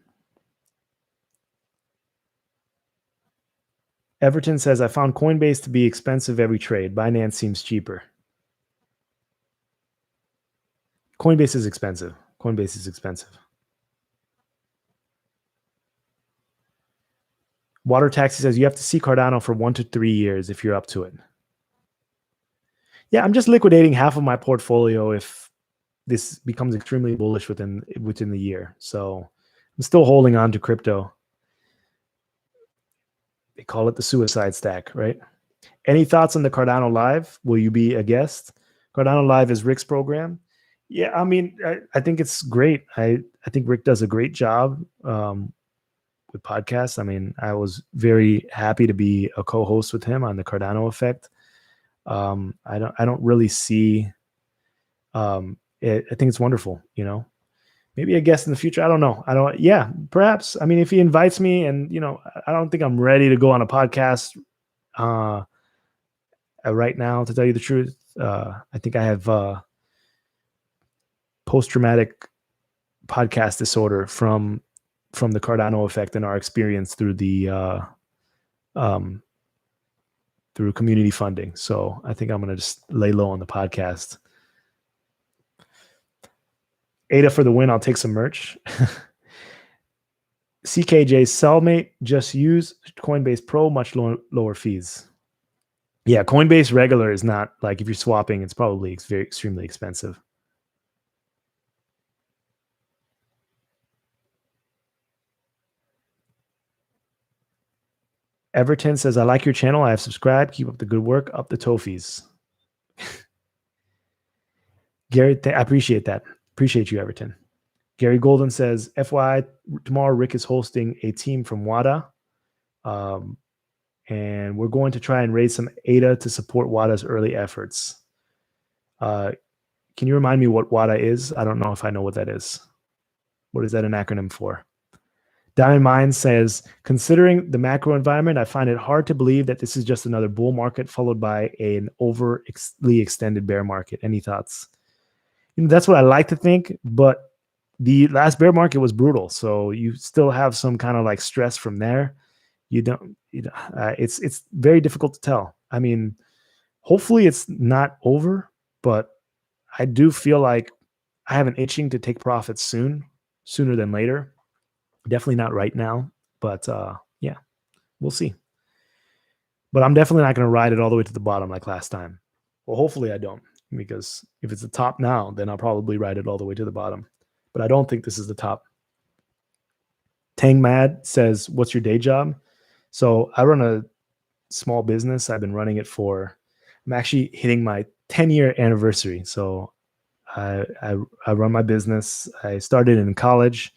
[SPEAKER 1] Everton says, I found Coinbase to be expensive every trade. Binance seems cheaper. Coinbase is expensive. Coinbase is expensive. Water Taxi says, you have to see Cardano for 1 to 3 years if you're up to it. Yeah, I'm just liquidating half of my portfolio if this becomes extremely bullish within the year. So I'm still holding on to crypto. They call it the suicide stack, right? Any thoughts on the Cardano Live? Will you be a guest? Cardano Live is Rick's program. Yeah, I mean, I think it's great. I think Rick does a great job with podcasts. I mean, I was very happy to be a co-host with him on the Cardano Effect. I don't really see. I think it's wonderful. You know, maybe a guest in the future. I don't know. Yeah, perhaps. I mean, if he invites me, and I don't think I'm ready to go on a podcast right now. To tell you the truth, I think I have post-traumatic podcast disorder from the Cardano Effect and our experience through the through community funding. So I think I'm going to just lay low on the podcast. Ada for the win. I'll take some merch. CKJ Cellmate, just use Coinbase Pro, much lower fees. Yeah, Coinbase regular is not like, if you're swapping, it's probably extremely expensive. Everton says, I like your channel. I have subscribed. Keep up the good work. Up the Tofies. Garrett, I appreciate that. Appreciate you, Everton. Gary Golden says, FYI, tomorrow Rick is hosting a team from WADA. And we're going to try and raise some ADA to support WADA's early efforts. Can you remind me what WADA is? I don't know if I know what that is. What is that an acronym for? Diamond Mine says, considering the macro environment, I find it hard to believe that this is just another bull market followed by an overly extended bear market. Any thoughts? That's what I like to think, but the last bear market was brutal. So you still have some kind of like stress from there. It's very difficult to tell. I mean, hopefully it's not over, but I do feel like I have an itching to take profits sooner than later. Definitely not right now, but yeah, we'll see. But I'm definitely not going to ride it all the way to the bottom like last time. Well, hopefully I don't, because if it's the top now, then I'll probably ride it all the way to the bottom. But I don't think this is the top. Tang Mad says, what's your day job? So I run a small business. I've been running it I'm actually hitting my 10-year anniversary. So I run my business. I started in college.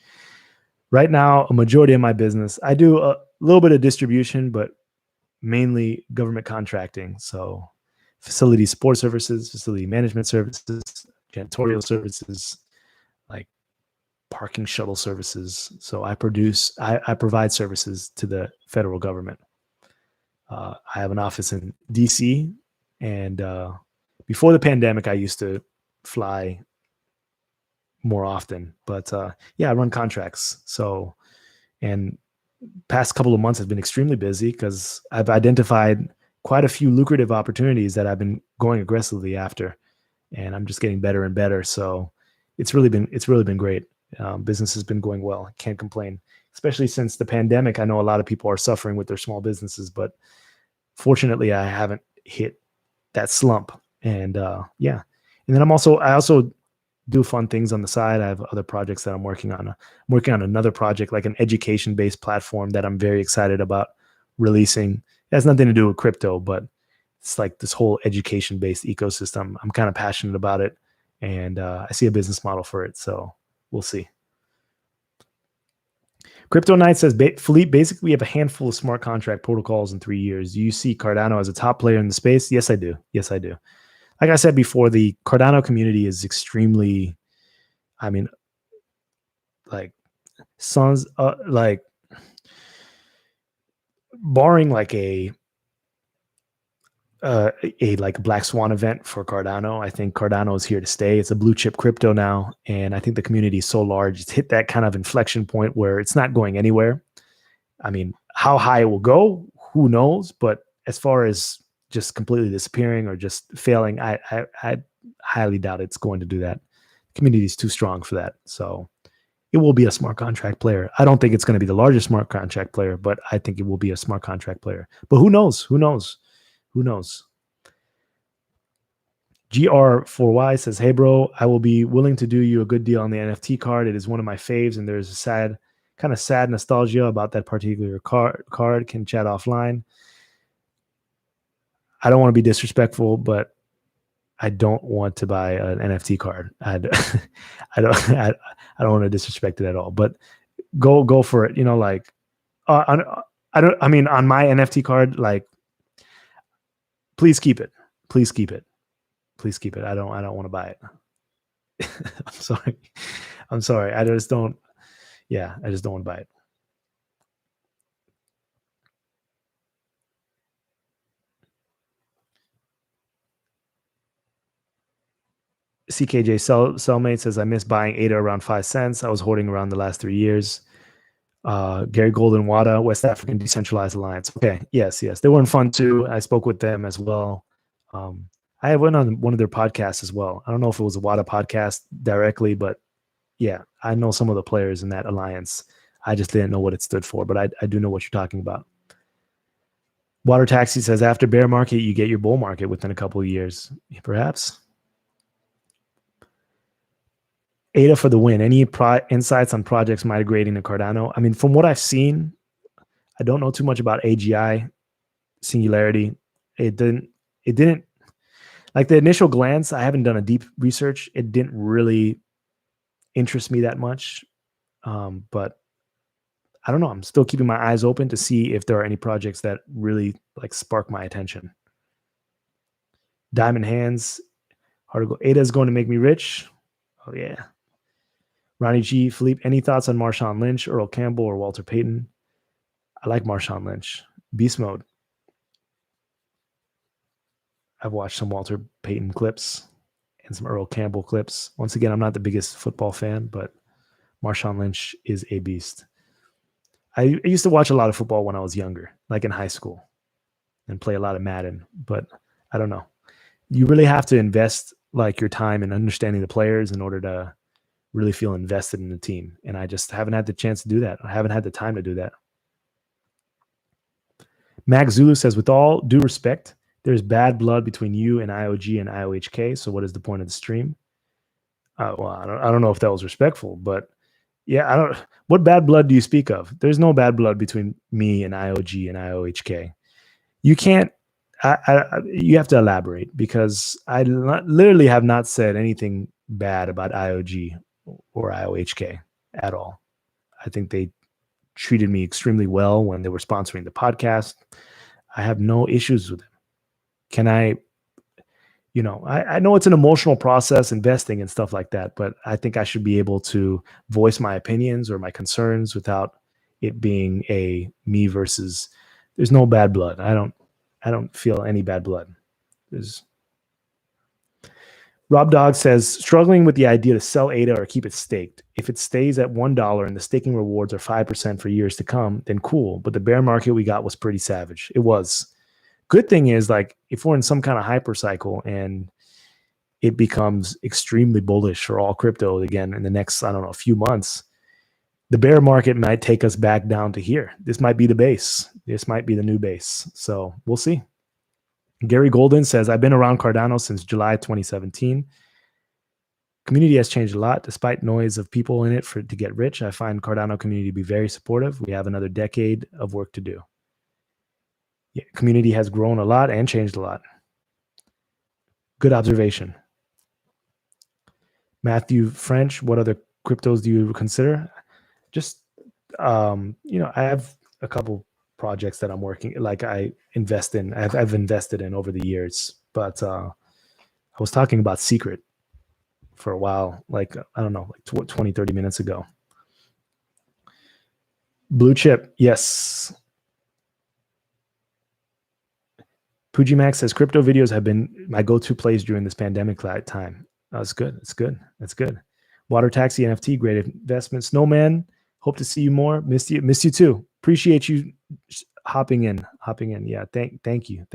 [SPEAKER 1] Right now, a majority of my business, I do a little bit of distribution, but mainly government contracting. So facility support services, facility management services, janitorial services, like parking shuttle services. So I provide services to the federal government. I have an office in DC, and before the pandemic, I used to fly more often, but yeah, I run contracts. So, and past couple of months have been extremely busy because I've identified quite a few lucrative opportunities that I've been going aggressively after, and I'm just getting better and better. So it's really been great. Business has been going well. Can't complain, especially since the pandemic. I know a lot of people are suffering with their small businesses, but fortunately I haven't hit that slump. And yeah. And then I also do fun things on the side. I have other projects that I'm working on. I'm working on another project, like an education-based platform that I'm very excited about releasing It has nothing to do with crypto, but it's like this whole education-based ecosystem. I'm kind of passionate about it, and I see a business model for it. So we'll see. Crypto Knight says, Philippe, basically we have a handful of smart contract protocols in 3 years. Do you see Cardano as a top player in the space? Yes, I do. Yes, I do. Like I said before, the Cardano community is extremely, I mean, like, like, barring like a like black swan event for Cardano. I think Cardano is here to stay. It's a blue chip crypto now, and I think the community is so large. It's hit that kind of inflection point where it's not going anywhere. I mean, how high it will go, who knows? But as far as just completely disappearing or just failing, I highly doubt it's going to do that. The community is too strong for that. So it will be a smart contract player. I don't think it's going to be the largest smart contract player, but I think it will be a smart contract player. But who knows? Who knows? Who knows? GR4Y says, hey, bro, I will be willing to do you a good deal on the NFT card. It is one of my faves, and there's a kind of sad nostalgia about that particular card. Can chat offline. I don't want to be disrespectful, but I don't want to buy an NFT card. I don't want to disrespect it at all, but go for it. You know, like, I mean, on my NFT card, like, please keep it. Please keep it. Please keep it. I don't want to buy it. I'm sorry. I just don't want to buy it. CKJ Cellmate says, I miss buying ADA around 5 cents. I was hoarding around the last 3 years. Gary Golden Wada, West African Decentralized Alliance. Okay. Yes. They weren't fun too. I spoke with them as well. I went on one of their podcasts as well. I don't know if it was a WADA podcast directly, but yeah, I know some of the players in that alliance. I just didn't know what it stood for, but I do know what you're talking about. Water Taxi says, after bear market, you get your bull market within a couple of years, perhaps. ADA for the win. Any insights on projects migrating to Cardano? I mean, from what I've seen, I don't know too much about AGI, Singularity. It didn't like the initial glance. I haven't done a deep research. It didn't really interest me that much. But I don't know. I'm still keeping my eyes open to see if there are any projects that really like spark my attention. Diamond Hands, article ADA is going to make me rich. Oh yeah. Ronnie G, Philippe, any thoughts on Marshawn Lynch, Earl Campbell, or Walter Payton? I like Marshawn Lynch. Beast mode. I've watched some Walter Payton clips and some Earl Campbell clips. Once again, I'm not the biggest football fan, but Marshawn Lynch is a beast. I used to watch a lot of football when I was younger, like in high school, and play a lot of Madden, but I don't know. You really have to invest like your time in understanding the players in order to really feel invested in the team. And I just haven't had the chance to do that. I haven't had the time to do that. Max Zulu says, with all due respect, there's bad blood between you and IOG and Iohk. So what is the point of the stream? Well, I don't know if that was respectful, but yeah, what bad blood do you speak of? There's no bad blood between me and IOG and Iohk. You can't, you have to elaborate, because I literally have not said anything bad about IOG or Iohk at all. I think they treated me extremely well when they were sponsoring the podcast. I have no issues with them. Can I know it's an emotional process, investing and stuff like that, but I think I should be able to voice my opinions or my concerns without it being a me versus. There's no bad blood. I don't feel any bad blood. Rob Dog says, struggling with the idea to sell ADA or keep it staked. If it stays at $1 and the staking rewards are 5% for years to come, then cool. But the bear market we got was pretty savage. It was. Good thing is, like, if we're in some kind of hyper cycle and it becomes extremely bullish for all crypto again in the next, I don't know, a few months, the bear market might take us back down to here. This might be the base. This might be the new base. So we'll see. Gary Golden says, I've been around Cardano since July 2017. Community has changed a lot. Despite noise of people in it to get rich, I find Cardano community to be very supportive. We have another decade of work to do. Yeah, community has grown a lot and changed a lot. Good observation. Matthew French, what other cryptos do you consider? Just, I have a couple projects that I'm working, like I invest in, I've invested in over the years, but I was talking about Secret for a while, like, I don't know, like 20, 30 minutes ago. Blue chip, yes. Pujimax says crypto videos have been my go-to plays during this pandemic time. That's good. It's good. That's good. Water Taxi NFT, great investment. Snowman, hope to see you more. Missed you too. Appreciate you hopping in. Yeah, thank you.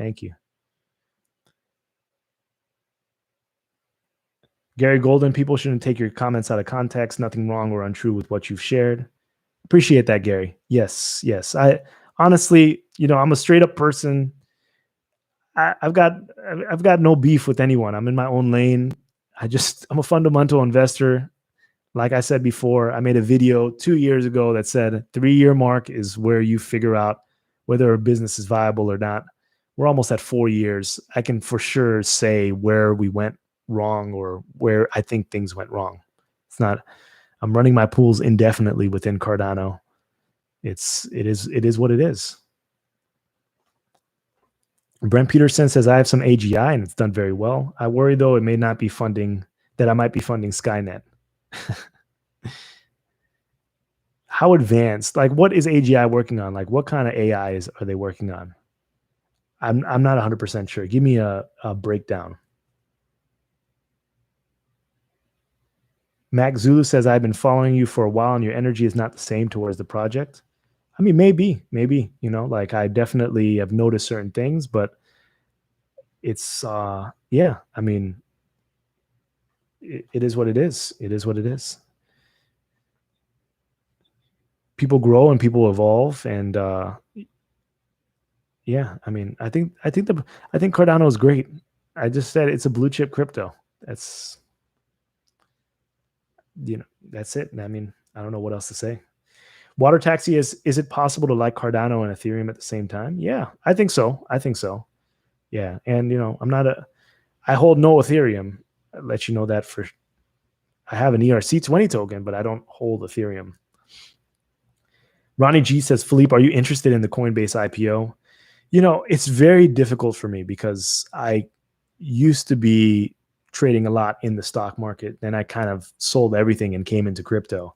[SPEAKER 1] Gary Golden, people shouldn't take your comments out of context. Nothing wrong or untrue with what you've shared. Appreciate that, Gary. Yes. I honestly, I'm a straight up person. I've got no beef with anyone. I'm in my own lane. I'm a fundamental investor. Like I said before, I made a video 2 years ago that said 3-year mark is where you figure out whether a business is viable or not. We're almost at 4 years. I can for sure say where we went wrong or where I think things went wrong. It's not, I'm running my pools indefinitely within Cardano. It is what it is. Brent Peterson says, I have some AGI and it's done very well. I worry though, I might be funding Skynet. How advanced? Like, what is AGI working on? Like, what kind of AIs are they working on? I'm not 100% sure. Give me a breakdown. Mac Zulu says, I've been following you for a while and your energy is not the same towards the project. I mean, maybe, like I definitely have noticed certain things, but it's, yeah, I mean, it is what it is. It is what it is. People grow and people evolve. And, yeah, I mean, I think Cardano is great. I just said it's a blue chip crypto. That's, that's it. I mean, I don't know what else to say. Water Taxi is it possible to like Cardano and Ethereum at the same time? Yeah, I think so. Yeah. And, I hold no Ethereum. I'll let you know that I have an ERC20 token, but I don't hold Ethereum. Ronnie G says, Philippe, are you interested in the Coinbase IPO? It's very difficult for me because I used to be trading a lot in the stock market. Then I kind of sold everything and came into crypto.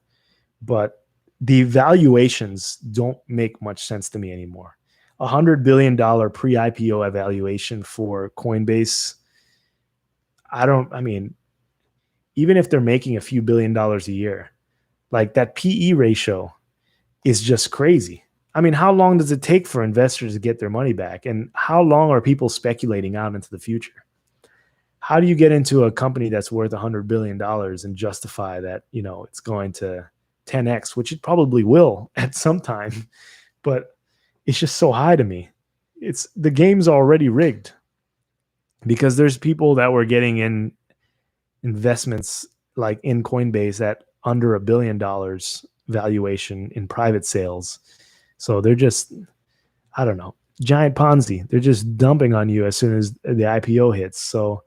[SPEAKER 1] But the valuations don't make much sense to me anymore. $100 billion pre-IPO evaluation for Coinbase. Even if they're making a few $1 billion a year, like that PE ratio is just crazy. I mean, how long does it take for investors to get their money back? And how long are people speculating out into the future? How do you get into a company that's worth $100 billion and justify that, it's going to 10x, which it probably will at some time, but it's just so high to me. The game's already rigged because there's people that were getting in investments like in Coinbase at under $1 billion valuation in private sales. So they're just, I don't know, giant Ponzi. They're just dumping on you as soon as the IPO hits. So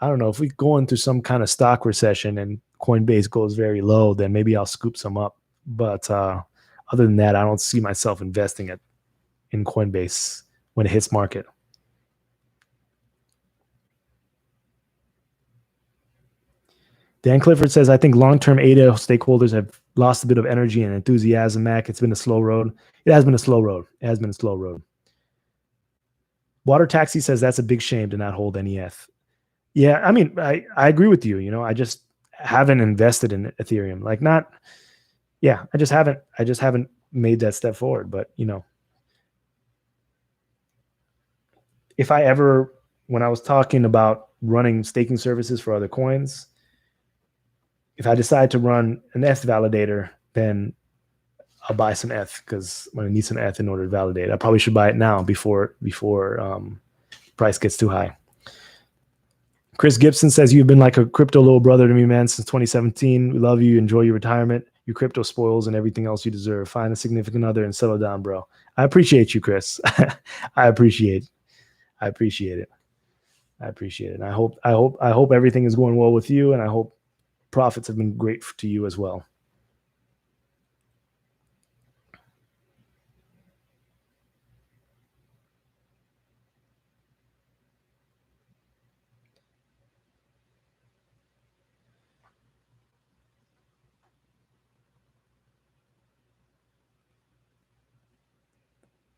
[SPEAKER 1] I don't know, if we go into some kind of stock recession and Coinbase goes very low, then maybe I'll scoop some up. But other than that, I don't see myself investing in Coinbase when it hits market. Dan Clifford says, I think long-term ADA stakeholders have lost a bit of energy and enthusiasm, Mac. It's been a slow road. It has been a slow road. Water Taxi says that's a big shame to not hold any ETH. Yeah, I mean, I agree with you. I just haven't invested in Ethereum. I just haven't made that step forward. But, if I ever, when I was talking about running staking services for other coins, if I decide to run an ETH validator, then I'll buy some ETH because I'm going to need some ETH in order to validate. I probably should buy it now before price gets too high. Chris Gibson says, you've been like a crypto little brother to me, man, since 2017. We love you. Enjoy your retirement. your crypto spoils and everything else you deserve. Find a significant other and settle down, bro. I appreciate you, Chris. I appreciate it. I appreciate it. I appreciate it. And I hope everything is going well with you, and I hope profits have been great to you as well.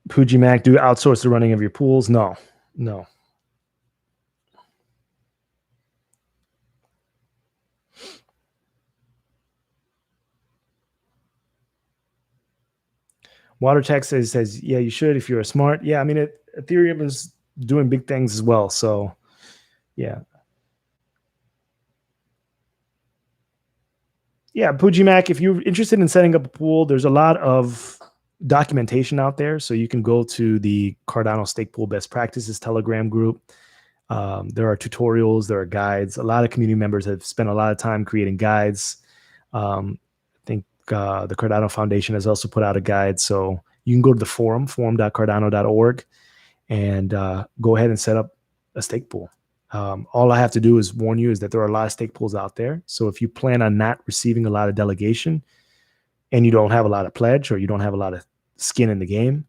[SPEAKER 1] Puji Mac, do you outsource the running of your pools? No, no. WaterTech says, yeah, you should if you're smart. Yeah, I mean, Ethereum is doing big things as well. So, yeah. Yeah, Puji Mac, if you're interested in setting up a pool, there's a lot of documentation out there. So you can go to the Cardano Stake Pool Best Practices Telegram group. There are tutorials, there are guides. A lot of community members have spent a lot of time creating guides. I think the Cardano Foundation has also put out a guide. So you can go to the forum.cardano.org, and go ahead and set up a stake pool. All I have to do is warn you is that there are a lot of stake pools out there. So if you plan on not receiving a lot of delegation and you don't have a lot of pledge, or you don't have a lot of skin in the game,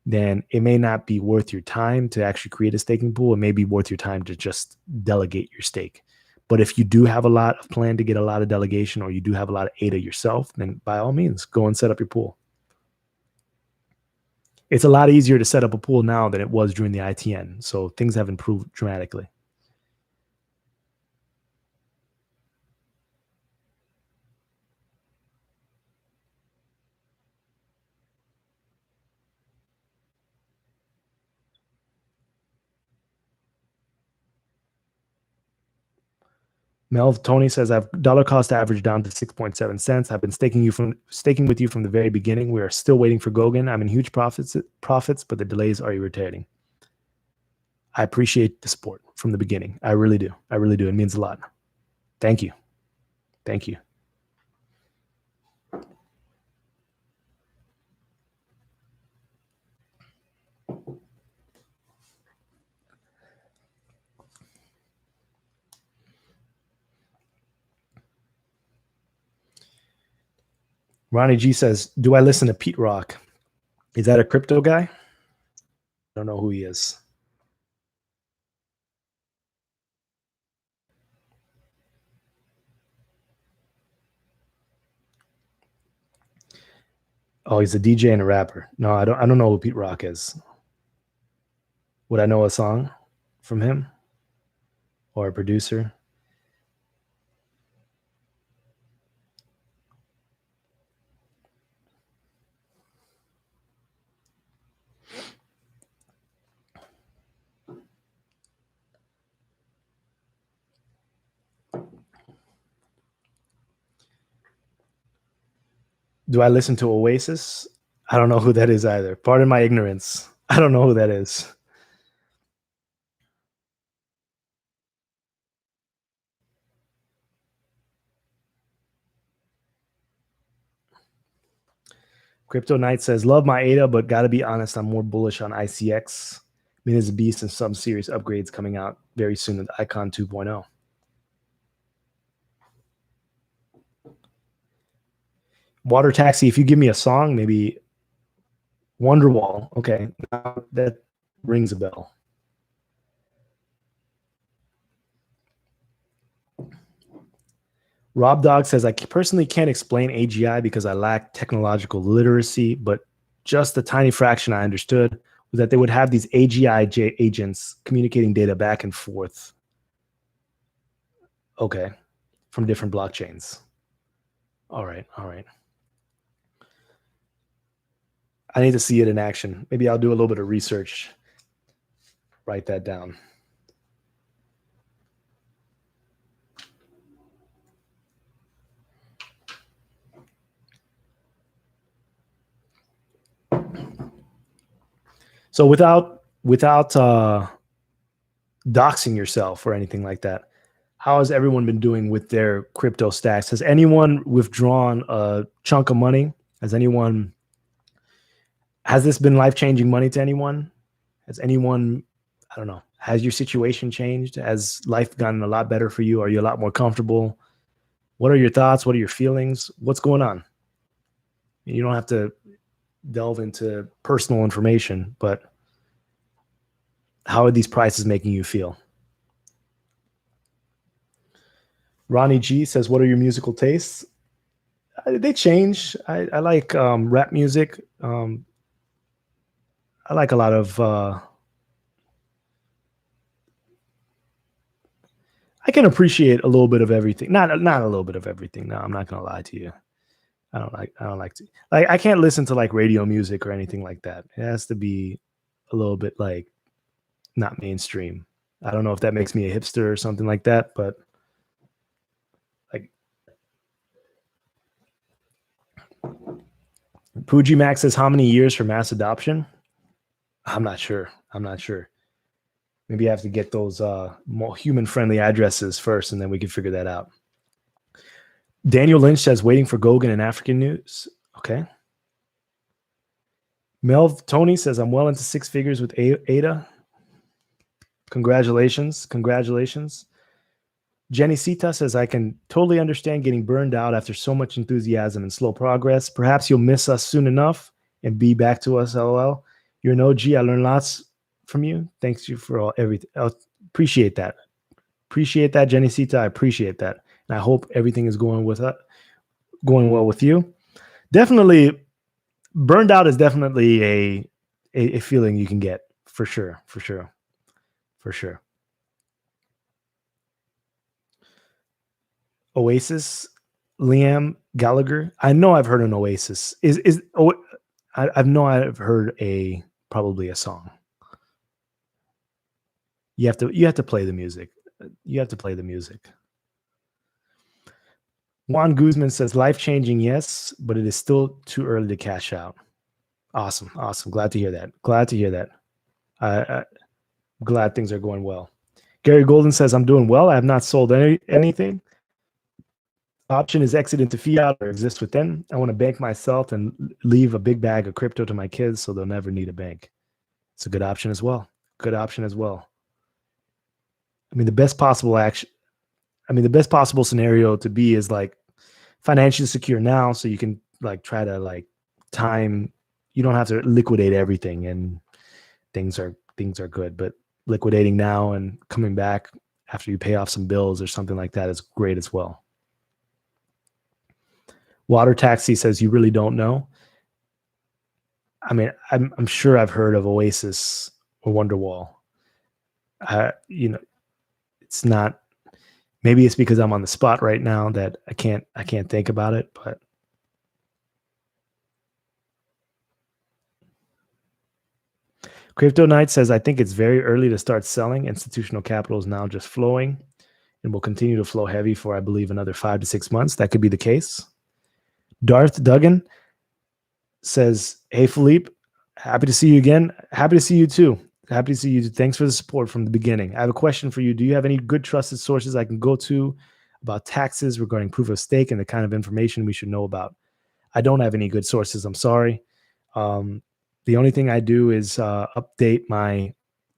[SPEAKER 1] then it may not be worth your time to actually create a staking pool. It may be worth your time to just delegate your stake. But if you do have a lot of plan to get a lot of delegation, or you do have a lot of ADA yourself, then by all means, go and set up your pool. It's a lot easier to set up a pool now than it was during the ITN. So things have improved dramatically. Mel Tony says, I've dollar cost average down to 6.7 cents. I've been staking with you from the very beginning. We are still waiting for Gogan. I'm in huge profits, but the delays are irritating. I appreciate the support from the beginning. I really do. I really do. It means a lot. Thank you. Thank you. Ronnie G says, do I listen to Pete Rock? Is that a crypto guy? I don't know who he is. Oh, he's a DJ and a rapper. No, I don't know who Pete Rock is. Would I know a song from him, or a producer? Do I listen to Oasis? I don't know who that is either. Pardon my ignorance. I don't know who that is. Crypto Knight says, love my ADA, but got to be honest, I'm more bullish on ICX. I mean, there's a beast and some serious upgrades coming out very soon with Icon 2.0. Water Taxi, if you give me a song, maybe Wonderwall. Okay, now that rings a bell. Rob Dog says, I personally can't explain AGI because I lack technological literacy, but just the tiny fraction I understood was that they would have these AGI agents communicating data back and forth. Okay, from different blockchains. All right, all right. I need to see it in action. Maybe I'll do a little bit of research. Write that down. So without doxing yourself or anything like that, How has everyone been doing with their crypto stacks? Has anyone withdrawn a chunk of money? Has this been life-changing money to anyone? Has anyone, I don't know, has your situation changed? Has life gotten a lot better for you? Are you a lot more comfortable? What are your thoughts? What are your feelings? What's going on? You don't have to delve into personal information, but how are these prices making you feel? Ronnie G says, what are your musical tastes? They change. I like rap music. I like a lot of I can appreciate a little bit of everything. Not a little bit of everything. No, I'm not gonna lie to you. I don't like to, like, I can't listen to like radio music or anything like that. It has to be a little bit like not mainstream. I don't know if that makes me a hipster or something like that, but like Fuji Max says, how many years for mass adoption? I'm not sure. Maybe I have to get those more human-friendly addresses first, and then we can figure that out. Daniel Lynch says, waiting for Gogan and African news. Okay. Melv Tony says, I'm well into six figures with ADA. Congratulations. Jenny Sita says, I can totally understand getting burned out after so much enthusiasm and slow progress. Perhaps you'll miss us soon enough and be back to us, LOL. You're an OG. I learned lots from you. Thanks you for everything. Appreciate that. Jenny Sita. I appreciate that. And I hope everything is going well with you. Definitely, burned out is definitely a feeling you can get for sure. Oasis, Liam Gallagher. I know I've heard an Oasis. I've heard probably a song. You have to play the music. Juan Guzman says, life-changing, yes, but it is still too early to cash out. Awesome. Glad to hear that. I'm glad things are going well. Gary Golden says, I'm doing well. I have not sold anything. Option is exit into fiat or exist within. I want to bank myself and leave a big bag of crypto to my kids so they'll never need a bank. It's a good option as well. I mean, the best possible scenario to be is like financially secure now, so you can like try to like time. You don't have to liquidate everything, and things are good. But liquidating now and coming back after you pay off some bills or something like that is great as well. Water Taxi says, you really don't know. I mean, I'm sure I've heard of Oasis or Wonderwall. It's not. Maybe it's because I'm on the spot right now that I can't think about it. But Crypto Knight says, I think it's very early to start selling. Institutional capital is now just flowing and will continue to flow heavy for, I believe, another 5 to 6 months. That could be the case. Darth Duggan says, hey, Philippe, happy to see you again. Happy to see you too. Thanks for the support from the beginning. I have a question for you. Do you have any good trusted sources I can go to about taxes regarding proof of stake and the kind of information we should know about? I don't have any good sources. I'm sorry. The only thing I do is update my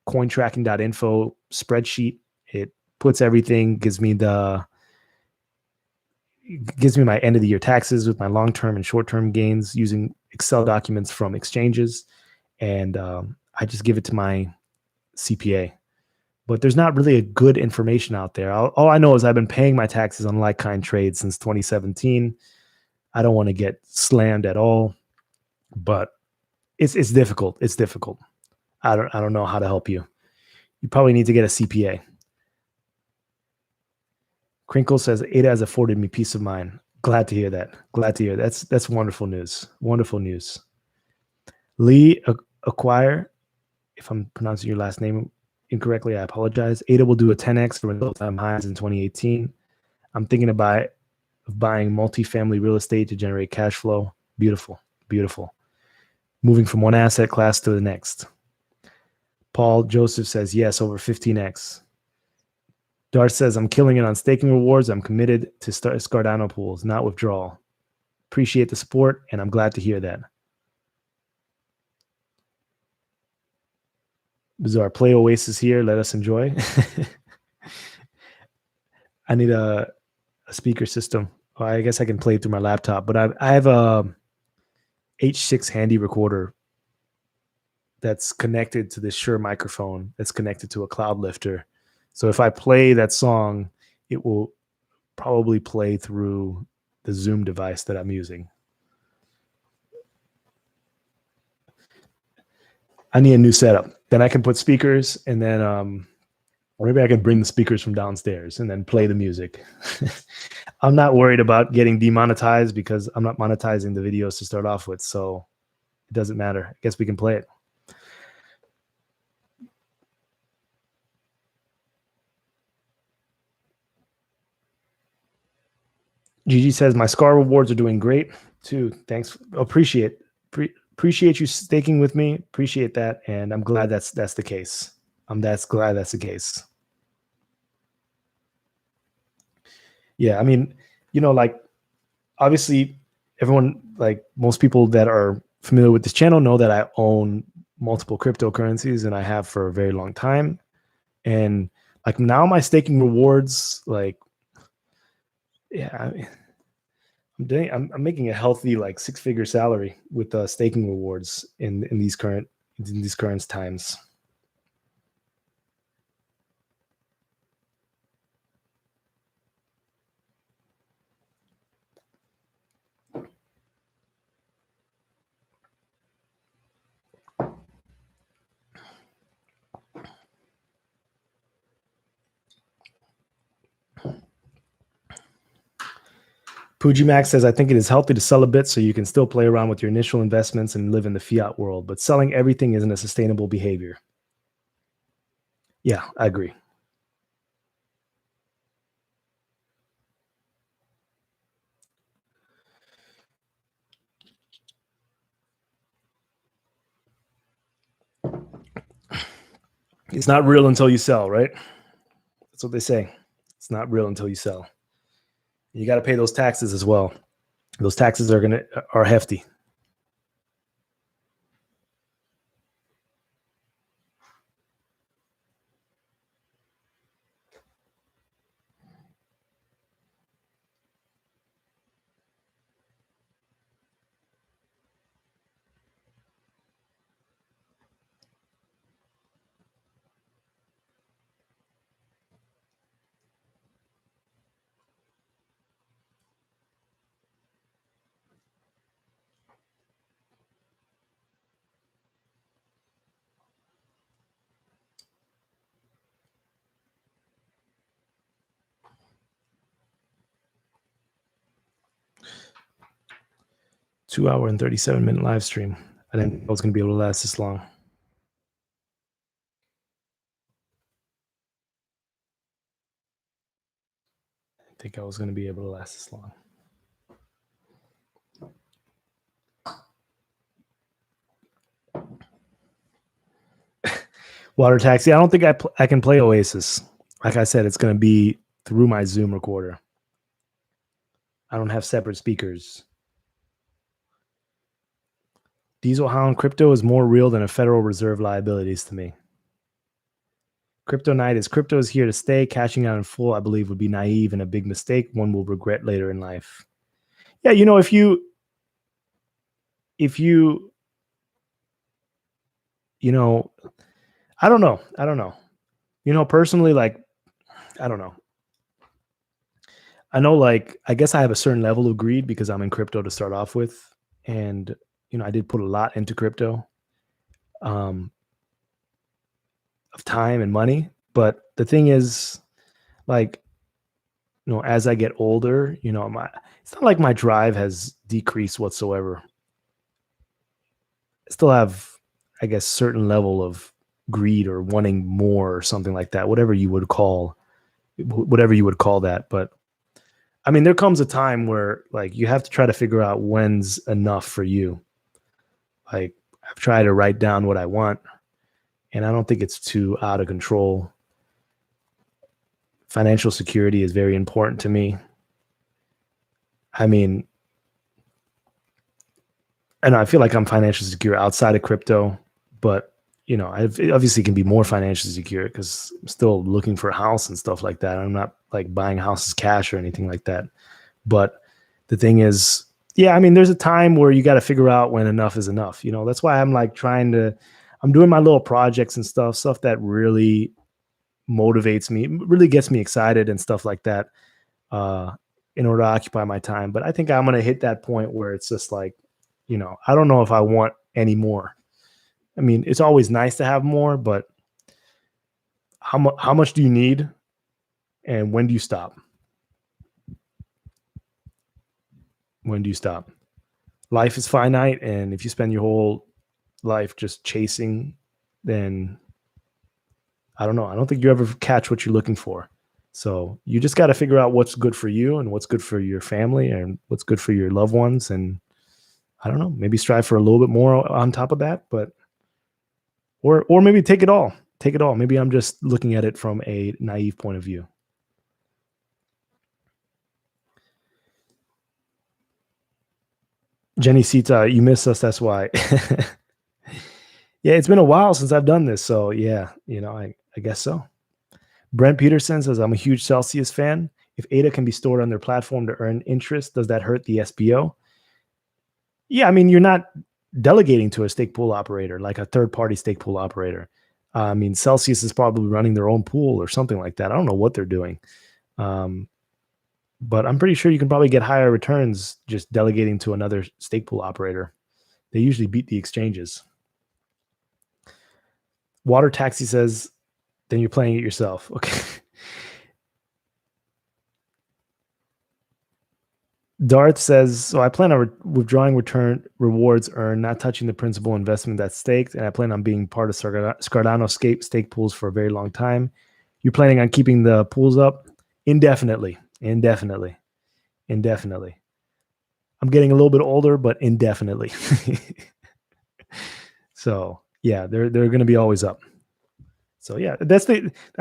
[SPEAKER 1] cointracking.info spreadsheet. It puts everything, gives me my end of the year taxes with my long-term and short-term gains using Excel documents from exchanges. And I just give it to my CPA. But there's not really a good information out there. All I know is I've been paying my taxes on like-kind trades since 2017. I don't want to get slammed at all, but it's difficult. I don't know how to help you. You probably need to get a CPA. Crinkle says, ADA has afforded me peace of mind. Glad to hear that. That's wonderful news. Lee Acquire, if I'm pronouncing your last name incorrectly, I apologize. ADA will do a 10x from all-time highs in 2018. I'm thinking of buying multifamily real estate to generate cash flow. Beautiful. Moving from one asset class to the next. Paul Joseph says, yes, over 15x. Dar says, I'm killing it on staking rewards. I'm committed to start Cardano pools, not withdrawal. Appreciate the support, and I'm glad to hear that. Bizarre. Play Oasis here. Let us enjoy. I need a speaker system. Well, I guess I can play through my laptop, but I have a H6 handy recorder that's connected to this Shure microphone that's connected to a cloud lifter. So if I play that song, it will probably play through the Zoom device that I'm using. I need a new setup. Then I can put speakers, and then or maybe I can bring the speakers from downstairs and then play the music. I'm not worried about getting demonetized because I'm not monetizing the videos to start off with, so it doesn't matter. I guess we can play it. Gigi says, my SCAR rewards are doing great too. Thanks. Appreciate you staking with me. Appreciate that. And I'm glad that's the case. Glad that's the case. Yeah, I mean, like obviously everyone, like most people that are familiar with this channel know that I own multiple cryptocurrencies, and I have for a very long time. And like now my staking rewards, like, yeah, I'm making a healthy like 6-figure salary with staking rewards in these current times. Pujimax says, I think it is healthy to sell a bit so you can still play around with your initial investments and live in the fiat world, but selling everything isn't a sustainable behavior. Yeah, I agree. It's not real until you sell, right? That's what they say. It's not real until you sell. You got to pay those taxes as well. Those taxes are hefty. Two-hour and 37-minute live stream. I didn't know it was going to be able to last this long. I didn't think I was going to be able to last this long. Water taxi. I don't think I can play Oasis. Like I said, it's going to be through my Zoom recorder. I don't have separate speakers. Diesel Hound, crypto is more real than a Federal Reserve liabilities to me. Crypto Knight is crypto is here to stay. Cashing out in full, I believe, would be naive and a big mistake. One will regret later in life. Yeah, if you I don't know. Personally, like, I don't know. I know, like, I guess I have a certain level of greed because I'm in crypto to start off with. And, I did put a lot into crypto of time and money. But the thing is, like, as I get older, it's not like my drive has decreased whatsoever. I still have, I guess, certain level of greed or wanting more or something like that, whatever you would call that. But I mean, there comes a time where, like, you have to try to figure out when's enough for you. Like, I've tried to write down what I want, and I don't think it's too out of control. Financial security is very important to me. I mean, and I feel like I'm financially secure outside of crypto, but I obviously can be more financially secure because I'm still looking for a house and stuff like that. I'm not like buying houses cash or anything like that. But the thing is, yeah, I mean, there's a time where you got to figure out when enough is enough. That's why I'm like I'm doing my little projects and stuff that really motivates me, really gets me excited and stuff like that, uh, in order to occupy my time. But I think I'm going to hit that point where it's just like, I don't know if I want any more. I mean, it's always nice to have more, but how much do you need, and when do you stop? When do you stop? Life is finite, and if you spend your whole life just chasing, then I don't know. I don't think you ever catch what you're looking for. So you just got to figure out what's good for you and what's good for your family and what's good for your loved ones. And I don't know, maybe strive for a little bit more on top of that, but or maybe take it all. Take it all. Maybe I'm just looking at it from a naive point of view. Jenny Sita, you miss us. That's why. Yeah, it's been a while since I've done this. So yeah, I guess so. Brent Peterson says, I'm a huge Celsius fan. If ADA can be stored on their platform to earn interest, does that hurt the SBO? Yeah, I mean, you're not delegating to a stake pool operator, like a third party stake pool operator. I mean, Celsius is probably running their own pool or something like that. I don't know what they're doing. But I'm pretty sure you can probably get higher returns just delegating to another stake pool operator. They usually beat the exchanges. Water Taxi says, then you're playing it yourself. Okay. Darth says, so I plan on withdrawing return rewards earned, not touching the principal investment that's staked, and I plan on being part of Cardano stake pools for a very long time. You're planning on keeping the pools up indefinitely. I'm getting a little bit older, but indefinitely. So yeah, they're going to be always up. So yeah, I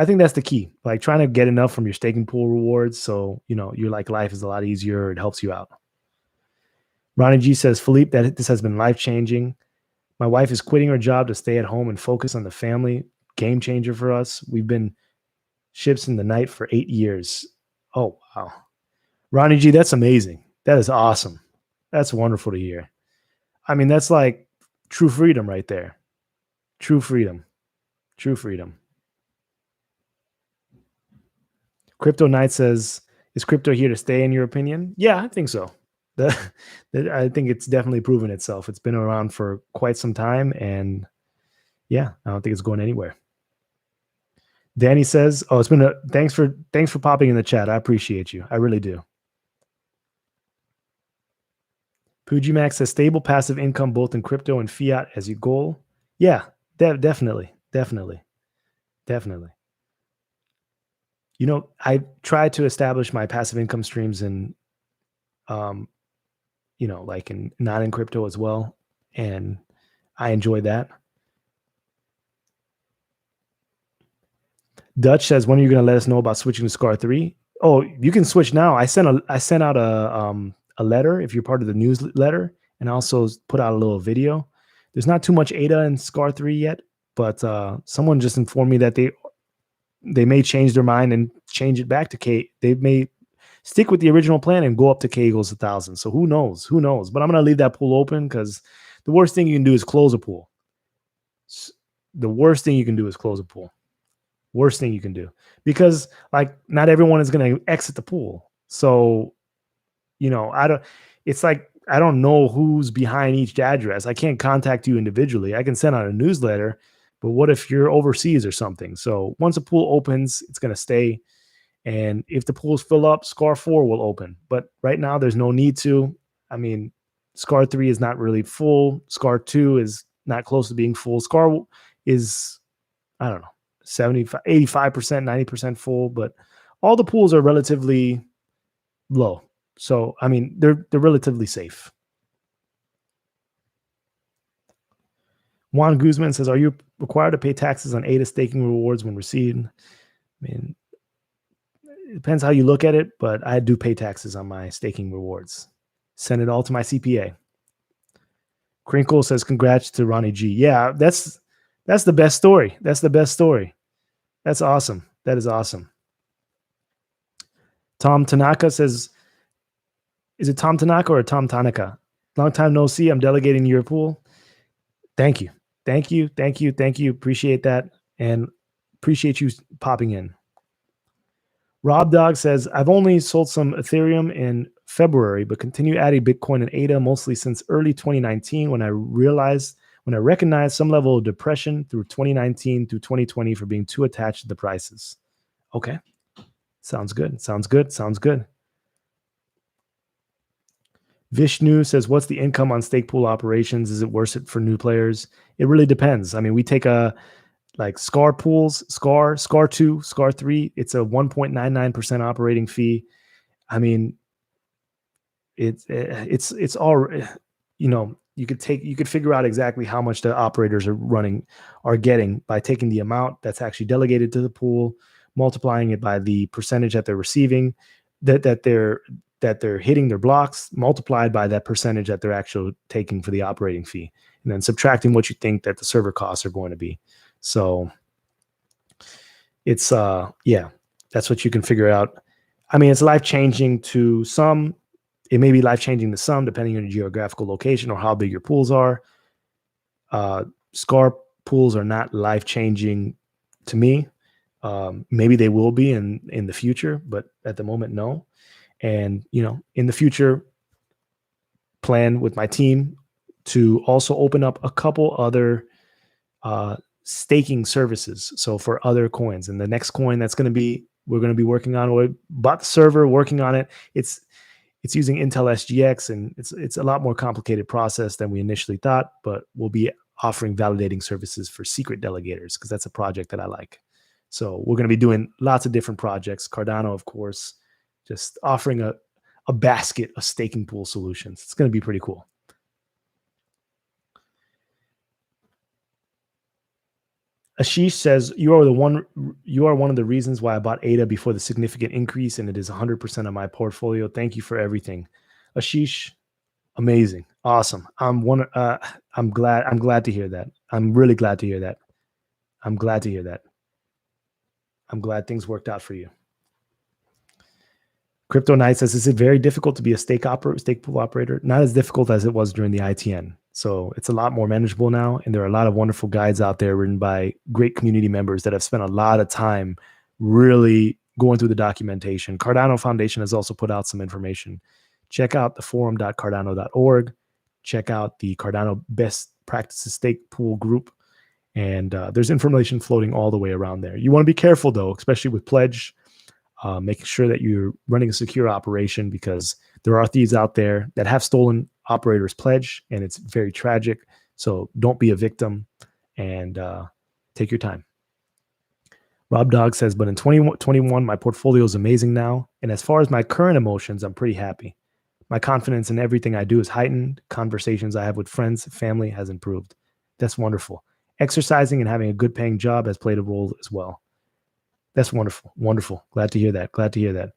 [SPEAKER 1] think that's the key. Like trying to get enough from your staking pool rewards. So, your like life is a lot easier. It helps you out. Ronnie G says, Philippe, that this has been life-changing. My wife is quitting her job to stay at home and focus on the family. Game changer for us. We've been ships in the night for 8 years. Oh, wow. Ronnie G, that's amazing. That is awesome. That's wonderful to hear. I mean, that's like true freedom right there. True freedom. True freedom. Crypto Knight says, is crypto here to stay in your opinion? Yeah, I think so. I think it's definitely proven itself. It's been around for quite some time, and yeah, I don't think it's going anywhere. Danny says, "Oh, it's been thanks for popping in the chat. I appreciate you. I really do." Pujimax says, "Stable passive income both in crypto and fiat as your goal." Yeah, definitely. I tried to establish my passive income streams in, like in not in crypto as well, and I enjoy that. Dutch says, when are you going to let us know about switching to SCAR 3? Oh, you can switch now. I sent out a letter if you're part of the newsletter, and I also put out a little video. There's not too much ADA in SCAR 3 yet, but someone just informed me that they may change their mind and change it back to K. They may stick with the original plan and go up to K equals 1,000. So who knows? But I'm going to leave that pool open because the worst thing you can do is close a pool. The worst thing you can do is close a pool. Worst thing you can do, because like not everyone is going to exit the pool. So, it's like, I don't know who's behind each address. I can't contact you individually. I can send out a newsletter, but what if you're overseas or something? So once a pool opens, it's going to stay. And if the pools fill up, SCAR 4 will open. But right now there's no need to. I mean, SCAR 3 is not really full. SCAR 2 is not close to being full. SCAR is, I don't know, 75, 85%, 90% full, but all the pools are relatively low. So, I mean, they're relatively safe. Juan Guzman says, are you required to pay taxes on ADA staking rewards when received? I mean, depends how you look at it, but I do pay taxes on my staking rewards. Send it all to my CPA. Crinkle says, congrats to Ronnie G. Yeah, that's the best story. That's the best story. That's awesome. That is awesome. Tom Tanaka says, is it Tom Tanaka or Tom Tanaka? Long time no see. I'm delegating your pool. Thank you. Thank you. Thank you. Thank you. Appreciate that. And appreciate you popping in. Rob Dog says, I've only sold some Ethereum in February, but continue adding Bitcoin and ADA mostly since early 2019 when I recognized some level of depression through 2019 through 2020 for being too attached to the prices. Okay. Sounds good. Sounds good. Sounds good. Vishnu says, what's the income on stake pool operations? Is it worth it for new players? It really depends. I mean, we take like SCAR pools, SCAR 2, SCAR 3. It's a 1.99% operating fee. I mean, it's all, you could figure out exactly how much the operators are getting by taking the amount that's actually delegated to the pool, multiplying it by the percentage that they're receiving, that they're hitting their blocks, multiplied by that percentage that they're actually taking for the operating fee, and then subtracting what you think that the server costs are going to be. So it's that's what you can figure out. I mean, it's life-changing to some. It may be life-changing to some, depending on your geographical location or how big your pools are. SCAR pools are not life-changing to me. Maybe they will be in the future, but at the moment, no. And, in the future, plan with my team to also open up a couple other staking services. So for other coins, and the next coin we're going to be working on, we bought the server, working on it. It's using Intel SGX, and it's a lot more complicated process than we initially thought, but we'll be offering validating services for secret delegators because that's a project that I like. So we're going to be doing lots of different projects. Cardano, of course, just offering a basket of staking pool solutions. It's going to be pretty cool. Ashish says, you are one of the reasons why I bought ADA before the significant increase, and it is 100% of my portfolio. Thank you for everything. Ashish, amazing. Awesome. I'm glad to hear that. I'm really glad to hear that. I'm glad to hear that. I'm glad things worked out for you. Crypto Knight says, is it very difficult to be a stake pool operator? Not as difficult as it was during the ITN. So it's a lot more manageable now. And there are a lot of wonderful guides out there written by great community members that have spent a lot of time really going through the documentation. Cardano Foundation has also put out some information. Check out the forum.cardano.org. Check out the Cardano Best Practices Stake Pool group. And there's information floating all the way around there. You want to be careful, though, especially with Pledge. Making sure that you're running a secure operation, because there are thieves out there that have stolen operators' pledge, and it's very tragic. So don't be a victim, and take your time. Rob Dog says, but in 2021, my portfolio is amazing now. And as far as my current emotions, I'm pretty happy. My confidence in everything I do is heightened. Conversations I have with friends, family has improved. That's wonderful. Exercising and having a good paying job has played a role as well. That's wonderful. Wonderful. Glad to hear that. Glad to hear that.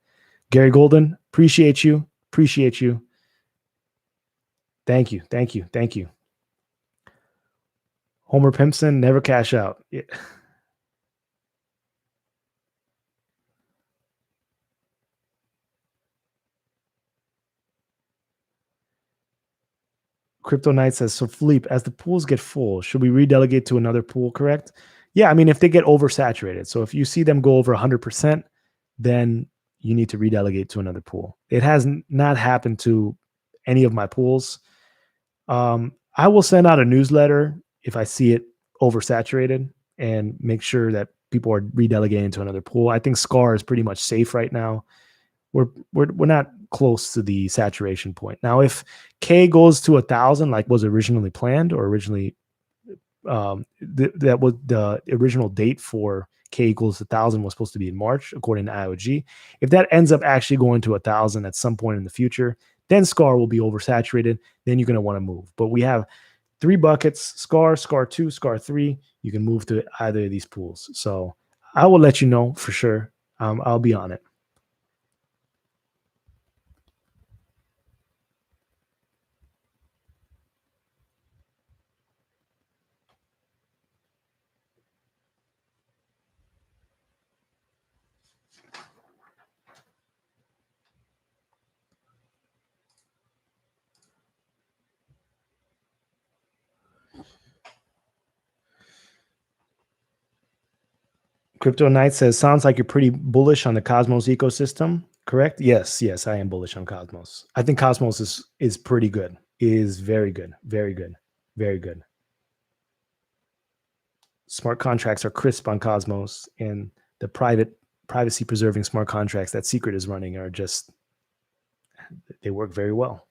[SPEAKER 1] Gary Golden, appreciate you. Appreciate you. Thank you. Thank you. Thank you. Homer Pimpson, never cash out. Yeah. Crypto Knight says, so Philippe, as the pools get full, should we redelegate to another pool, correct? Yeah, I mean, if they get oversaturated. So if you see them go over 100%, then you need to redelegate to another pool. It has not happened to any of my pools. I will send out a newsletter if I see it oversaturated and make sure that people are redelegating to another pool. I think SCAR is pretty much safe right now. We're not close to the saturation point. Now, if K goes to 1,000, like was originally planned, or originally that was the original date for K equals 1,000 was supposed to be in March, according to Iohk. If that ends up actually going to 1,000 at some point in the future, then SCAR will be oversaturated. Then you're going to want to move. But we have 3 buckets: SCAR, SCAR 2, SCAR 3. You can move to either of these pools. So I will let you know for sure. I'll be on it. Crypto Knight says, sounds like you're pretty bullish on the Cosmos ecosystem, correct? Yes, I am bullish on Cosmos. I think Cosmos is pretty good, is very good, very good, very good. Smart contracts are crisp on Cosmos, and the privacy preserving smart contracts that Secret is running are just, they work very well.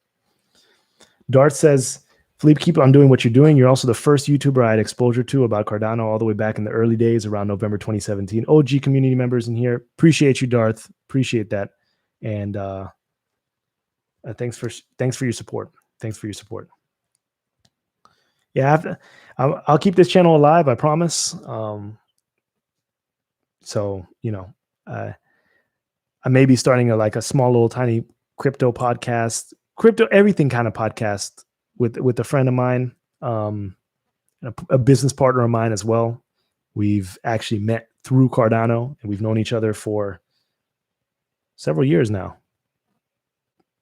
[SPEAKER 1] Dart says, Philippe, keep on doing what you're doing. You're also the first YouTuber I had exposure to about Cardano all the way back in the early days around November 2017. OG community members in here. Appreciate you, Darth. Appreciate that. And thanks for your support. Thanks for your support. Yeah, I'll keep this channel alive, I promise. So, I may be starting a small little tiny crypto podcast, crypto everything kind of podcast with a friend of mine, a business partner of mine as well. We've actually met through Cardano, and we've known each other for several years now.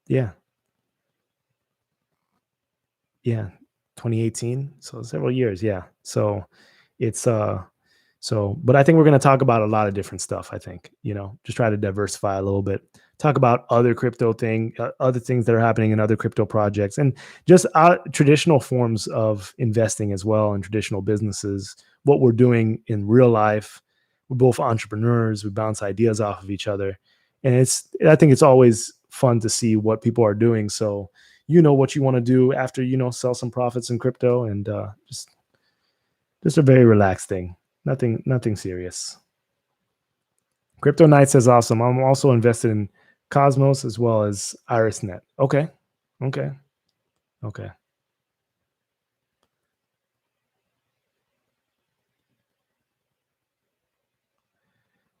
[SPEAKER 1] Yeah, 2018. So several years. Yeah. So it's but I think we're going to talk about a lot of different stuff. I think, just try to diversify a little bit, talk about other crypto other things that are happening in other crypto projects, and just traditional forms of investing as well, and traditional businesses, what we're doing in real life. We're both entrepreneurs. We bounce ideas off of each other. And I think it's always fun to see what people are doing. So, what you want to do after, sell some profits in crypto, and just a very relaxed thing. Nothing serious. Crypto Knight says, awesome. I'm also invested in Cosmos as well as IrisNet. Okay.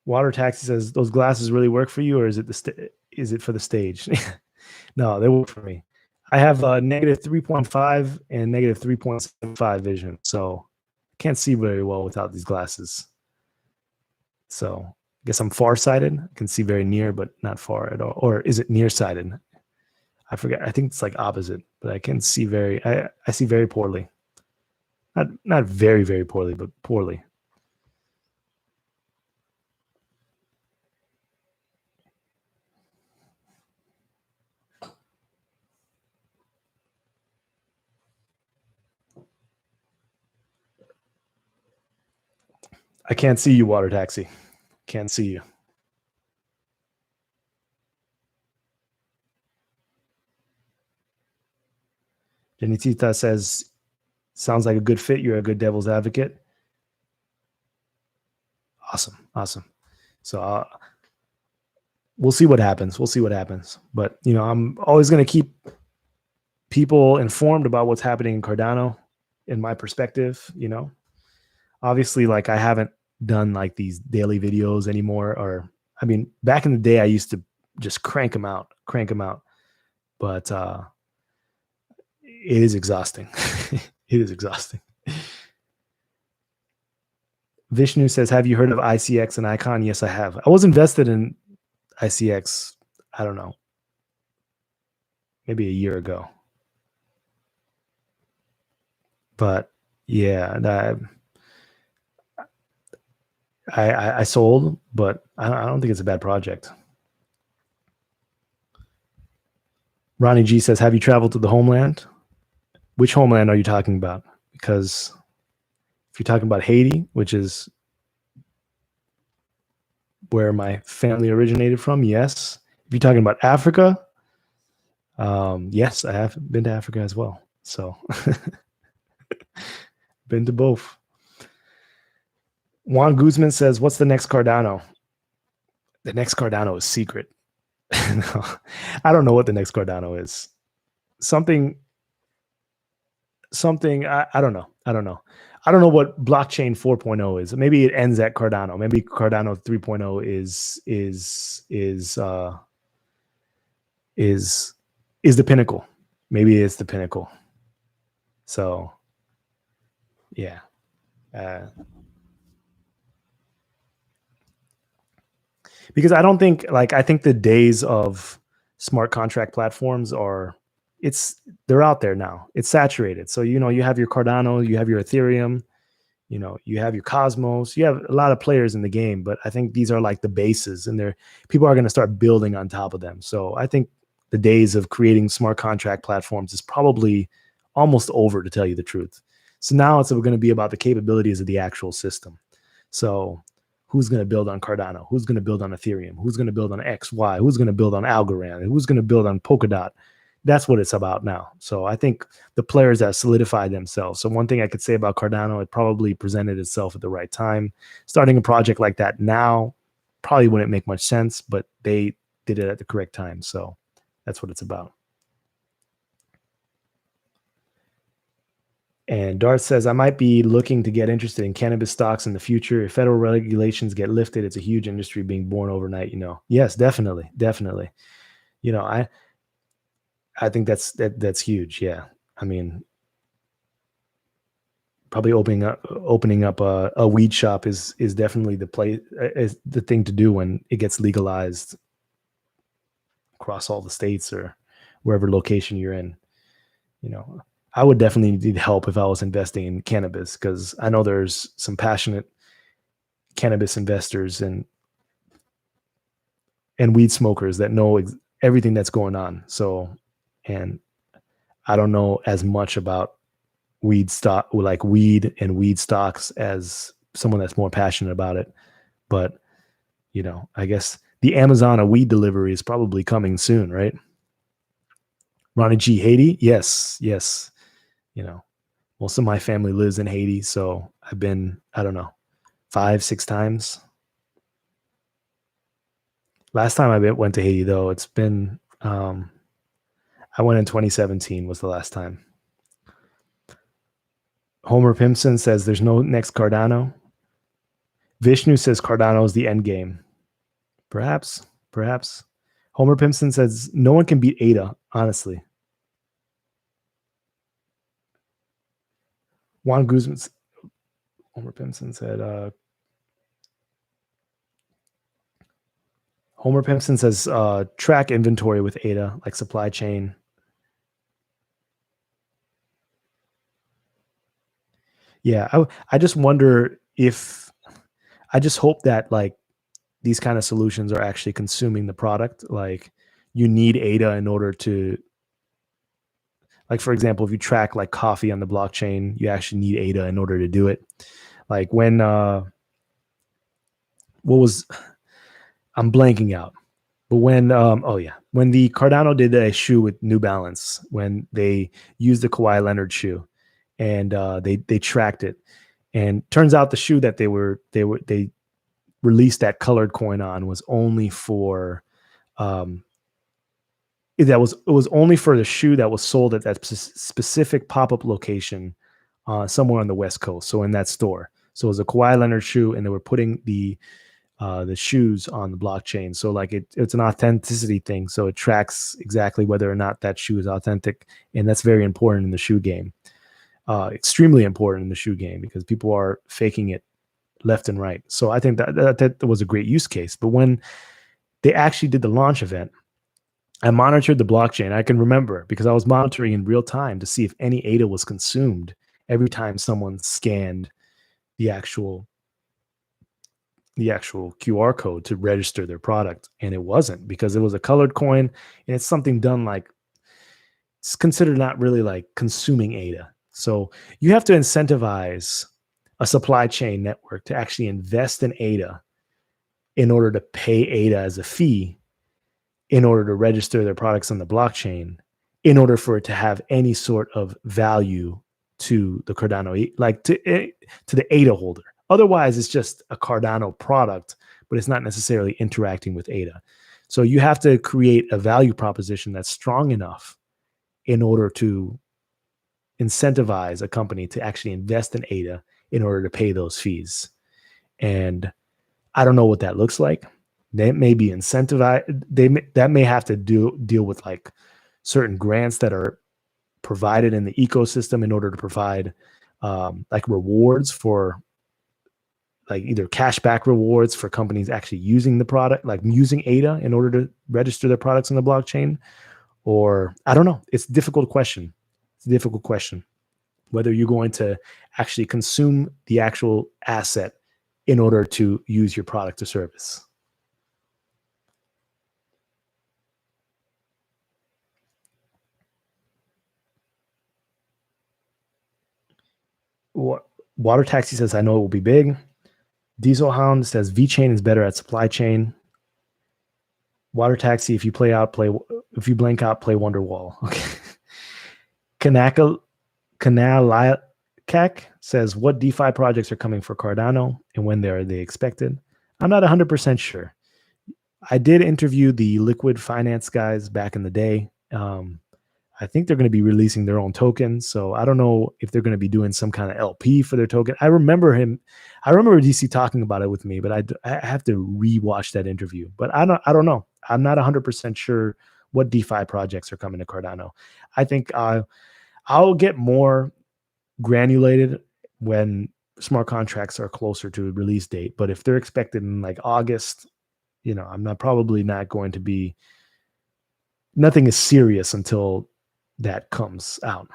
[SPEAKER 1] Water Taxi says, those glasses really work for you, or is it for the stage? No, they work for me. I have negative 3.5 and negative 3.75 vision, so I can't see very well without these glasses. So I guess I'm farsighted. I can see very near, but not far at all. Or is it nearsighted? I forget. I think it's like opposite, but I can see I see very poorly. Not very, very poorly, but poorly. I can't see you, Water Taxi. Can't see you. Genitita says, sounds like a good fit. You're a good devil's advocate. Awesome. So we'll see what happens. But, I'm always going to keep people informed about what's happening in Cardano in my perspective. Obviously, I haven't done these daily videos anymore, or back in the day I used to just crank them out, but it is exhausting. It is exhausting. Vishnu says, have you heard of ICX and Icon? Yes, I have. I was invested in ICX, I don't know, maybe a year ago. But yeah, I sold, but I don't think it's a bad project. Ronnie G says, have you traveled to the homeland? Which homeland are you talking about? Because if you're talking about Haiti, which is where my family originated from, yes. If you're talking about Africa, yes, I have been to Africa as well. So been to both. Juan Guzman says, what's the next Cardano? The next Cardano is secret. No, I don't know what the next Cardano is. Something I don't know. I don't know what blockchain 4.0 is. Maybe it ends at Cardano. Maybe Cardano 3.0 is the pinnacle. Maybe it's the pinnacle. So yeah. Because I don't think I think the days of smart contract platforms they're out there now. It's saturated. So, you have your Cardano, you have your Ethereum, You have your Cosmos, you have a lot of players in the game, but I think these are like the bases, and people are going to start building on top of them. So I think the days of creating smart contract platforms is probably almost over, to tell you the truth. So now it's going to be about the capabilities of the actual system. So who's going to build on Cardano? Who's going to build on Ethereum? Who's going to build on XY? Who's going to build on Algorand? Who's going to build on Polkadot? That's what it's about now. So I think the players have solidified themselves. So one thing I could say about Cardano, it probably presented itself at the right time. Starting a project like that now probably wouldn't make much sense, but they did it at the correct time. So that's what it's about. And Darth says, I might be looking to get interested in cannabis stocks in the future. If federal regulations get lifted, it's a huge industry being born overnight, Yes, definitely. Definitely. I think that's huge. Yeah. I mean, probably opening up a weed shop is definitely is the thing to do when it gets legalized across all the states or wherever location you're in. I would definitely need help if I was investing in cannabis, because I know there's some passionate cannabis investors and weed smokers that know everything that's going on. So, and I don't know as much about weed and weed stocks as someone that's more passionate about it. But, I guess the Amazon of weed delivery is probably coming soon, right? Ronnie G, Haiti? Yes. Most of my family lives in Haiti, so I've been, I don't know, 5-6 times. Last time I went to Haiti, though, it's been, I went in 2017 was the last time. Homer Pimpson says there's no next Cardano. Vishnu says Cardano is the end game. Perhaps. Homer Pimpson says no one can beat ADA, honestly. Juan Guzman, Homer Pimpson said, Homer Pimpson says track inventory with ADA, like supply chain. Yeah, I just wonder I just hope that like these kind of solutions are actually consuming the product. Like you need ADA in order to, like, for example, if you track like coffee on the blockchain, you actually need ADA in order to do it. Like when, I'm blanking out, but when, when the Cardano did a shoe with New Balance, when they used the Kawhi Leonard shoe and they tracked it, and turns out the shoe that they released that colored coin on was only for, it was only for the shoe that was sold at that specific pop-up location somewhere on the West Coast. So in that store. So it was a Kawhi Leonard shoe, and they were putting the shoes on the blockchain. So like it's an authenticity thing. So it tracks exactly whether or not that shoe is authentic. And that's very important in the shoe game. Extremely important in the shoe game, because people are faking it left and right. So I think that was a great use case. But when they actually did the launch event, I monitored the blockchain. I can remember because I was monitoring in real time to see if any ADA was consumed every time someone scanned the actual QR code to register their product. And it wasn't, because it was a colored coin, and it's something done like, it's considered not really like consuming ADA. So you have to incentivize a supply chain network to actually invest in ADA in order to pay ADA as a fee in order to register their products on the blockchain, in order for it to have any sort of value to the Cardano, like to the ADA holder. Otherwise, it's just a Cardano product, but it's not necessarily interacting with ADA. So you have to create a value proposition that's strong enough in order to incentivize a company to actually invest in ADA in order to pay those fees. And I don't know what that looks like. They may be incentivized. That may have to deal with like certain grants that are provided in the ecosystem in order to provide like rewards for, like either cashback rewards for companies actually using the product, like using ADA in order to register their products on the blockchain. Or I don't know. It's a difficult question. whether you're going to actually consume the actual asset in order to use your product or service. Water Taxi says, I know it will be big. Diesel Hound says, VeChain is better at supply chain. Water Taxi, if you blank out, play Wonderwall. Okay. Kanalakak says, what DeFi projects are coming for Cardano and when are they expected? I'm not 100% sure. I did interview the liquid finance guys back in the day. I think they're going to be releasing their own token. So I don't know if they're going to be doing some kind of LP for their token. I remember DC talking about it with me, but I have to rewatch that interview. But I don't know. I'm not 100% sure what DeFi projects are coming to Cardano. I think I'll get more granulated when smart contracts are closer to a release date. But if they're expected in like August, I'm probably not going to be. Nothing is serious until that comes out.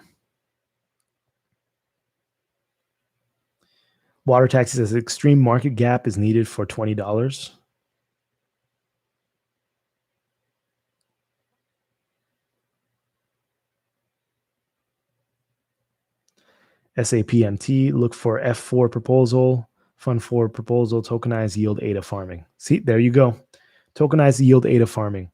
[SPEAKER 1] Water Taxi says extreme market gap is needed for $20. SAPMT, look for F4 proposal, Fund 4 proposal, tokenized yield ADA farming. See, there you go. Tokenized yield ADA farming.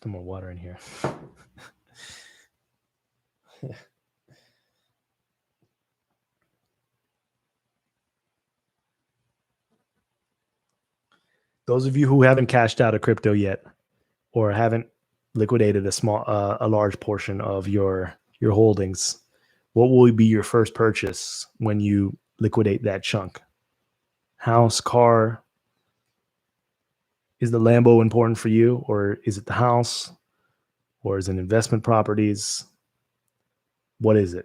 [SPEAKER 1] Some more water in here. Those of you who haven't cashed out a crypto yet or haven't liquidated a large portion of your holdings, what will be your first purchase when you liquidate that chunk? House, car? Is the Lambo important for you, or is it the house, or is it investment properties? What is it?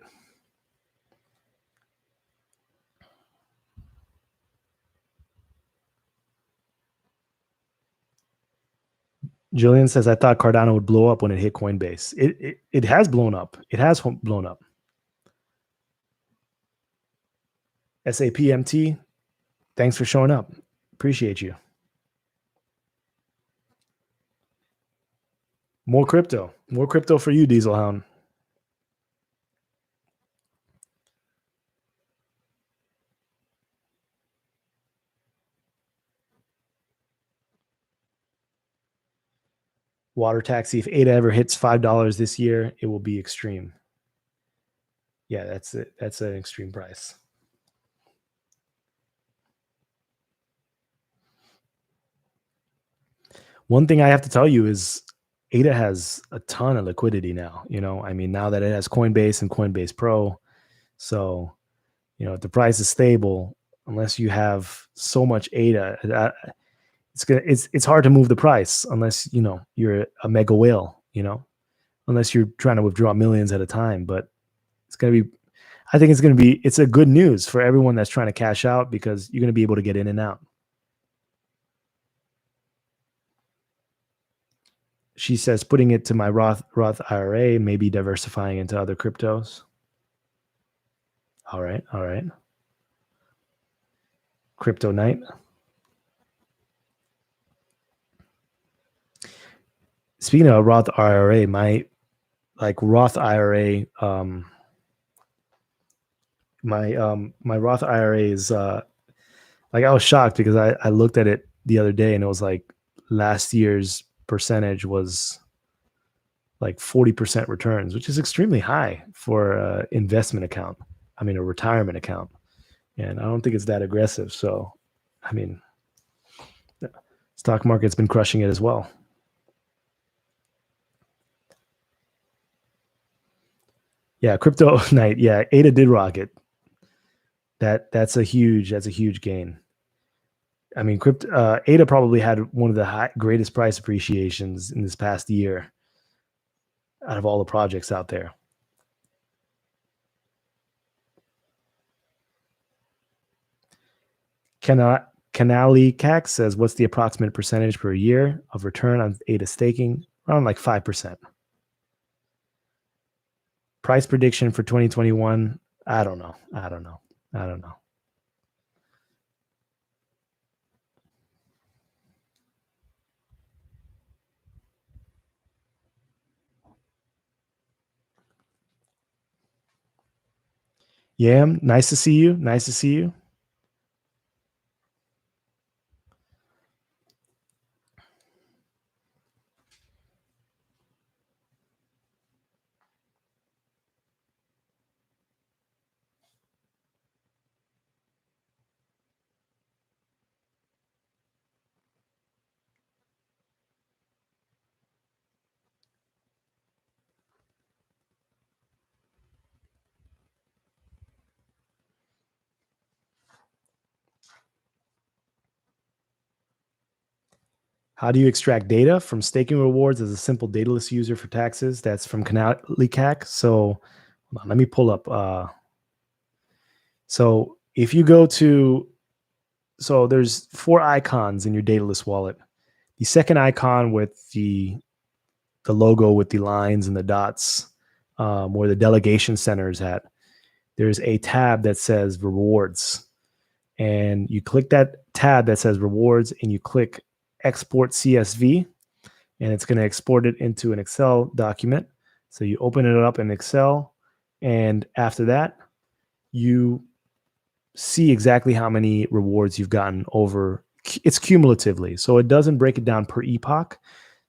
[SPEAKER 1] Jillian says, I thought Cardano would blow up when it hit Coinbase. It has blown up. It has blown up. SAPMT, thanks for showing up. Appreciate you. More crypto for you, Diesel Hound. Water Taxi, if ADA ever hits $5 this year, it will be extreme. Yeah, that's it. That's an extreme price. One thing I have to tell you is ADA has a ton of liquidity now. Now that it has Coinbase and Coinbase Pro. So, if the price is stable, unless you have so much ADA, it's hard to move the price unless you're a mega whale. Unless you're trying to withdraw millions at a time. But I think it's a good news for everyone that's trying to cash out because you're going to be able to get in and out. She says putting it to my Roth IRA, maybe diversifying into other cryptos. All right. Crypto Night. Speaking of Roth IRA, my Roth IRA, my Roth IRA is I was shocked because I looked at it the other day and it was like last year's percentage was like 40% returns, which is extremely high for an investment account. a retirement account. And I don't think it's that aggressive. So, I mean, the stock market's been crushing it as well. Yeah, crypto night. Yeah, ADA did rocket. That's a huge gain. I mean, ADA probably had one of the greatest price appreciations in this past year out of all the projects out there. Canali CAC says, what's the approximate percentage per year of return on ADA staking? Around like 5%. Price prediction for 2021? I don't know. Yam, nice to see you. How do you extract data from staking rewards as a simple Daedalus user for taxes? That's from Canali CAC. So hold on, let me pull up. So if you go to, so there's 4 icons in your Daedalus wallet. The second icon with the logo with the lines and the dots, where the delegation center is at, there's a tab that says rewards. And you click that tab that says rewards and you click export CSV, and it's going to export it into an Excel document. So you open it up in Excel, and after that, you see exactly how many rewards you've gotten over. It's cumulatively, so it doesn't break it down per epoch.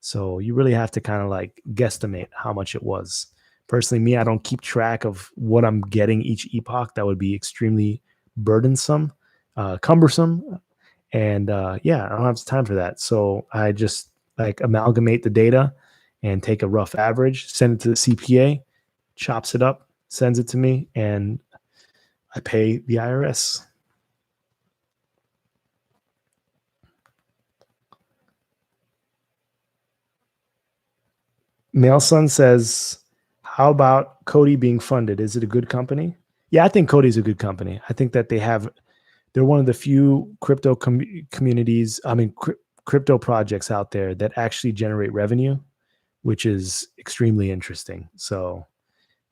[SPEAKER 1] So you really have to kind of like guesstimate how much it was. Personally, me, I don't keep track of what I'm getting each epoch. That would be extremely burdensome, cumbersome. And yeah, I don't have time for that. So I just like amalgamate the data and take a rough average, send it to the CPA, chops it up, sends it to me, and I pay the IRS. Mailson says, how about Cody being funded? Is it a good company? Yeah, I think Cody's a good company. I think that they're one of the few crypto communities, crypto projects out there that actually generate revenue, which is extremely interesting. So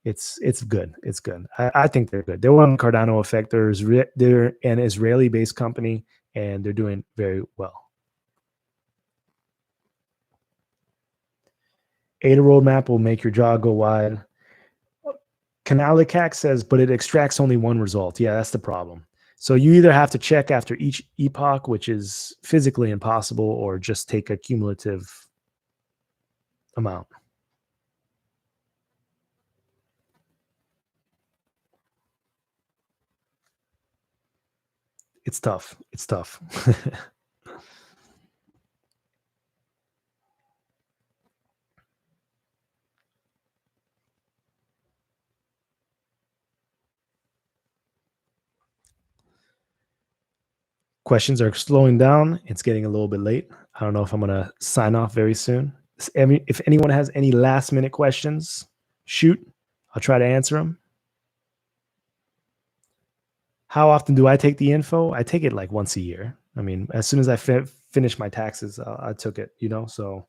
[SPEAKER 1] it's good. It's good. I think they're good. They're one of the Cardano effect. They're an Israeli-based company, and they're doing very well. ADA roadmap will make your jaw go wide. Canalicac says, but it extracts only one result. Yeah, that's the problem. So you either have to check after each epoch, which is physically impossible, or just take a cumulative amount. It's tough. It's tough. Questions are slowing down. It's getting a little bit late. I don't know if I'm going to sign off very soon. If anyone has any last minute questions, shoot. I'll try to answer them. How often do I take the info? I take it like once a year. I mean, as soon as I finish my taxes, I took it, so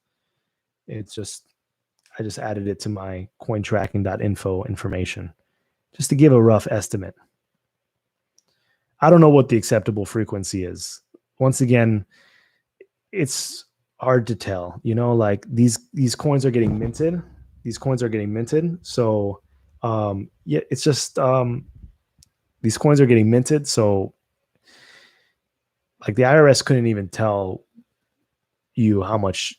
[SPEAKER 1] it's just, I just added it to my cointracking.info information just to give a rough estimate. I don't know what the acceptable frequency is. Once again, it's hard to tell, like these coins are getting minted. These coins are getting minted. So yeah, it's just these coins are getting minted. So like the IRS couldn't even tell you how much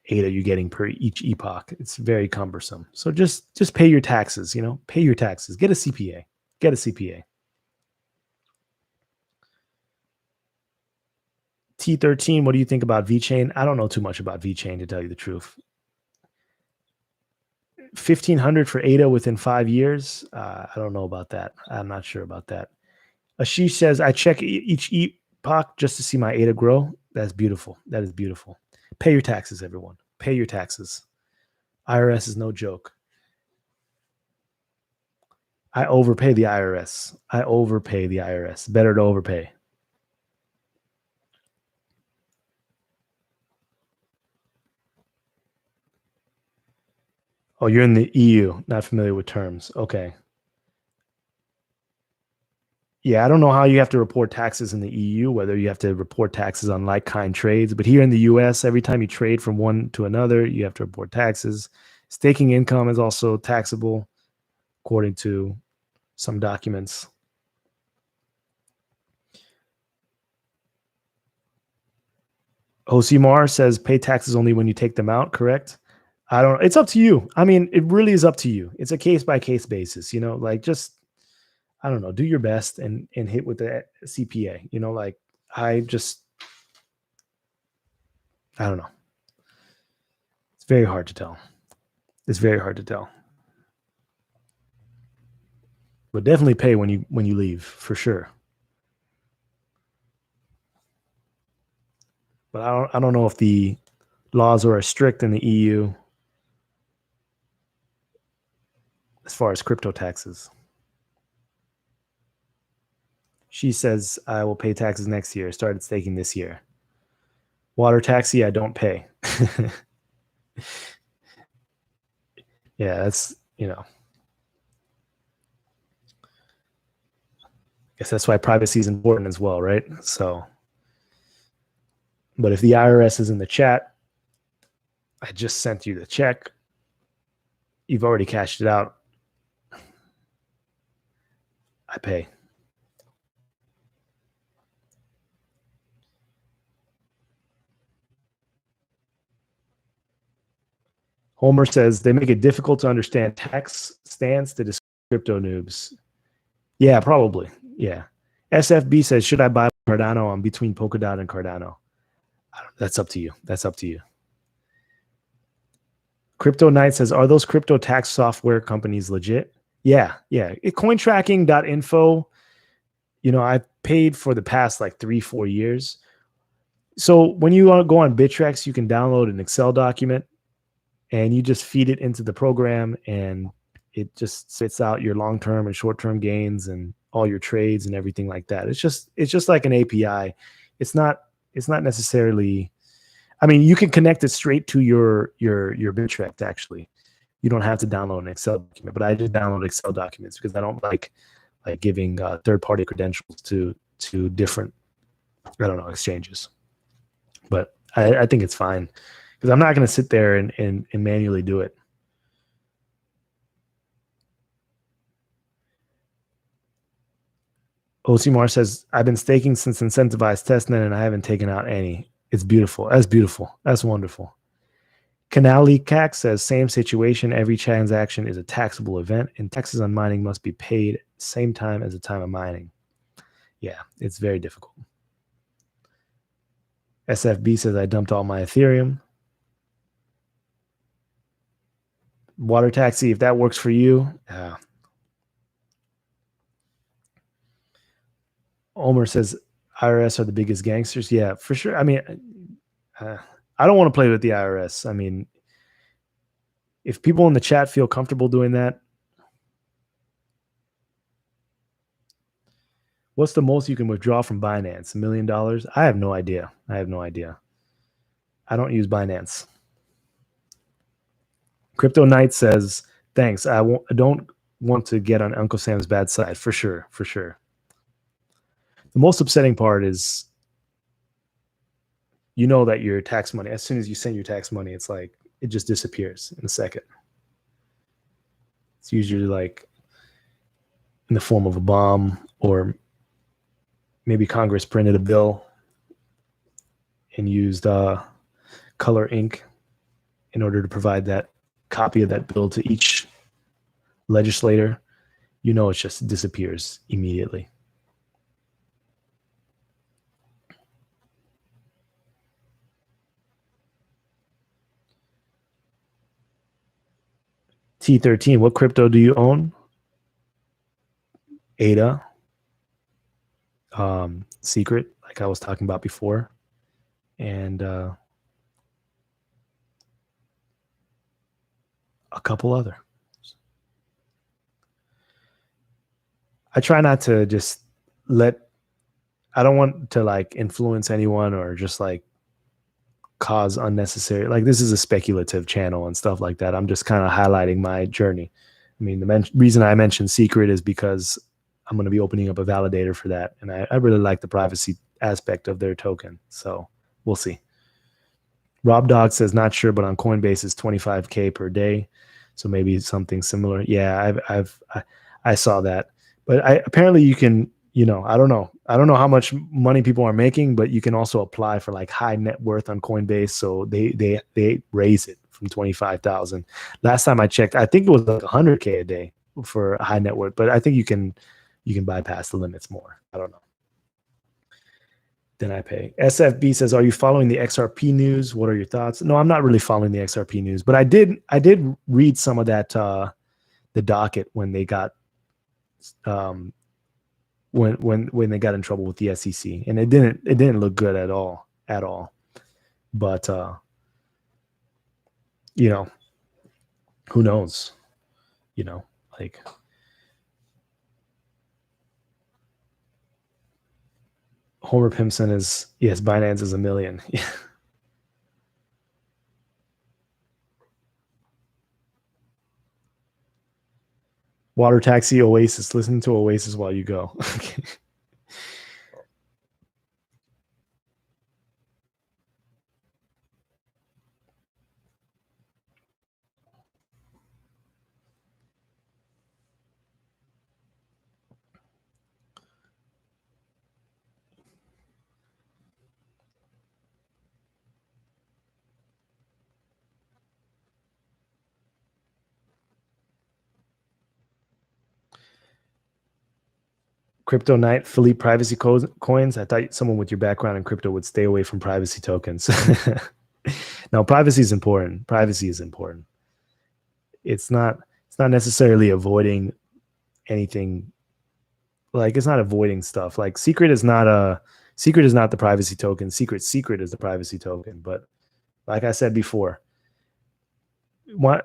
[SPEAKER 1] ADA you're getting per each epoch. It's very cumbersome. So just pay your taxes, pay your taxes, get a CPA. Get a CPA. T13, what do you think about VeChain? I don't know too much about VeChain, to tell you the truth. 1,500 for ADA within 5 years. I don't know about that. I'm not sure about that. Ashish says, I check each epoch just to see my ADA grow. That's beautiful. That is beautiful. Pay your taxes, everyone. Pay your taxes. IRS is no joke. I overpay the IRS. I overpay the IRS. Better to overpay. Oh, you're in the EU. Not familiar with terms. Okay. Yeah, I don't know how you have to report taxes in the EU, whether you have to report taxes on like-kind trades. But here in the US, every time you trade from one to another, you have to report taxes. Staking income is also taxable, according to some documents. Osimar says pay taxes only when you take them out, correct? I don't, it's up to you. I mean, it really is up to you. It's a case by case basis, you know, like just, I don't know, do your best and hit with the CPA, you know, like I don't know. It's very hard to tell. It's very hard to tell. But definitely pay when you leave, for sure. But I don't know if the laws are as strict in the EU as far as crypto taxes. She says, I will pay taxes next year. Started staking this year. Water taxi, I don't pay. Yeah, that's, you know, I guess that's why privacy is important as well, right? So, but if the IRS is in the chat, I just sent you the check. You've already cashed it out. I pay. Homer says they make it difficult to understand tax stance to crypto noobs. Yeah, probably. Yeah. SFB says, should I buy Cardano? I'm between Polkadot and Cardano. That's up to you. That's up to you. Crypto Knight says, are those crypto tax software companies legit? Yeah, yeah. Cointracking.info, you know, I paid for the past like 3-4 years. So when you go on Bittrex, you can download an Excel document and you just feed it into the program and it just spits out your long-term and short-term gains and all your trades and everything like that. It's just like an API. It's not necessarily, I mean, you can connect it straight to your Bittrex actually. You don't have to download an Excel document, but I just download Excel documents because I don't like giving third-party credentials to different, I don't know, exchanges. But I think it's fine because I'm not going to sit there and manually do it. Osimar says, I've been staking since incentivized testnet and I haven't taken out any. It's beautiful. That's beautiful. That's wonderful. Canali Cac says, same situation. Every transaction is a taxable event and taxes on mining must be paid same time as the time of mining. Yeah, it's very difficult. SFB says, I dumped all my Ethereum. Water taxi, if that works for you. Omer says, IRS are the biggest gangsters. Yeah, for sure. I mean, I don't want to play with the IRS. I mean, if people in the chat feel comfortable doing that, what's the most you can withdraw from Binance? $1 million? I have no idea. I don't use Binance. Crypto Knight says, thanks. I don't want to get on Uncle Sam's bad side. For sure. For sure. The most upsetting part is, you know, that your tax money, as soon as you send your tax money, it's like, it just disappears in a second. It's usually like in the form of a bomb, or maybe Congress printed a bill and used color ink in order to provide that copy of that bill to each legislator. you know, it just disappears immediately. T13, what crypto do you own? ADA, Secret, like I was talking about before, and a couple other. I try not to just I don't want to like influence anyone or just like cause unnecessary, like this is a speculative channel and stuff like that. I'm just kind of highlighting my journey. I mean, the reason I mentioned Secret is because I'm going to be opening up a validator for that. And I really like the privacy aspect of their token. So we'll see. Rob Dog says, not sure, but on Coinbase is 25K per day. So maybe something similar. Yeah, I saw that. But apparently you can, you know, I don't know how much money people are making, but you can also apply for like high net worth on Coinbase. So they raise it from 25,000. Last time I checked, I think it was like 100K a day for a high net worth, but I think you can bypass the limits more. I don't know. Then I pay. SFB says, "Are you following the XRP news? What are your thoughts?" No, I'm not really following the XRP news, but I did read some of that the docket when they got when they got in trouble with the SEC, and it didn't look good at all. But you know, who knows? You know, like Homer Pimpson is, yes, Binance is $1 million. Water taxi Oasis. Listen to Oasis while you go. Okay. Crypto Night, Philippe privacy coins. I thought someone with your background in crypto would stay away from privacy tokens. No, privacy is important. Privacy is important. It's not necessarily avoiding anything. Like it's not avoiding stuff. Like Secret is not the privacy token. Secret is the privacy token. But like I said before, why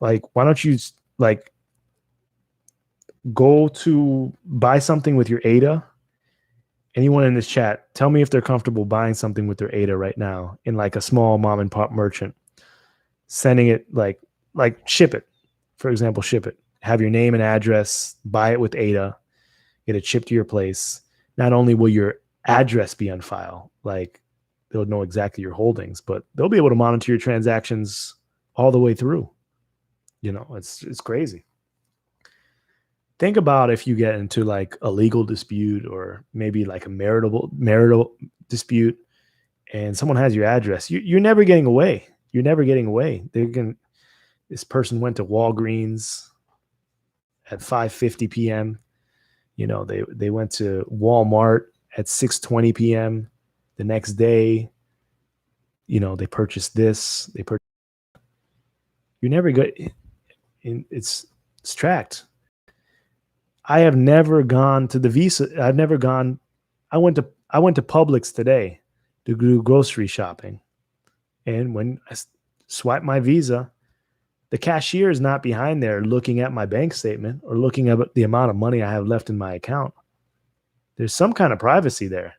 [SPEAKER 1] don't you like go to buy something with your ADA? Anyone in this chat, tell me if they're comfortable buying something with their ADA right now in like a small mom and pop merchant, sending it like ship it, for example, ship it, have your name and address, buy it with ADA, get it shipped to your place. Not only will your address be on file, like they'll know exactly your holdings, but they'll be able to monitor your transactions all the way through. You know, it's crazy. Think about if you get into like a legal dispute or maybe like a marital dispute and someone has your address, you're never getting away. You're never getting away. This person went to Walgreens at 5:50 p.m. You know, they went to Walmart at 6:20 p.m. the next day. You know, they purchased this. You never get. It's tracked. I have never gone to the Visa. I've never gone. I went to Publix today to do grocery shopping, and when I swipe my Visa, the cashier is not behind there looking at my bank statement or looking at the amount of money I have left in my account. There's some kind of privacy there,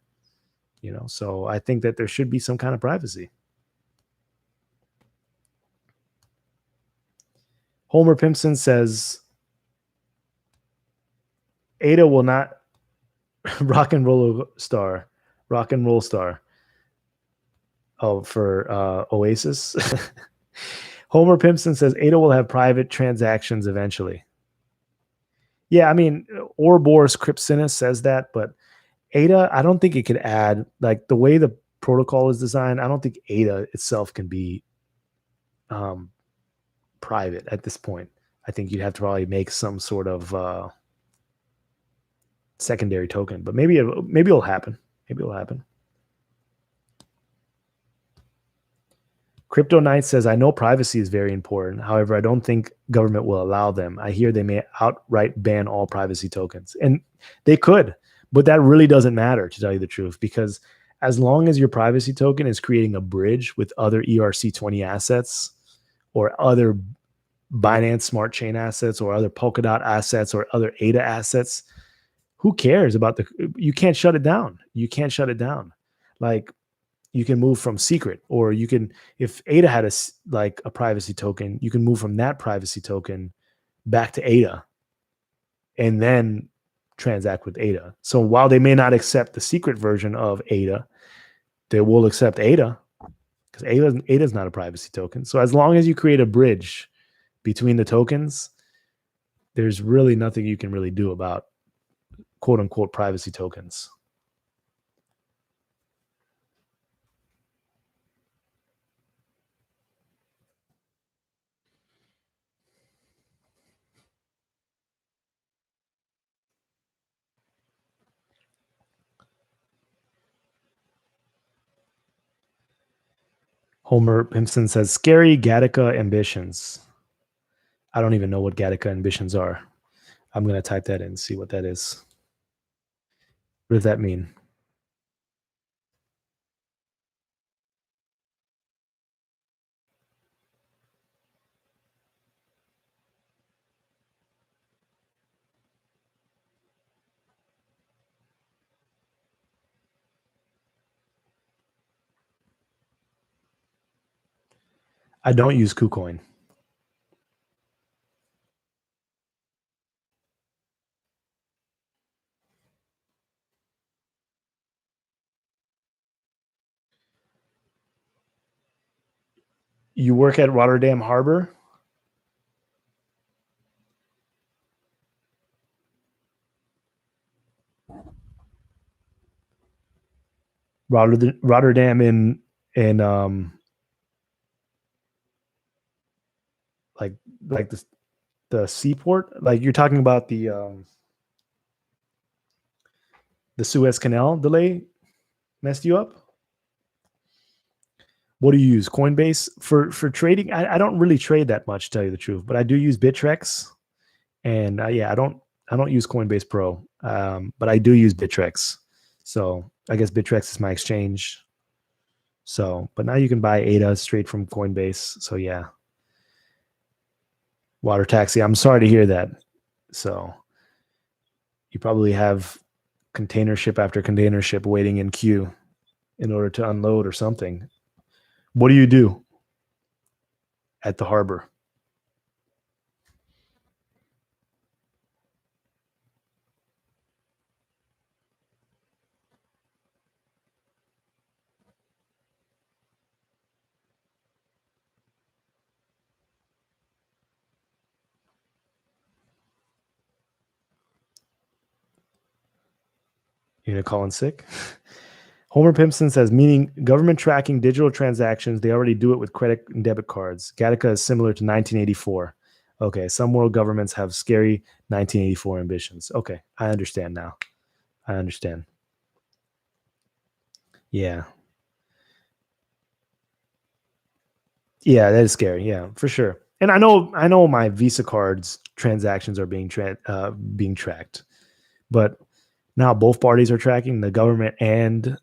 [SPEAKER 1] you know. So I think that there should be some kind of privacy. Homer Pimpson says Ada will not rock and roll star. Oh, for Oasis. Homer Pimpson says Ada will have private transactions eventually. Yeah, I mean, Ouroboros Crypsinus says that, but Ada, I don't think it could add, like the way the protocol is designed, I don't think Ada itself can be private at this point. I think you'd have to probably make some sort of secondary token, but maybe it'll happen. Maybe it'll happen. Crypto Knight says, I know privacy is very important. However, I don't think government will allow them. I hear they may outright ban all privacy tokens. And they could, but that really doesn't matter, to tell you the truth, because as long as your privacy token is creating a bridge with other ERC20 assets or other Binance Smart Chain assets or other Polkadot assets or other ADA assets, who cares about you can't shut it down. You can't shut it down. Like, you can move from secret, or you can, if ADA had a privacy token, you can move from that privacy token back to ADA and then transact with ADA. So while they may not accept the secret version of ADA, they will accept ADA, because ADA is not a privacy token. So as long as you create a bridge between the tokens, there's really nothing you can really do about quote unquote privacy tokens. Homer Pimpson says, scary Gattaca ambitions. I don't even know what Gattaca ambitions are. I'm going to type that in and see what that is. What does that mean? I don't use KuCoin. You work at Rotterdam Harbor? Rotterdam in like the seaport? Like, you're talking about the Suez Canal delay messed you up? What do you use? Coinbase for trading? I don't really trade that much, to tell you the truth, but I do use Bittrex, and yeah, I don't use Coinbase Pro, but I do use Bittrex. So I guess Bittrex is my exchange. So, but now you can buy ADA straight from Coinbase. So yeah, water taxi. I'm sorry to hear that. So you probably have container ship after container ship waiting in queue in order to unload or something. What do you do at the harbor? You gonna call in sick? Homer Pimpson says, meaning government tracking digital transactions, they already do it with credit and debit cards. Gattaca is similar to 1984. Okay, some world governments have scary 1984 ambitions. Okay, I understand now. I understand. Yeah. Yeah, that is scary. Yeah, for sure. And I know my Visa cards transactions are being tracked, but now both parties are tracking, the government and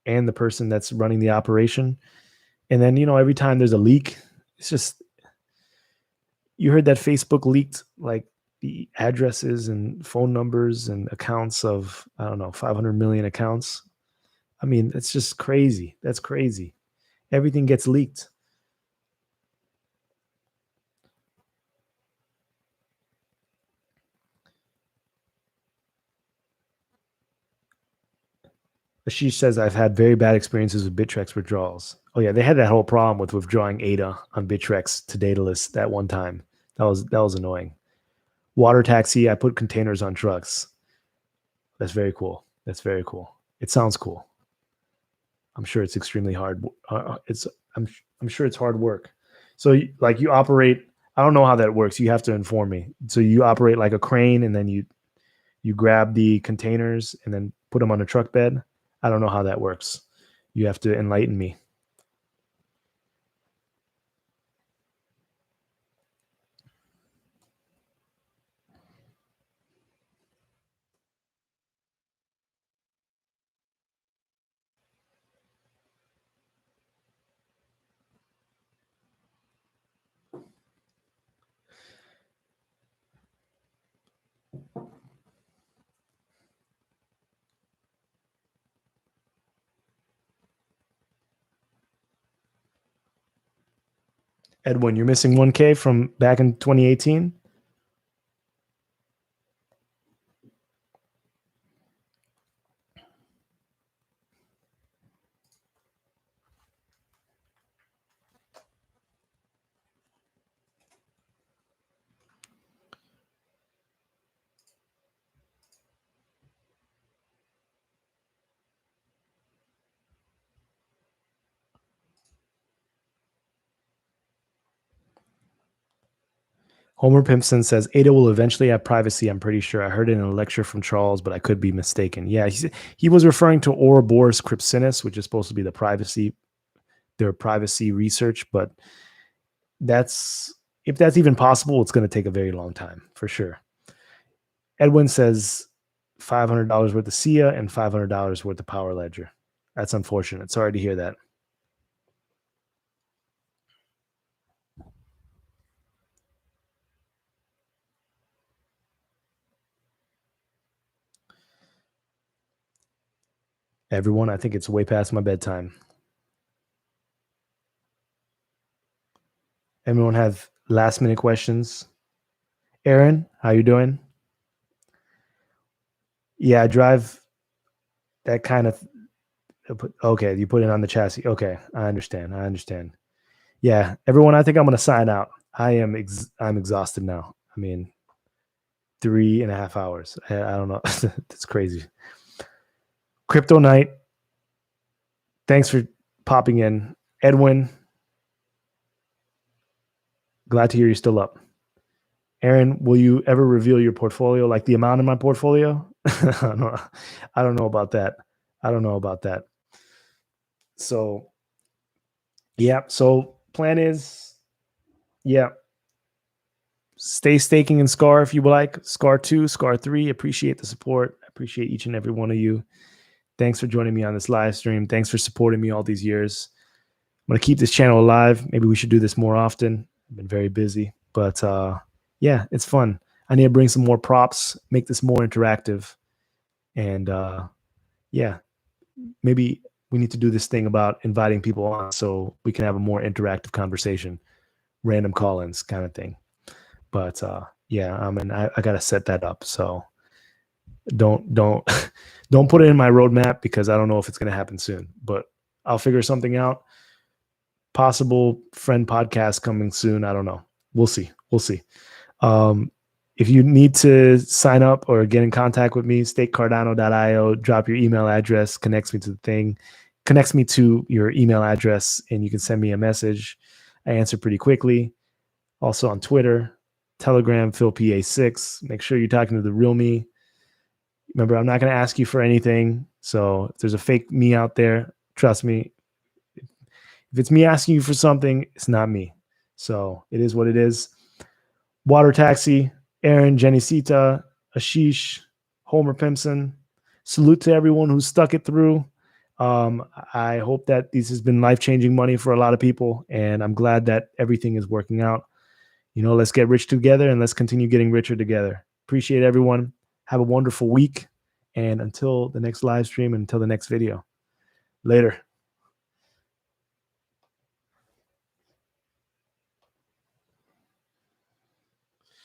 [SPEAKER 1] the person that's running the operation. And then, every time there's a leak, it's just, you heard that Facebook leaked like the addresses and phone numbers and accounts of, I don't know, 500 million accounts. I mean, it's just crazy. That's crazy. Everything gets leaked. She says, I've had very bad experiences with Bittrex withdrawals. Oh yeah, they had that whole problem with withdrawing ADA on Bittrex to Daedalus that one time. That was annoying. Water taxi, I put containers on trucks. That's very cool. That's very cool. It sounds cool. I'm sure it's extremely hard. I'm sure it's hard work. So like, you operate, I don't know how that works. You have to inform me. So you operate like a crane, and then you you grab the containers and then put them on a truck bed. I don't know how that works. You have to enlighten me. Edwin, you're missing 1K from back in 2018. Homer Pimpson says ADA will eventually have privacy. I'm pretty sure. I heard it in a lecture from Charles, but I could be mistaken. Yeah, he was referring to Ouroboros Crypsinus, which is supposed to be their privacy research. But if that's even possible, it's going to take a very long time for sure. Edwin says $500 worth of SIA and $500 worth of Power Ledger. That's unfortunate. Sorry to hear that. Everyone, I think it's way past my bedtime. Everyone have last minute questions? Aaron, how you doing? Yeah, I drive that kind of. Okay, you put it on the chassis. Okay, I understand. Yeah, everyone, I think I'm going to sign out. I'm exhausted now. I mean, 3.5 hours. I don't know. That's crazy. Crypto Night. Thanks for popping in. Edwin, glad to hear you're still up. Aaron, will you ever reveal your portfolio, like the amount in my portfolio? I don't know about that. So, yeah. So plan is, yeah, stay staking in SCAR if you would like. SCAR 2, SCAR 3. Appreciate the support. Appreciate each and every one of you. Thanks for joining me on this live stream. Thanks for supporting me all these years. I'm going to keep this channel alive. Maybe we should do this more often. I've been very busy, but yeah, it's fun. I need to bring some more props, make this more interactive. And yeah, maybe we need to do this thing about inviting people on so we can have a more interactive conversation, random call-ins kind of thing. But yeah, I got to set that up. So don't put it in my roadmap because I don't know if it's going to happen soon, but I'll figure something out. Possible friend podcast coming soon. I don't know. We'll see. If you need to sign up or get in contact with me, stakecardano.io, drop your email address, connects me to your email address, and you can send me a message. I answer pretty quickly. Also on Twitter, Telegram, PhilPA6. Make sure you're talking to the real me. Remember, I'm not going to ask you for anything. So if there's a fake me out there, trust me. If it's me asking you for something, it's not me. So it is what it is. Water Taxi, Aaron, Jenny-Sita, Ashish, Homer Pimpson. Salute to everyone who stuck it through. I hope that this has been life-changing money for a lot of people, and I'm glad that everything is working out. Let's get rich together, and let's continue getting richer together. Appreciate everyone. Have a wonderful week, and until the next live stream, until the next video. Later.